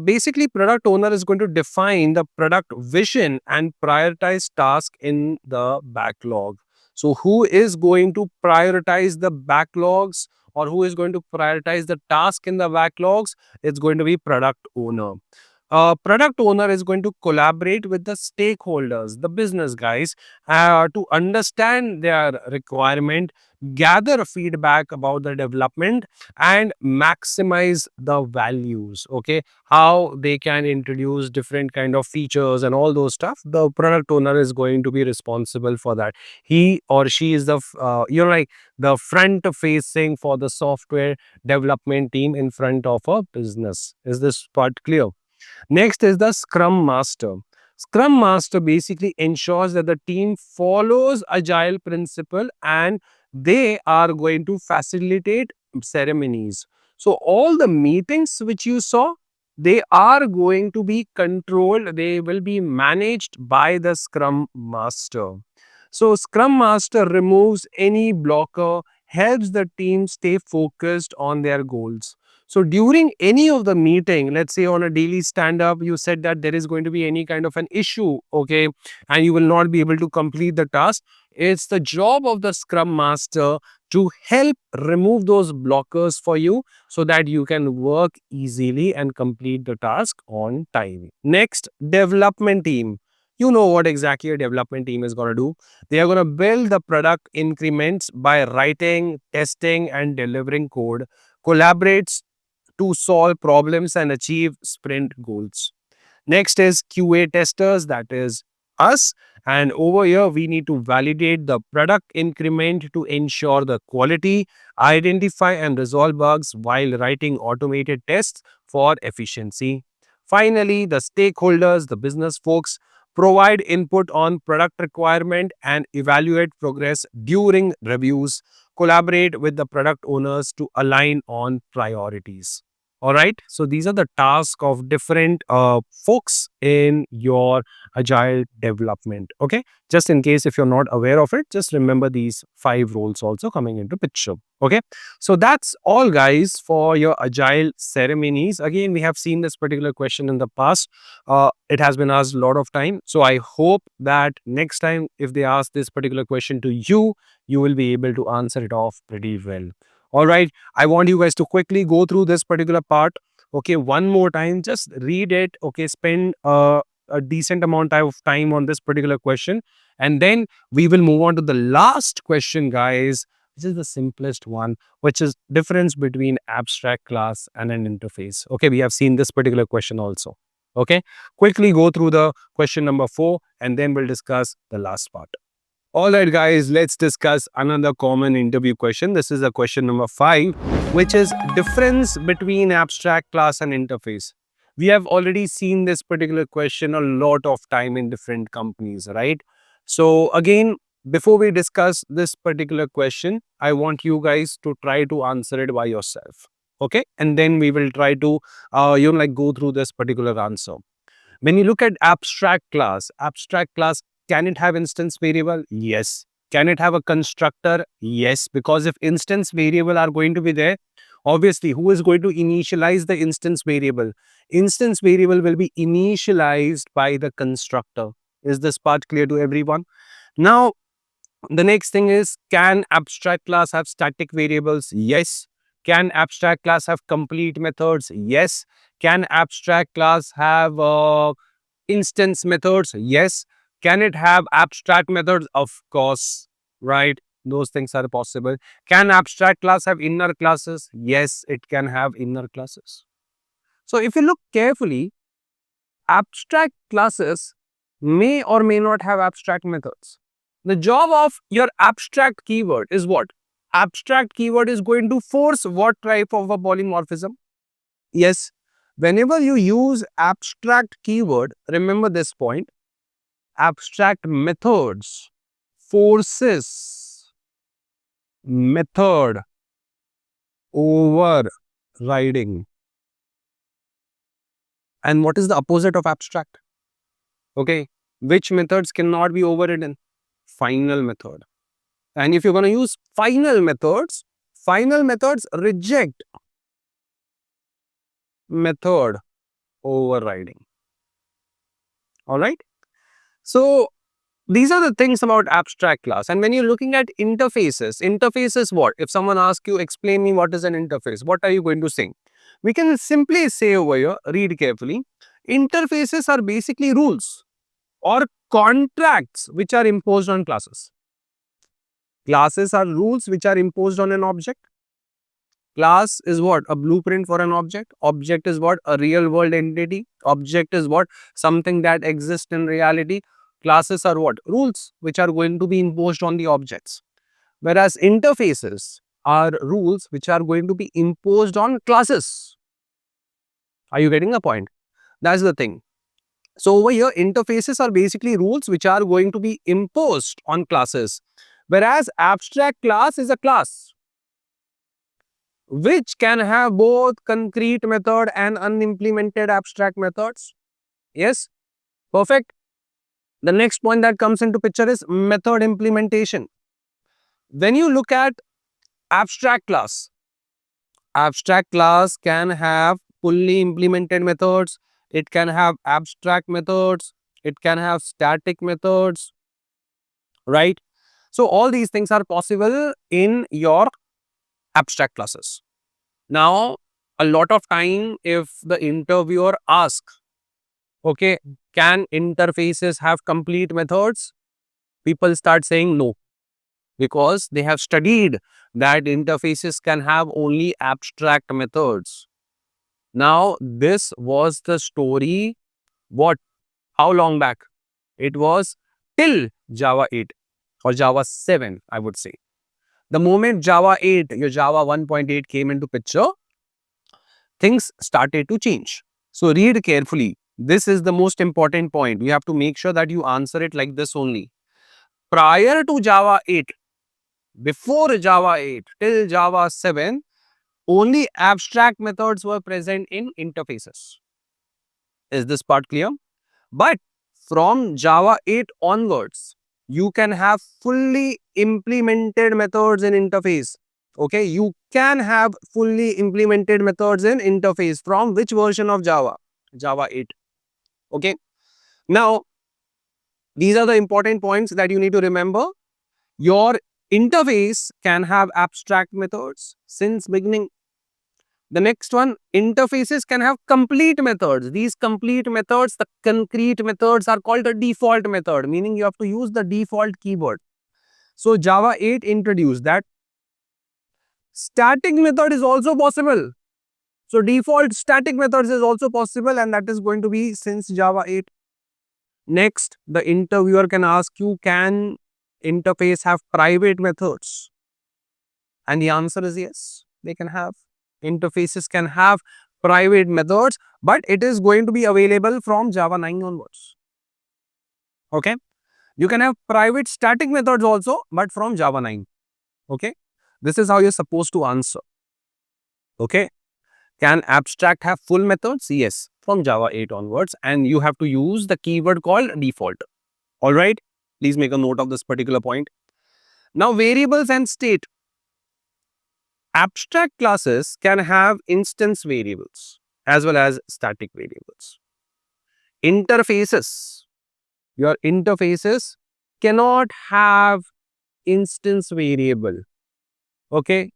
Speaker 1: Basically, product owner is going to define the product vision and prioritize task in the backlog. So who is going to prioritize the backlogs, or who is going to prioritize the task in the backlogs? It's going to be product owner. Product owner is going to collaborate with the stakeholders, the business guys, to understand their requirement, gather feedback about the development, and maximize the values. Okay, how they can introduce different kind of features and all those stuff. The product owner is going to be responsible for that. He or she is the like the front facing for the software development team in front of a business. Is this part clear? Next is the Scrum Master. Scrum Master basically ensures that the team follows agile principle, and they are going to facilitate ceremonies. So all the meetings which you saw, they are going to be controlled. They will be managed by the Scrum Master. So Scrum Master removes any blocker, helps the team stay focused on their goals. So during any of the meeting, let's say on a daily stand up, you said that there is going to be any kind of an issue, okay, and you will not be able to complete the task. It's the job of the scrum master to help remove those blockers for you so that you can work easily and complete the task on time. Next, development team. You know what exactly a development team is going to do. They are going to build the product increments by writing, testing, and delivering code, collaborates to solve problems and achieve sprint goals. Next is QA testers, that is us. And over here, we need to validate the product increment to ensure the quality, identify and resolve bugs while writing automated tests for efficiency. Finally, the stakeholders, the business folks, provide input on product requirement and evaluate progress during reviews, collaborate with the product owners to align on priorities. All right. So these are the tasks of different folks in your agile development. Okay. Just in case if you're not aware of it, just remember these 5 roles also coming into picture. Okay. So that's all, guys, for your agile ceremonies. Again, we have seen this particular question in the past. It has been asked a lot of time. So I hope that next time if they ask this particular question to you, you will be able to answer it off pretty well. All right. I want you guys to quickly go through this particular part. Okay, one more time, just read it. Okay, spend a decent amount of time on this particular question. And then we will move on to the last question, guys, which is the simplest one, which is difference between abstract class and an interface. Okay, we have seen this particular question also. Okay, quickly go through the question number 4 and then we'll discuss the last part. All right, guys, let's discuss another common interview question. This is a question number 5, which is difference between abstract class and interface. We have already seen this particular question a lot of time in different companies, right? So again, before we discuss this particular question, I want you guys to try to answer it by yourself. Okay, and then we will try to go through this particular answer. When you look at abstract class, can it have instance variable? Yes. Can it have a constructor? Yes. Because if instance variable are going to be there, obviously, who is going to initialize the instance variable? Instance variable will be initialized by the constructor. Is this part clear to everyone? Now, the next thing is, can abstract class have static variables? Yes. Can abstract class have complete methods? Yes. Can abstract class have instance methods? Yes. Can it have abstract methods? Of course, right? Those things are possible. Can abstract class have inner classes? Yes, it can have inner classes. So if you look carefully, abstract classes may or may not have abstract methods. The job of your abstract keyword is what? Abstract keyword is going to force what type of a polymorphism? Yes. Whenever you use abstract keyword, remember this point, abstract methods forces method overriding. And what is the opposite of abstract? Okay, which methods cannot be overridden? Final method. And if you're going to use final methods reject method overriding. All right. So these are the things about abstract class. And when you're looking at interfaces what? If someone asks you, explain me what is an interface, what are you going to say? We can simply say over here, read carefully, interfaces are basically rules or contracts which are imposed on classes. Classes are rules which are imposed on an object. Class is what? A blueprint for an object. Object is what? A real world entity. Object is what? Something that exists in reality. Classes are what? Rules which are going to be imposed on the objects. Whereas interfaces are rules which are going to be imposed on classes. Are you getting the point? That's the thing. So over here, interfaces are basically rules which are going to be imposed on classes. Whereas abstract class is a class which can have both concrete method and unimplemented abstract methods. Yes, perfect. The next point that comes into picture is method implementation. When you look at abstract class Abstract class can have fully implemented methods. It can have abstract methods. It can have static methods, right? So all these things are possible in your abstract classes. Now, a lot of time if the interviewer asks, okay, can interfaces have complete methods? People start saying no, because they have studied that interfaces can have only abstract methods. Now, this was the story, what, how long back? It was till Java 8 or Java 7, I would say. The moment Java 8, your Java 1.8 came into picture, things started to change. So read carefully. This is the most important point. You have to make sure that you answer it like this only. Prior to Java 8, before Java 8 till Java 7, only abstract methods were present in interfaces. Is this part clear? But from Java 8 onwards, you can have fully implemented methods in interface. Okay, you can have fully implemented methods in interface from which version of Java? Java 8. Okay. Now, these are the important points that you need to remember. Your interface can have abstract methods since beginning. The next one, interfaces can have complete methods. These complete methods, the concrete methods are called the default method, meaning you have to use the default keyword. So Java 8 introduced that static method is also possible. So default static methods is also possible, and that is going to be since Java 8. Next, the interviewer can ask you, can interface have private methods? And the answer is yes, they can have. Interfaces can have private methods, but it is going to be available from Java 9 onwards. Okay. You can have private static methods also, but from Java 9. Okay. This is how you're supposed to answer. Okay. Can abstract have full methods? Yes, from Java 8 onwards, and you have to use the keyword called default. All right. Please make a note of this particular point. Now, variables and state. Abstract classes can have instance variables as well as static variables. Interfaces, your interfaces cannot have instance variable. Okay,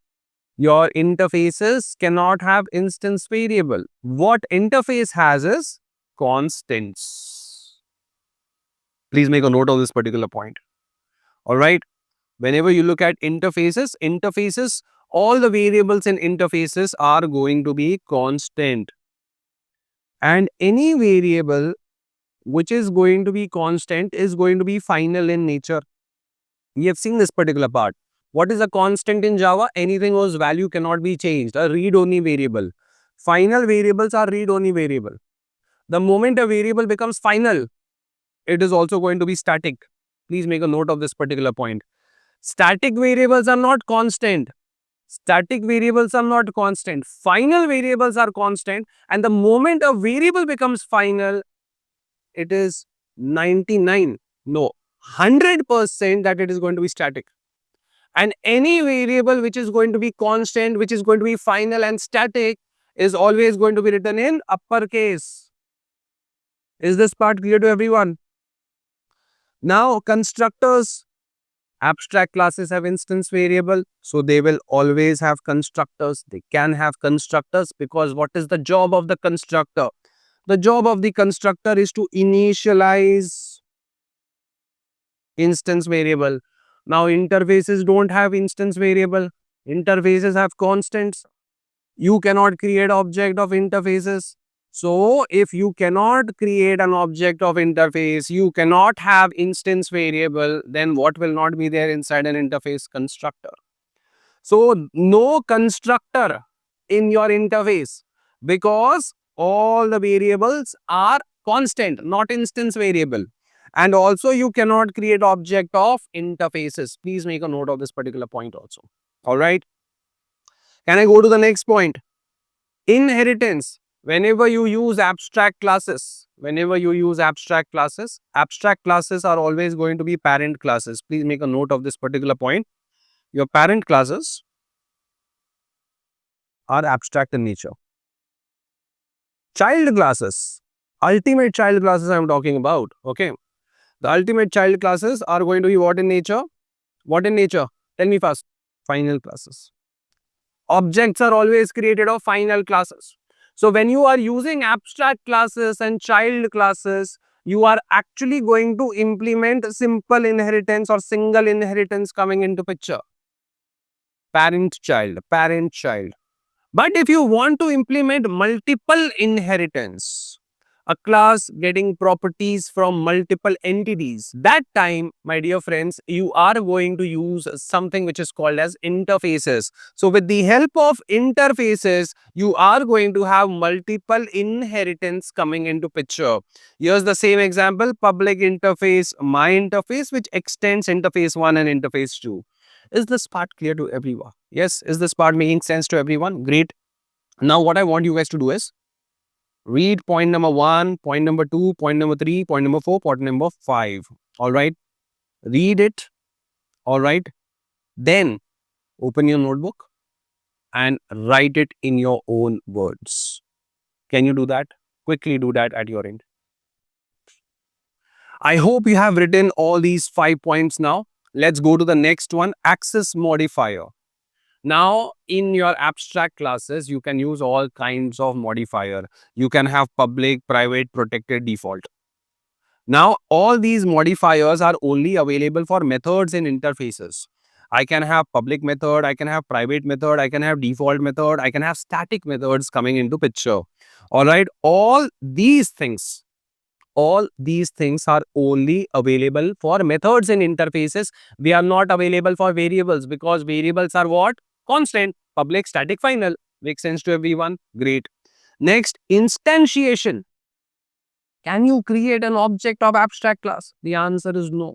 Speaker 1: your interfaces cannot have instance variable. What interface has is constants. Please make a note of this particular point. All right. Whenever you look at interfaces, all the variables in interfaces are going to be constant. And any variable which is going to be constant is going to be final in nature. We have seen this particular part. What is a constant in Java? Anything whose value cannot be changed, a read-only variable. Final variables are read-only variable. The moment a variable becomes final, it is also going to be static. Please make a note of this particular point. Static variables are not constant. Static variables are not constant. Final variables are constant. And the moment a variable becomes final, it is 99, no, 100% that it is going to be static. And any variable which is going to be constant, which is going to be final and static, is always going to be written in uppercase. Is this part clear to everyone? Now, constructors. Abstract classes have instance variable, so they will always have constructors. They can have constructors because what is the job of the constructor? The job of the constructor is to initialize instance variable. Now, interfaces don't have instance variable. Interfaces have constants. You cannot create object of interfaces. So, if you cannot create an object of interface, you cannot have instance variable, then what will not be there inside an interface? Constructor. So, no constructor in your interface because all the variables are constant, not instance variable. And also, you cannot create object of interfaces. Please make a note of this particular point also. All right. Can I go to the next point? Inheritance. Whenever you use abstract classes, abstract classes are always going to be parent classes. Please make a note of this particular point. Your parent classes are abstract in nature. Child classes, ultimate child classes I am talking about. Okay. The ultimate child classes are going to be what in nature? What in nature? Tell me first. Final classes. Objects are always created of final classes. So when you are using abstract classes and child classes, you are actually going to implement simple inheritance or single inheritance coming into picture. Parent child, parent child. But if you want to implement multiple inheritance, a class getting properties from multiple entities, that time, my dear friends, you are going to use something which is called as interfaces. So with the help of interfaces, you are going to have multiple inheritance coming into picture. Here's the same example, public interface, my interface, which extends interface 1 and interface 2. Is this part clear to everyone? Yes, is this part making sense to everyone? Great. Now what I want you guys to do is read point number 1, point number 2, point number 3, point number 4, point number 5. All right. Read it. All right. Then open your notebook and write it in your own words. Can you do that? Quickly do that at your end. I hope you have written all these 5 points now. Let's go to the next one, access modifier. Now, in your abstract classes, you can use all kinds of modifier. You can have public, private, protected, default. Now, all these modifiers are only available for methods and interfaces. I can have public method, I can have private method, I can have default method, I can have static methods coming into picture. All right, all these things are only available for methods and interfaces. They are not available for variables because variables are what? Constant, public, static, final. Makes sense to everyone? Great. Next, instantiation. Can you create an object of abstract class? The answer is no.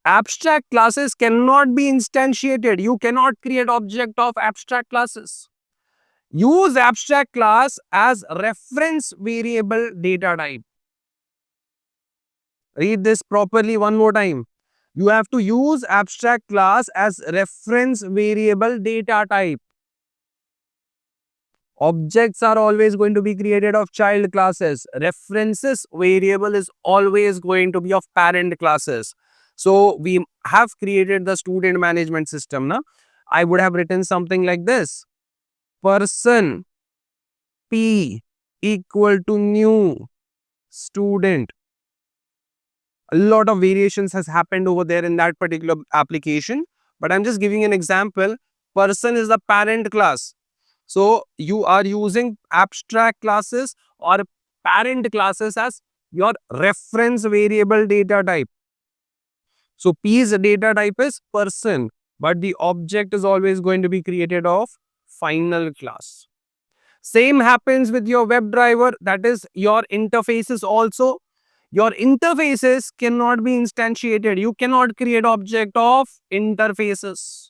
Speaker 1: Abstract classes cannot be instantiated. You cannot create object of abstract classes. Use abstract class as reference variable data type. Read this properly one more time. You have to use abstract class as reference variable data type. Objects are always going to be created of child classes. References variable is always going to be of parent classes. So we have created the student management system. Na? I would have written something like this. Person P equal to new student. A lot of variations has happened over there in that particular application, but I'm just giving an example. Person is the parent class. So you are using abstract classes or parent classes as your reference variable data type. So P's data type is person, but the object is always going to be created of final class. Same happens with your WebDriver, that is your interfaces also. Your interfaces cannot be instantiated. You cannot create object of interfaces.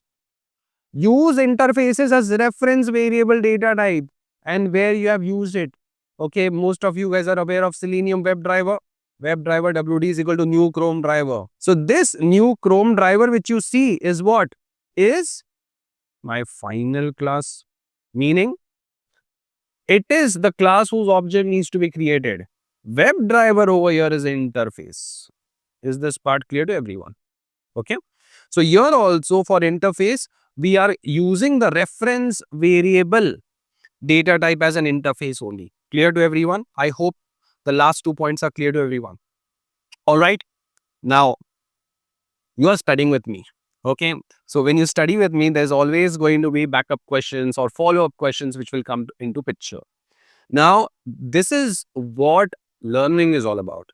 Speaker 1: Use interfaces as reference variable data type and where you have used it. Okay, most of you guys are aware of Selenium WebDriver. WebDriver WD is equal to new Chrome driver. So this new Chrome driver which you see is what? Is my final class. Meaning, it is the class whose object needs to be created. WebDriver over here is interface. Is this part clear to everyone? Okay. So here also for interface, we are using the reference variable data type as an interface only. Clear to everyone? I hope the last 2 points are clear to everyone. All right. Now, you are studying with me. Okay. So when you study with me, there's always going to be backup questions or follow-up questions which will come into picture. Now, this is what learning is all about.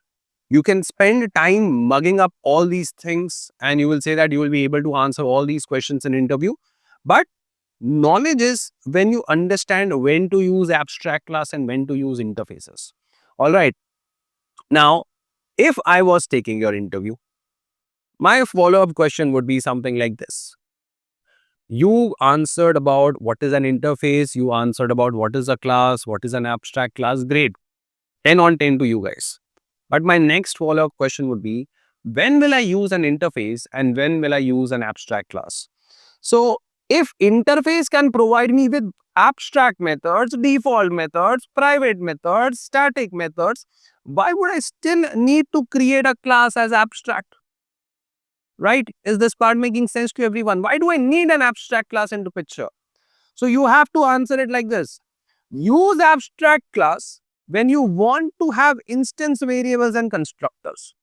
Speaker 1: You can spend time mugging up all these things and you will say that you will be able to answer all these questions in interview. But knowledge is when you understand when to use abstract class and when to use interfaces. All right. Now, if I was taking your interview, my follow-up question would be something like this. You answered about what is an interface, you answered about what is a class, what is an abstract class. Great. 10 on 10 to you guys. But my next follow-up question would be, when will I use an interface and when will I use an abstract class? So If interface can provide me with abstract methods, default methods, private methods, static methods, why would I still need to create a class as abstract? Right? Is this part making sense to everyone? Why do I need an abstract class into picture? So you have to answer it like this. Use abstract class when you want to have instance variables and constructors.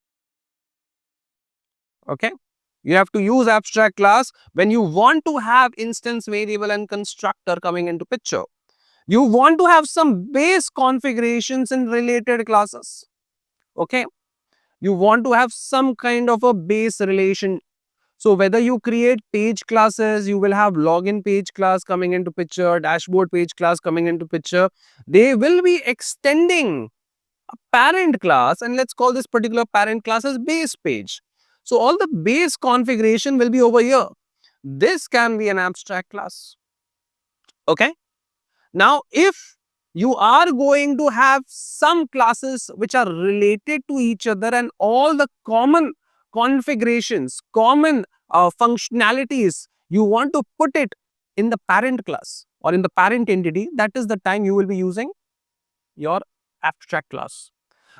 Speaker 1: Okay? You have to use abstract class when you want to have instance variable and constructor coming into picture. You want to have some base configurations in related classes. Okay? You want to have some kind of a base relation. So whether you create page classes, you will have login page class coming into picture, dashboard page class coming into picture. They will be extending a parent class, and let's call this particular parent class as base page. So all the base configuration will be over here. This can be an abstract class. Okay. Now, if you are going to have some classes which are related to each other and all the common configurations, common functionalities, you want to put it in the parent class or in the parent entity, that is the time you will be using your abstract class.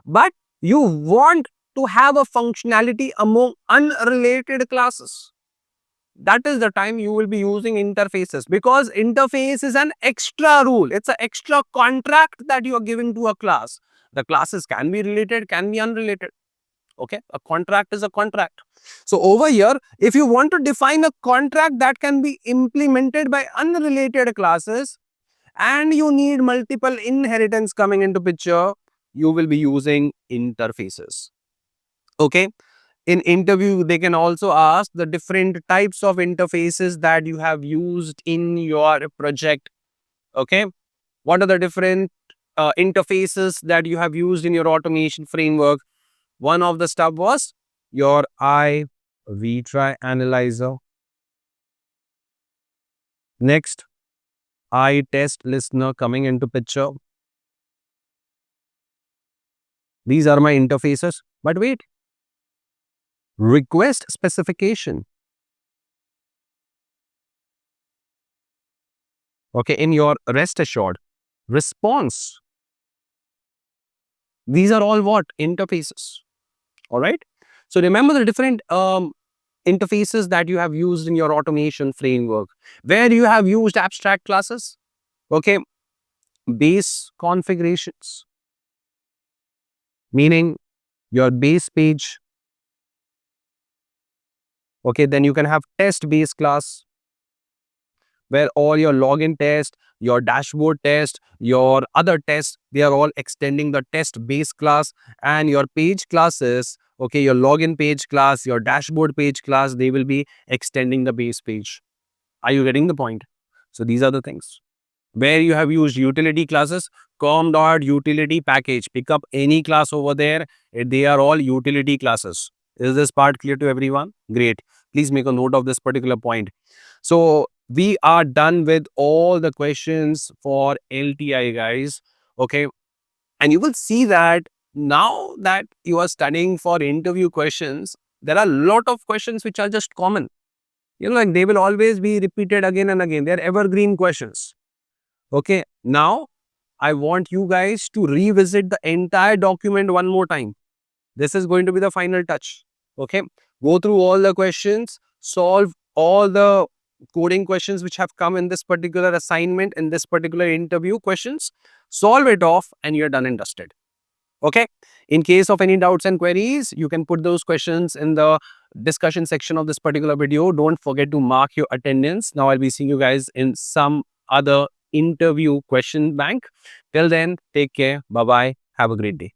Speaker 1: But you want to have a functionality among unrelated classes. That is the time you will be using interfaces, because interface is an extra rule. It's an extra contract that you are giving to a class. The classes can be related, can be unrelated. Okay, a contract is a contract. So over here, if you want to define a contract that can be implemented by unrelated classes and you need multiple inheritance coming into picture, you will be using interfaces. Okay. In interview, they can also ask the different types of interfaces that you have used in your project. Okay. What are the different interfaces that you have used in your automation framework? One of the stuff was your I-V-try analyzer. Next, I-test listener coming into picture. These are my interfaces. But wait, request specification. Okay, in your rest assured response. These are all what? Interfaces. All right. So remember the different interfaces that you have used in your automation framework, where you have used abstract classes. Okay. Base configurations, meaning your base page. Okay. Then you can have test base class, where all your login test, your dashboard test, your other tests, they are all extending the test base class. And your page classes, okay, your login page class, your dashboard page class, they will be extending the base page. Are you getting the point? So these are the things. Where you have used utility classes, com.utility package, pick up any class over there, they are all utility classes. Is this part clear to everyone? Great. Please make a note of this particular point. So we are done with all the questions for LTI, guys. Okay. And you will see that now that you are studying for interview questions, there are a lot of questions which are just common. You know, like they will always be repeated again and again. They're evergreen questions. Okay. Now, I want you guys to revisit the entire document one more time. This is going to be the final touch. Okay. Go through all the questions, solve all the coding questions which have come in this particular assignment, in this particular interview questions, solve it off, and you're done and dusted. Okay. In case of any doubts and queries, you can put those questions in the discussion section of this particular video. Don't forget to mark your attendance. Now I'll be seeing you guys in some other interview question bank. Till then, take care. Bye-bye. Have a great day.